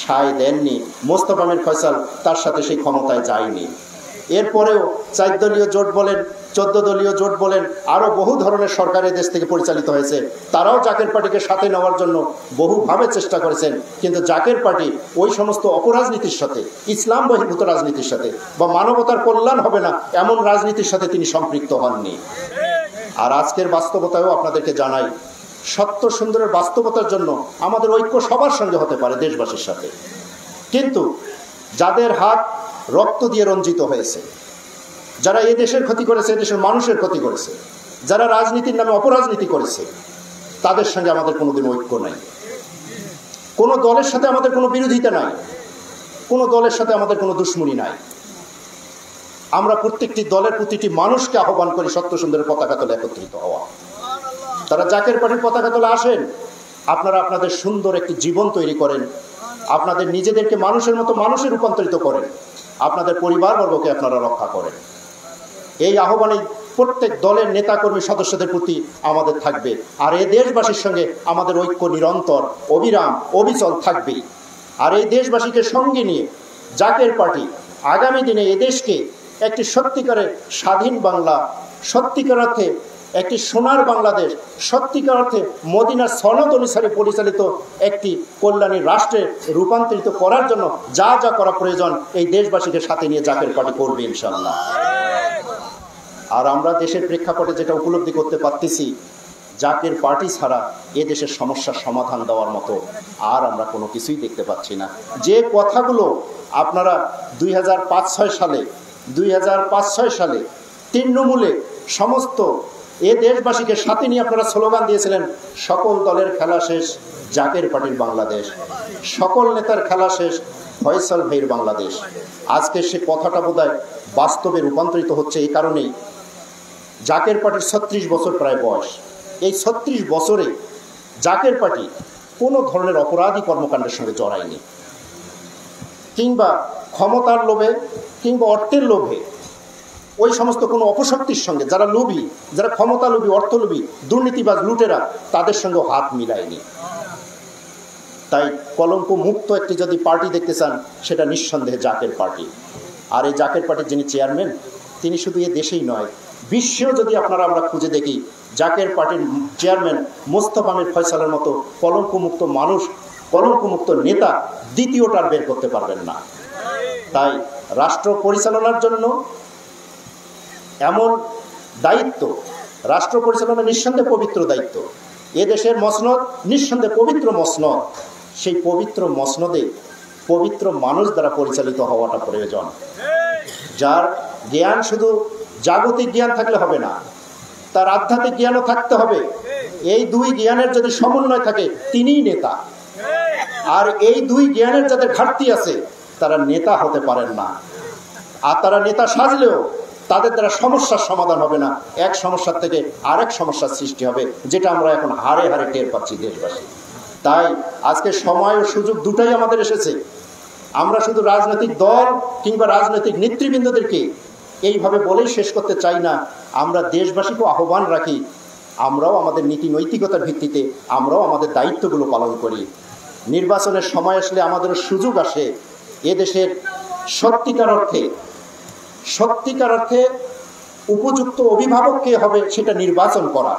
সায় দেননি। মোস্তফা মির ফয়সাল তার সাথে সেই ক্ষমতায় যায়নি। এরপরেও 4 দলীয় জোট বলেন 14 দলীয় জোট বলেন, আরও বহু ধরনের সরকার দেশ থেকে পরিচালিত হয়েছে। তারাও জাকের পার্টিকে সাথে নেওয়ার জন্য বহুভাবে চেষ্টা করেছেন, কিন্তু জাকের পার্টি ওই সমস্ত অপরাজনীতির সাথে, ইসলাম বহির্ভূত রাজনীতির সাথে বা মানবতার কল্যাণ হবে না এমন রাজনীতির সাথে তিনি সম্পৃক্ত হননি। আর আজকের বাস্তবতায়ও আপনাদেরকে জানাই, সত্য সুন্দরের বাস্তবতার জন্য আমাদের ঐক্য সবার সঙ্গে হতে পারে, দেশবাসীর সাথে। কিন্তু যাদের হাত রক্ত দিয়ে রঞ্জিত হয়েছে, যারা এই দেশের ক্ষতি করেছে, এই দেশের মানুষের ক্ষতি করেছে, যারা রাজনীতির নামে অপরাজনীতি করেছে, তাদের সঙ্গে আমাদের কোনোদিন ঐক্য নাই। কোনো দলের সাথে আমাদের কোনো বিরোধিতা নাই, কোনো দলের সাথে আমাদের কোনো দুশ্মনী নাই। আমরা প্রত্যেকটি দলের প্রতিটি মানুষকে আহ্বান করি সত্য সুন্দরের পতাকা তলে একত্রিত হওয়া। তারা জাকের পার্টির পতাকা তলে আসেন, আপনারা আপনাদের সুন্দর একটি জীবন তৈরি করেন, আপনাদের নিজেদেরকে মানুষের মতো মানুষে রূপান্তরিত করেন, আপনাদের পরিবারবর্গকে আপনারা রক্ষা করেন। এই আহ্বানে প্রত্যেক দলের নেতাকর্মী সদস্যদের প্রতি আমাদের থাকবে। আর এই দেশবাসীর সঙ্গে আমাদের ঐক্য নিরন্তর, অবিরাম, অবিচল থাকবেই। আর এই দেশবাসীকে সঙ্গে নিয়ে জাকের পার্টি আগামী দিনে এদেশকে একটি সত্যিকারের স্বাধীন বাংলা, সত্যিকার অর্থে একটি সোনার বাংলাদেশ, সত্যিকার অর্থে মদিনার সনদ অনুসারে পরিচালিত একটি কল্যাণী রাষ্ট্রে রূপান্তরিত করার জন্য যা যা করা প্রয়োজন এই দেশবাসীকে সাথে নিয়ে জাকের পার্টি করবে ইনশাআল্লাহ। আর আমরা দেশের প্রেক্ষাপটে যেটা উপলব্ধি করতে পারতেছি, জাকের পার্টি ছাড়া এ দেশের সমস্যার সমাধান দেওয়ার মতো আর আমরা কোনো কিছুই দেখতে পাচ্ছি না। যে কথাগুলো আপনারা 2005-06 সালে তৃণমূলে সমস্ত এ দেশবাসীকে সাথে নিয়ে আপনারা স্লোগান দিয়েছিলেন, সকল দলের খেলা শেষ, জাকের পার্টির বাংলাদেশ, সকল নেতার খেলা শেষ, ফয়সাল ভাইয়ের বাংলাদেশ। আজকে সে কথাটা বোধহয় বাস্তবে রূপান্তরিত হচ্ছে। এই কারণেই জাকের পার্টির 36 বছর প্রায় বয়স। এই 36 বছরে জাকের পার্টি কোনো ধরনের অপরাধী কর্মকাণ্ডের সঙ্গে জড়ায়নি, কিংবা ক্ষমতার লোভে কিংবা অর্থের লোভে ওই সমস্ত কোনো অপশক্তির সঙ্গে, যারা লোভী, যারা ক্ষমতা লোভী, অর্থলোভী, দুর্নীতিবাজ, লুটেরা, তাদের সঙ্গে হাত মিলায়নি। তাই কলঙ্ক মুক্ত একটি যদি পার্টি দেখতে চান, সেটা নিঃসন্দেহে জাকের পার্টি। আর এই জাকের পার্টির যিনি চেয়ারম্যান, তিনি শুধু এ দেশেই নয়, বিশ্বেও যদি আমরা খুঁজে দেখি, জাকের পার্টির চেয়ারম্যান মোস্তফা আমির ফয়সালের মতো কলঙ্কমুক্ত মানুষ, কলঙ্কমুক্ত নেতা দ্বিতীয়টার বের করতে পারবেন না। তাই রাষ্ট্র পরিচালনার জন্য এমন দায়িত্ব, রাষ্ট্র পরিচালনা নিঃসন্দেহে পবিত্র দায়িত্ব। এদেশের মসনদ নিঃসন্দেহে পবিত্র মসনদ। সেই পবিত্র মসনদে পবিত্র মানুষ দ্বারা পরিচালিত হওয়াটা প্রয়োজন। যার জ্ঞান শুধু জাগতিক জ্ঞান থাকলে হবে না, তার আধ্যাত্মিক জ্ঞানও থাকতে হবে। এই দুই জ্ঞানের যদি সমন্বয় থাকে, তিনিই নেতা। আর এই দুই জ্ঞানের যাদের ঘাটতি আছে, তারা নেতা হতে পারেন না। আর তারা নেতা সাজলেও তাদের দ্বারা সমস্যার সমাধান হবে না, এক সমস্যার থেকে আরেক সমস্যার সৃষ্টি হবে, যেটা আমরা এখন হারে হারে টের পাচ্ছি দেশবাসী। তাই আজকে সময় ও সুযোগ দুটাই আমাদের এসেছে। আমরা শুধু রাজনৈতিক দল কিংবা রাজনৈতিক নেতৃবৃন্দদেরকে এইভাবে বলেই শেষ করতে চাই না। আমরা দেশবাসীকে আহ্বান রাখি, আমরাও আমাদের নীতি নৈতিকতার ভিত্তিতে আমরাও আমাদের দায়িত্বগুলো পালন করি। নির্বাচনের সময় আসলে আমাদেরও সুযোগ আসে এদেশের সত্যিকার অর্থে উপযুক্ত অভিভাবক কে হবে সেটা নির্বাচন করা।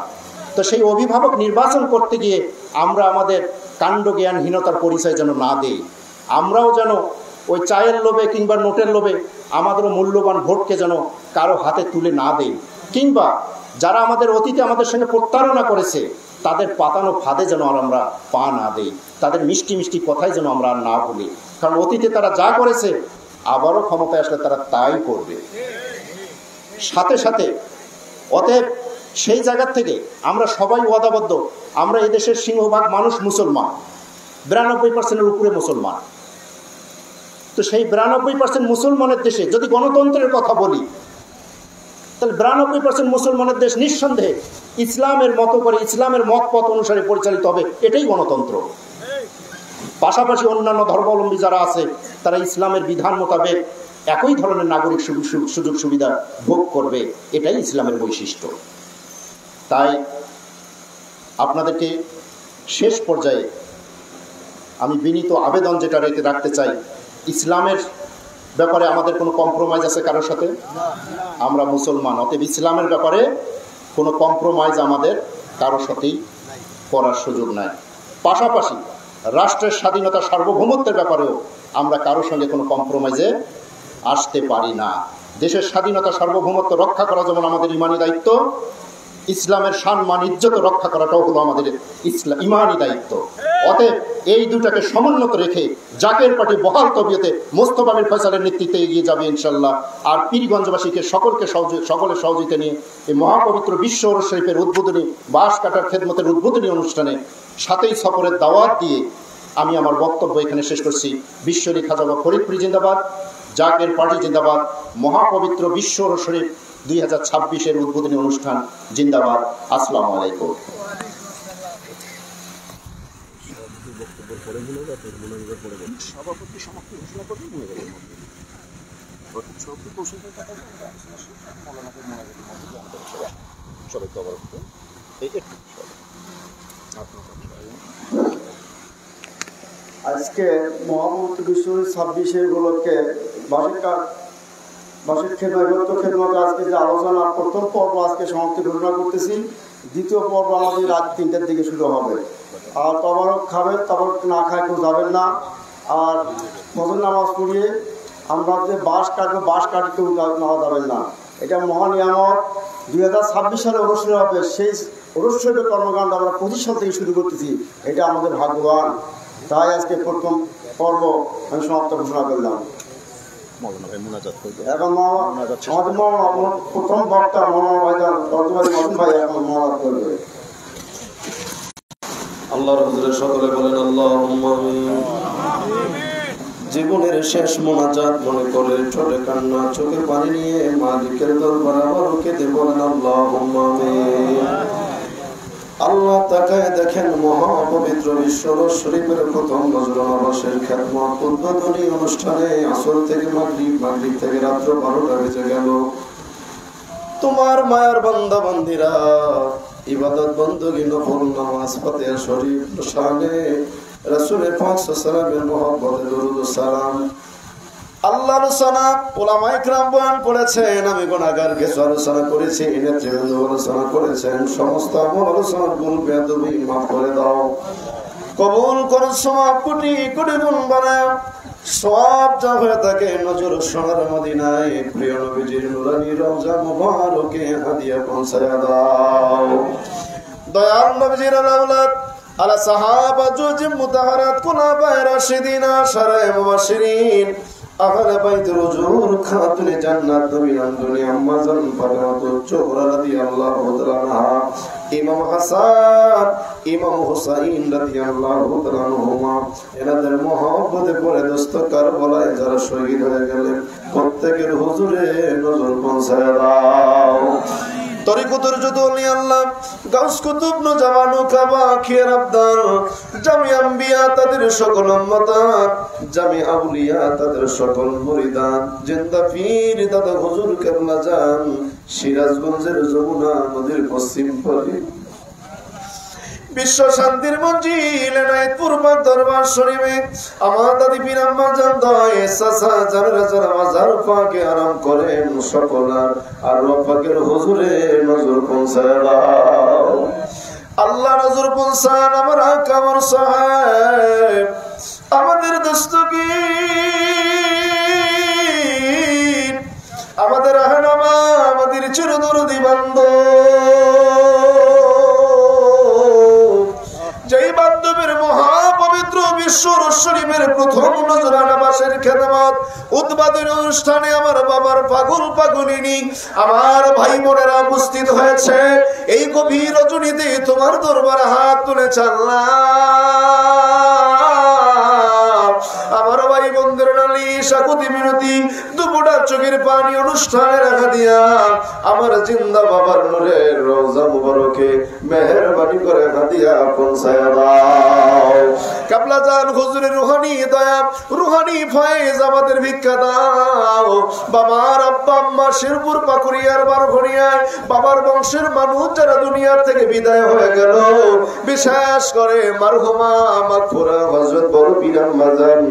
তো সেই অভিভাবক নির্বাচন করতে গিয়ে আমরা আমাদের কাণ্ডজ্ঞানহীনতার পরিচয় যেন না দিই। আমরাও যেন ওই চায়ের লোভে কিংবা নোটের লোভে আমাদেরও মূল্যবান ভোটকে যেন কারো হাতে তুলে না দেই, কিংবা যারা আমাদের অতীতে আমাদের সঙ্গে প্রতারণা করেছে তাদের পাতানো ফাঁদে যেন আমরা পা না দেই, তাদের মিষ্টি মিষ্টি কথাই যেন আমরা না ভুলি। কারণ অতীতে তারা যা করেছে আবারও ক্ষমতায় আসলে তারা তাই করবে। সাথে সাথে অতএব সেই জায়গা থেকে আমরা সবাই ওয়াদাবদ্ধ। আমরা এদেশের সিংহভাগ মানুষ মুসলমান, 92% উপরে মুসলমান। তো সেই 92% মুসলমানের দেশে যদি গণতন্ত্রের কথা বলি, তাহলে 92% মুসলমানের দেশ নিঃসন্দেহে ইসলামের মতো করে, ইসলামের মত পথ অনুসারে পরিচালিত হবে, এটাই গণতন্ত্র। পাশাপাশি অন্যান্য ধর্মাবলম্বী যারা আছে তারা ইসলামের বিধান মোতাবেক একই ধরনের নাগরিক সুযোগ সুবিধা ভোগ করবে, এটাই ইসলামের বৈশিষ্ট্য। তাই আপনাদেরকে শেষ পর্যায়ে আমি বিনীত আবেদন যেটা রাখতে চাই, ইসলামের ব্যাপারে আমাদের কোনো কম্প্রোমাইজ আছে কারোর সাথে? আমরা মুসলমান, অতএব ইসলামের ব্যাপারে কোনো কম্প্রোমাইজ আমাদের কারোর সাথেই করার সুযোগ নাই। পাশাপাশি রাষ্ট্রের স্বাধীনতা সার্বভৌমত্বের ব্যাপারেও আমরা কারোর সঙ্গে কোনো কম্প্রোমাইজে আসতে পারি না। দেশের স্বাধীনতা সার্বভৌমত্ব রক্ষা করা যেমন আমাদের ইমানি দায়িত্ব, ইসলামের সম্মান ইজ্জত রক্ষা করাটাও হলো আমাদের ইমানি দায়িত্ব। অতএব এই দুটাকে সমুন্নত রেখে জাকের পার্টি বহাল তবিয়তে মোস্তফা মির ফয়সালের নেতৃত্বে এগিয়ে যাবে ইনশাল্লাহ। আর পীরগঞ্জবাসীকে সকলের সহযোগিতা নিয়ে এই মহাপবিত্র বিশ্ব ওরস শরীফের উদ্বোধনী বাঁশ কাটার খেদমতের উদ্বোধনী অনুষ্ঠানে 7ই সফরের দাওয়াত দিয়ে আমি আমার বক্তব্য এখানে শেষ করছি। বিশ্বরী খাজা বাবা ফরিদপুরি জিন্দাবাদ, জাকের পার্টি জিন্দাবাদ, মহাপবিত্র বিশ্ব ওরস শরীফ 2026-এর উদ্বোধনী অনুষ্ঠান জিন্দাবাদ। আসসালামু আলাইকুম। আজকে মহাপবিত্র বিশ্ব 26 উপলক্ষে বাসের খেদমত আজকে যে আলোচনা প্রথম পর্ব আজকে সমাপ্তি ঘোষণা করতেছি। দ্বিতীয় পর্ব আমাদের রাত 3টার দিকে শুরু হবে। আর তবারক খাবেন, তবারক না খায় কেউ যাবেন না। আর ফজর নামাজ পড়িয়ে আমরা যে বাঁশ কাটবো, বাঁশ কাটে কেউ নেওয়া যাবেন না। এটা মহানিয়ামত। 2026 সালে অনুষ্ঠান হবে, সেই অনুষ্ঠানের কর্মকাণ্ড আমরা 25 সাল থেকে শুরু করতেছি। এটা আমাদের ভাগ্যবান। তাই আজকে প্রথম পর্ব আমি সমাপ্ত ঘোষণা করলাম। এখন আমাদের প্রথম বক্তা ভাই এখন মহারাজ করবে। আল্লাহর হুজুরে সকলে বলেন আল্লাহুম্মা আমিন। জীবনের শেষ মোনাজাত মনে করে ঠোঁটে কান্না চোখে পানি নিয়ে মালিকের দরবারে আবার কেঁদে বলেন আল্লাহুম্মা আমিন। আল্লাহ তাকায় দেখেন মহাপবিত্র বিশ্ব ওরস শরীফের প্রথম নজরানা মাসের খেদমত উদ্বোধনী অনুষ্ঠানে আসর থেকে মাগরিব থেকে রাত্র 12টা বেজে গেল। তোমার মায়ার বান্দা বান্দিরা ইবাদত বন্দী নফল নামাজ ফাতিহা শরীফ শানে রাসূল পাক সাল্লাল্লাহু আলাইহি ওয়াসাল্লামের মহব্বতে দরুদ ও সালাম আল্লাহর সালাত উলামায়ে কেরাম বয়ান করেছেন। আমি গুনাহগার কিছু আলোচনা করেছি, নেতৃবৃন্দ আলোচনা করেছেন। সমস্ত আমল আলোচনার ভুল বেয়াদবি মাফ করে দাও, কবুল করো। সওয়াব কোটি কোটি গুণ বানাও। সওয়াব যা হয়ে থাকে নজর সোনার মদিনায় প্রিয় নবীজির নুরানি রওজা মুবারকে হাদিয়া পৌঁছায়া দাও। দয়াল নবীজির আওলাদ আলা সাহাবা জুজ মুতাহারাত কুলাফায়ে রাশিদিন আশারায়ে মুবাশশিরিন আহলে বাইতুল উজুর খাতুনে জান্নাত নবীরান দুনিয়া আম্মা জান ফাতেমাতুল জোহরা রাদিয়াল্লাহু তাআলা আনহা, ইমাম হাসান ইমাম হুসাইন রাদিয়াল্লাহু তাআলা আনহুমা, এনাদের মহব্বতে পড়ে দোস্ত কারবালায় যারা শহীদ হয়ে গেলেন প্রত্যেকের হুজুরে নজর পৌঁছায় দাও। তরিকতুর যদুল আল্লাহ গাউস কুতুব নজামানু কাবা খিয়ার আবদাল জামি আম্বিয়া তাদের সকল উম্মতান, জামি আউলিয়া তাদের সকল মুরিদান, জিন্দা পীর দাদা হুজুর কেবলা জান সিরাজগঞ্জের যমুনা নদীর পশ্চিম পারে বিশ্ব শান্তির মঞ্জিল এনায়েতপুর পাক দরবার শরীফে আমার দাদি পীর আম্মা জান দয়ে সাসা যারা যারা মাজার পাকে আরাম করেন সকলার আর রব পাকের হুজুরে নজর পৌঁছায় দাও। আল্লাহ নজর পৌঁছান আমার আকা আমার সাহেব আমাদের দস্তগীর আমাদের আহনামা আমাদের চিরদরদি বান্ধব, যেই বান্ধবের মহাপবিত্র বিশ্ব ওরস শরীফের প্রথম নজরানা মাসের খেদমত উদ্বোধনী অনুষ্ঠানে আমার বাবার পাগল পাগলিনী আমার ভাই বোনেরা উপস্থিত হয়েছে। এই গভীর রজনীতে তোমার দরবারে হাত তুলেছে আল্লাহ। আমার ভাই বন্ধুর নালিশ আকুতি মিনতি দুপুটা চোখের পানি অনুষ্ঠানে রাখা দিয়া আমার জিন্দা বাবার নূরের রওজা মুবারকে মেহেরবানি করে হাদিয়া পৌঁছায় দাও। কাবলা জান হুজুরের রুহানি দয়া রুহানি ফয়েজ আমাদের ভিক্ষা দাও। বাবার আব্বা আম্মা শেরপুর পাকুড়িয়ার বারঘড়িয়ায় বাবার বংশের মানুষ যারা দুনিয়া থেকে বিদায় হয়ে গেল, বিশেষ করে মারহুমা মাগফুরা হযরত বড় পীর আম্মা জান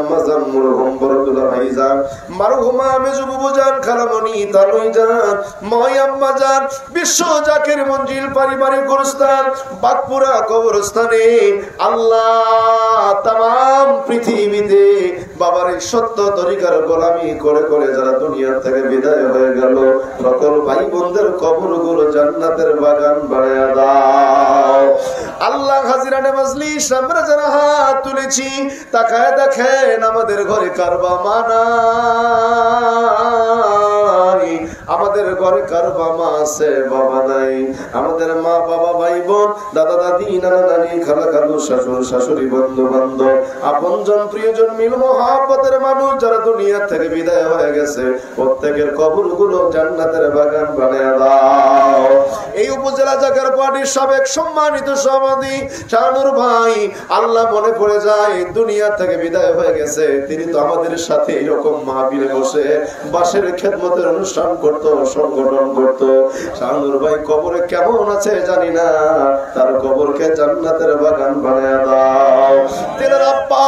আম্মা জান মরহুম বরদুলা ভাইজান মারহুমা মেজু বুবুজান খালামণি তানুই জান মই আম্মা জান বিশ্ব জাকির মঞ্জিল পারিবারিক গোরস্থান বাগপুরা কবরস্থানে আল্লাহ তাম পৃথিবীতে বাবার এই সত্য তরিকার গোলামি করে করে যারা দুনিয়া থেকে বিদায় হয়ে গেল সকল ভাই বোনদের কবরগুলো জান্নাতের বাগান বানায়া দাও আল্লাহ। হাজিরানে মজলিস আমরা যারা হাত তুলেছি তাকায় দেখেন আমাদের ঘরে কারবা মানা, আমাদের ঘরে কার বাবা আছে বাবা নাই, আমাদের মা বাবা ভাই বোন দাদা দাদি নানা নানি খালা খালু শাশুড় শাশুড়ি বন্ধু বান্ধব আপনজন প্রিয়জন মিল মহাব্বতের মানুষ যারা দুনিয়া থেকে বিদায় হয়ে গেছে প্রত্যেকের কবরগুলো জান্নাতের বাগান বানিয়ে দাও। এই উপজেলা জাকার পার্টির সাবেক সম্মানিত সভাপতি শাহনুর ভাই আল্লাহ মনে পড়ে যায় দুনিয়া থেকে বিদায় হয়ে গেছে, তিনি তো আমাদের সাথে এরকম মাহফিলে বসে বাসের খেদমতের অনুষ্ঠান করতো সংগঠন করতো। শাহনুর ভাই কবরে কেমন আছে জানি না, তার কবরকে জান্নাতের বাগান বানিয়ে দাও। তেনার আব্বা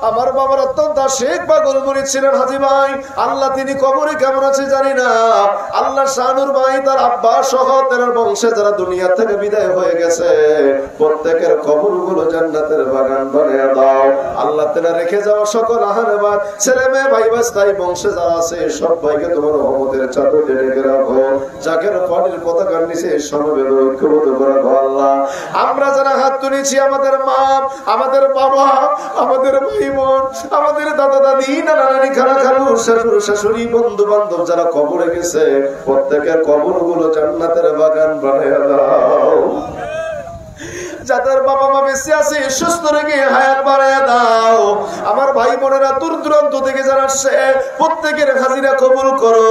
আমার বাবার অত্যন্ত শেখ পাগল মুরিদ ছিলেন হাজী ভাই, আল্লাহ তিনি কবরে কেমন আছে জানি না। আল্লাহ শাহনুর ভাই তার আব্বা সহ তেনার বংশে যারা দুনিয়া থেকে বিদায় হয়ে গেছে প্রত্যেকের কবরগুলো জান্নাতের বাগান বানিয়ে দাও। আল্লাহ তেনা রেখে যাওয়া সকল আহারবাদ ছেলে মেয়ে ভাই ভাই বংশে যারা আছে সব ভাইকে তোমার রহমতের চাদরে ঢেকে রাখো, জাকের পানির পতাকার নিচে সমবেত ঐক্যবদ্ধ করে রাখো আল্লাহ। আমরা যারা হাত তুলেছি আমাদের মা আমাদের বাবা আমাদের ভাই বোন আমাদের দাদা দাদি নানা নানি খালা খালু শাশুড় শাশুড়ি বন্ধু বান্ধব যারা কবরে গেছে প্রত্যেকের কবরগুলো জান্নাতের বাগান বানিয়ে দাও। যাদের বাবা মা বেঁচে আছে সুস্থ রেখে হায়াত বাড়ায় দাও। আমার ভাই বোনেরা দূর দূরান্ত থেকে যারা আসছে প্রত্যেকের হাজিরা কবুল করো,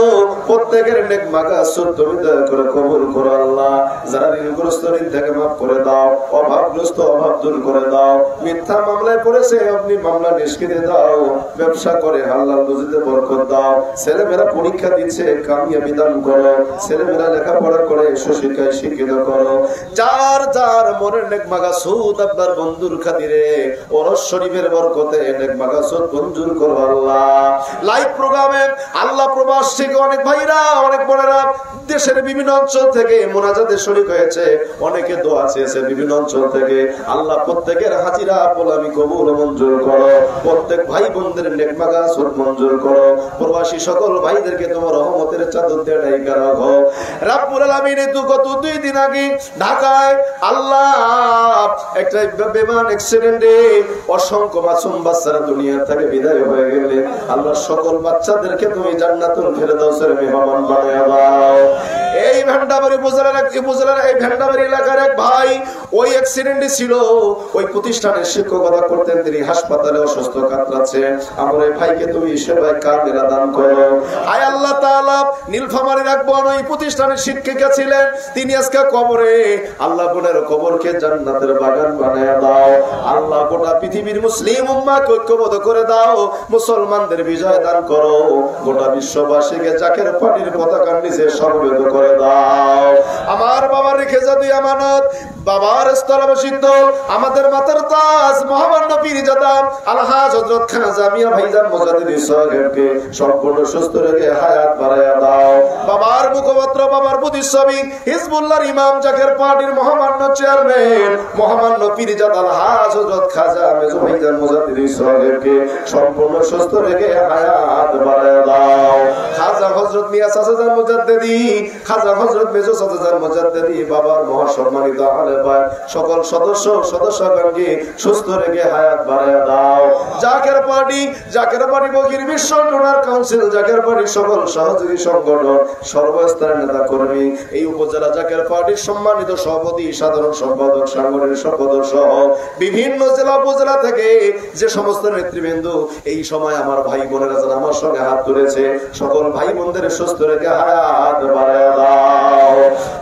প্রত্যেকের নেক মাকাসুদ তুমি দয়া করে কবুল করো আল্লাহ। যারা ঋণগ্রস্ত ঋণ থেকে মাফ করে দাও, অভাবগ্রস্ত অভাব দূর করে দাও, মিথ্যা মামলায় পড়েছে আপনি মামলা নিষ্কৃতি দাও, ব্যবসা করে হালাল রুজিতে বরকত দাও, ছেলেমেয়েরা পরীক্ষা দিচ্ছে কামিয়াবি দান করো, ছেলেমেয়েরা লেখাপড়া করে সুশিক্ষায় শিক্ষিত করো। যার যার মনের নেক মাকাসুদ আপনার বন্ধুর খাতিরে ওরস শরীফের বরকতে নেক মাকাসুদ মঞ্জুর করো আল্লাহ। লাইভ প্রোগ্রামে আল্লাহ প্রবাস থেকে অনেক ভাইরা অনেক বোনেরা দেশের বিভিন্ন অঞ্চল থেকে মুনাজাতে শরীক হয়েছে, অনেকে দোয়া চেয়েছে বিভিন্ন অঞ্চল থেকে। আল্লাহ প্রত্যেকের হাজিরা পোলামি কবুল মঞ্জুর করো, প্রত্যেক ভাই বোনদের নেক মাকাসুদ মঞ্জুর করো, প্রবাসী সকল ভাইদেরকে তোমার রহমতের চাদর দিয়ে ঢাকা রাখো রাব্বুল আলামিন। গত 2 দিন আগে ঢাকায় আল্লাহ একটা বিমান অ্যাক্সিডেন্টে অসংখ্য মাসুম বাচ্চারা দুনিয়া থেকে বিদায় হয়ে গেলে আল্লাহ সকল বাচ্চাদেরকে তুমি জান্নাতুল ফেরদাউসের মেহমান বানিয়ে দাও। এই ভেন্ডাবাড়ি উপজেলার এই ভেন্ডাবাড়ি এলাকার এক ভাই ওই অ্যাক্সিডেন্টে ছিল, ওই প্রতিষ্ঠানের শিক্ষকতা করতেন, তিনি হাসপাতালে অসুস্থ কাতরাচ্ছে। আমার এই ভাইকে তুমি সেবায় কামেরা দান করো আয় আল্লাহ তাআলা। নীলফামারীর এক বোন ওই প্রতিষ্ঠানের শিক্ষিকা ছিলেন, তিনি আজকে কবরে, আল্লাহ বোনের কবরকে জান্নাতের বাগান বানিয়ে দাও আল্লাহ। গোটা পৃথিবীর মুসলিম উম্মাহকে ঐক্যবদ্ধ করে দাও, মুসলমানদের বিজয় দান করো, গোটা বিশ্ববাসীকে জাকের পানির পতাকার নিচে সমবেত করে দাও। আমার বাবা রেখে যা দুই আমানত, বাবার স্থলাভিষিক্ত আমাদের মাতার তাজ মহামান্য পীরজাদা আলহাজ হযরত খাজা মিয়া ভাইজান মুজাদ্দিদ সাহেবকে সম্পূর্ণ সুস্থ রেখে হায়াত বাড়ায়া দাও। বাবার মুখপাত্র বাবার প্রতিচ্ছবি হিজবুল্লাহর ইমাম জাকের পার্টির মহামান্য চেয়ারম্যান মহামান্য পীরজাদা আলহাজ হযরত খাজা মেজু ভাইজান মুজাদ্দিদ সাহেবকে সম্পূর্ণ সুস্থ রেখে হায়াত বাড়ায়া দাও। খাজা হযরত মিয়া সাজাজান মুজাদ্দিদি, খাজা হযরত মেজু সাজাজান মুজাদ্দিদি বাবার মহাসম্মানিত আহলে বাইত সকল সদস্যগণকে সুস্থ রেখে হায়াত বাড়ায়া দাও। জাকের পার্টি বগির বিশ্ব ডোনার কাউন্সিল জাকের পার্টির সকল সহযোগী সংগঠন সর্বস্তরের নেতা কর্মী, এই উপজেলা জাকের পার্টির সম্মানিত সভাপতি সাধারণ সম্পাদক সাংগঠনিক সম্পাদক সহ বিভিন্ন জেলা উপজেলা থেকে যে সমস্ত নেতৃবৃন্দ এই সময় আমার ভাই বোনেরা যারা আমার সঙ্গে হাত তুলেছে সকল ভাই বোনদের সুস্থ রেখে হায়াত বাড়ায়া দাও।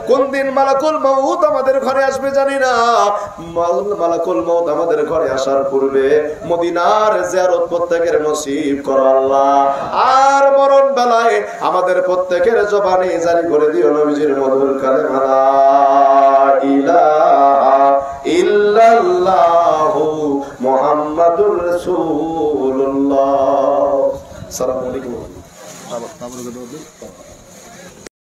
কোন দিন মালাকুল মউত আমাদের ঘরে আসবে জানি না, মালাকুল মউত আমাদের ঘরে আসার পূর্বে মদিনার জিয়ারত প্রত্যেকের নসিব করো আল্লাহ। আর মরণ বেলায় আমাদের প্রত্যেকের জবানে জারি করে দিও নবীজির মধুর কালেমা লা ইলাহা ইল্লাল্লাহু মুহাম্মাদুর মুহাম্মাদুর রাসূলুল্লাহ। আসসালামু আলাইকুম।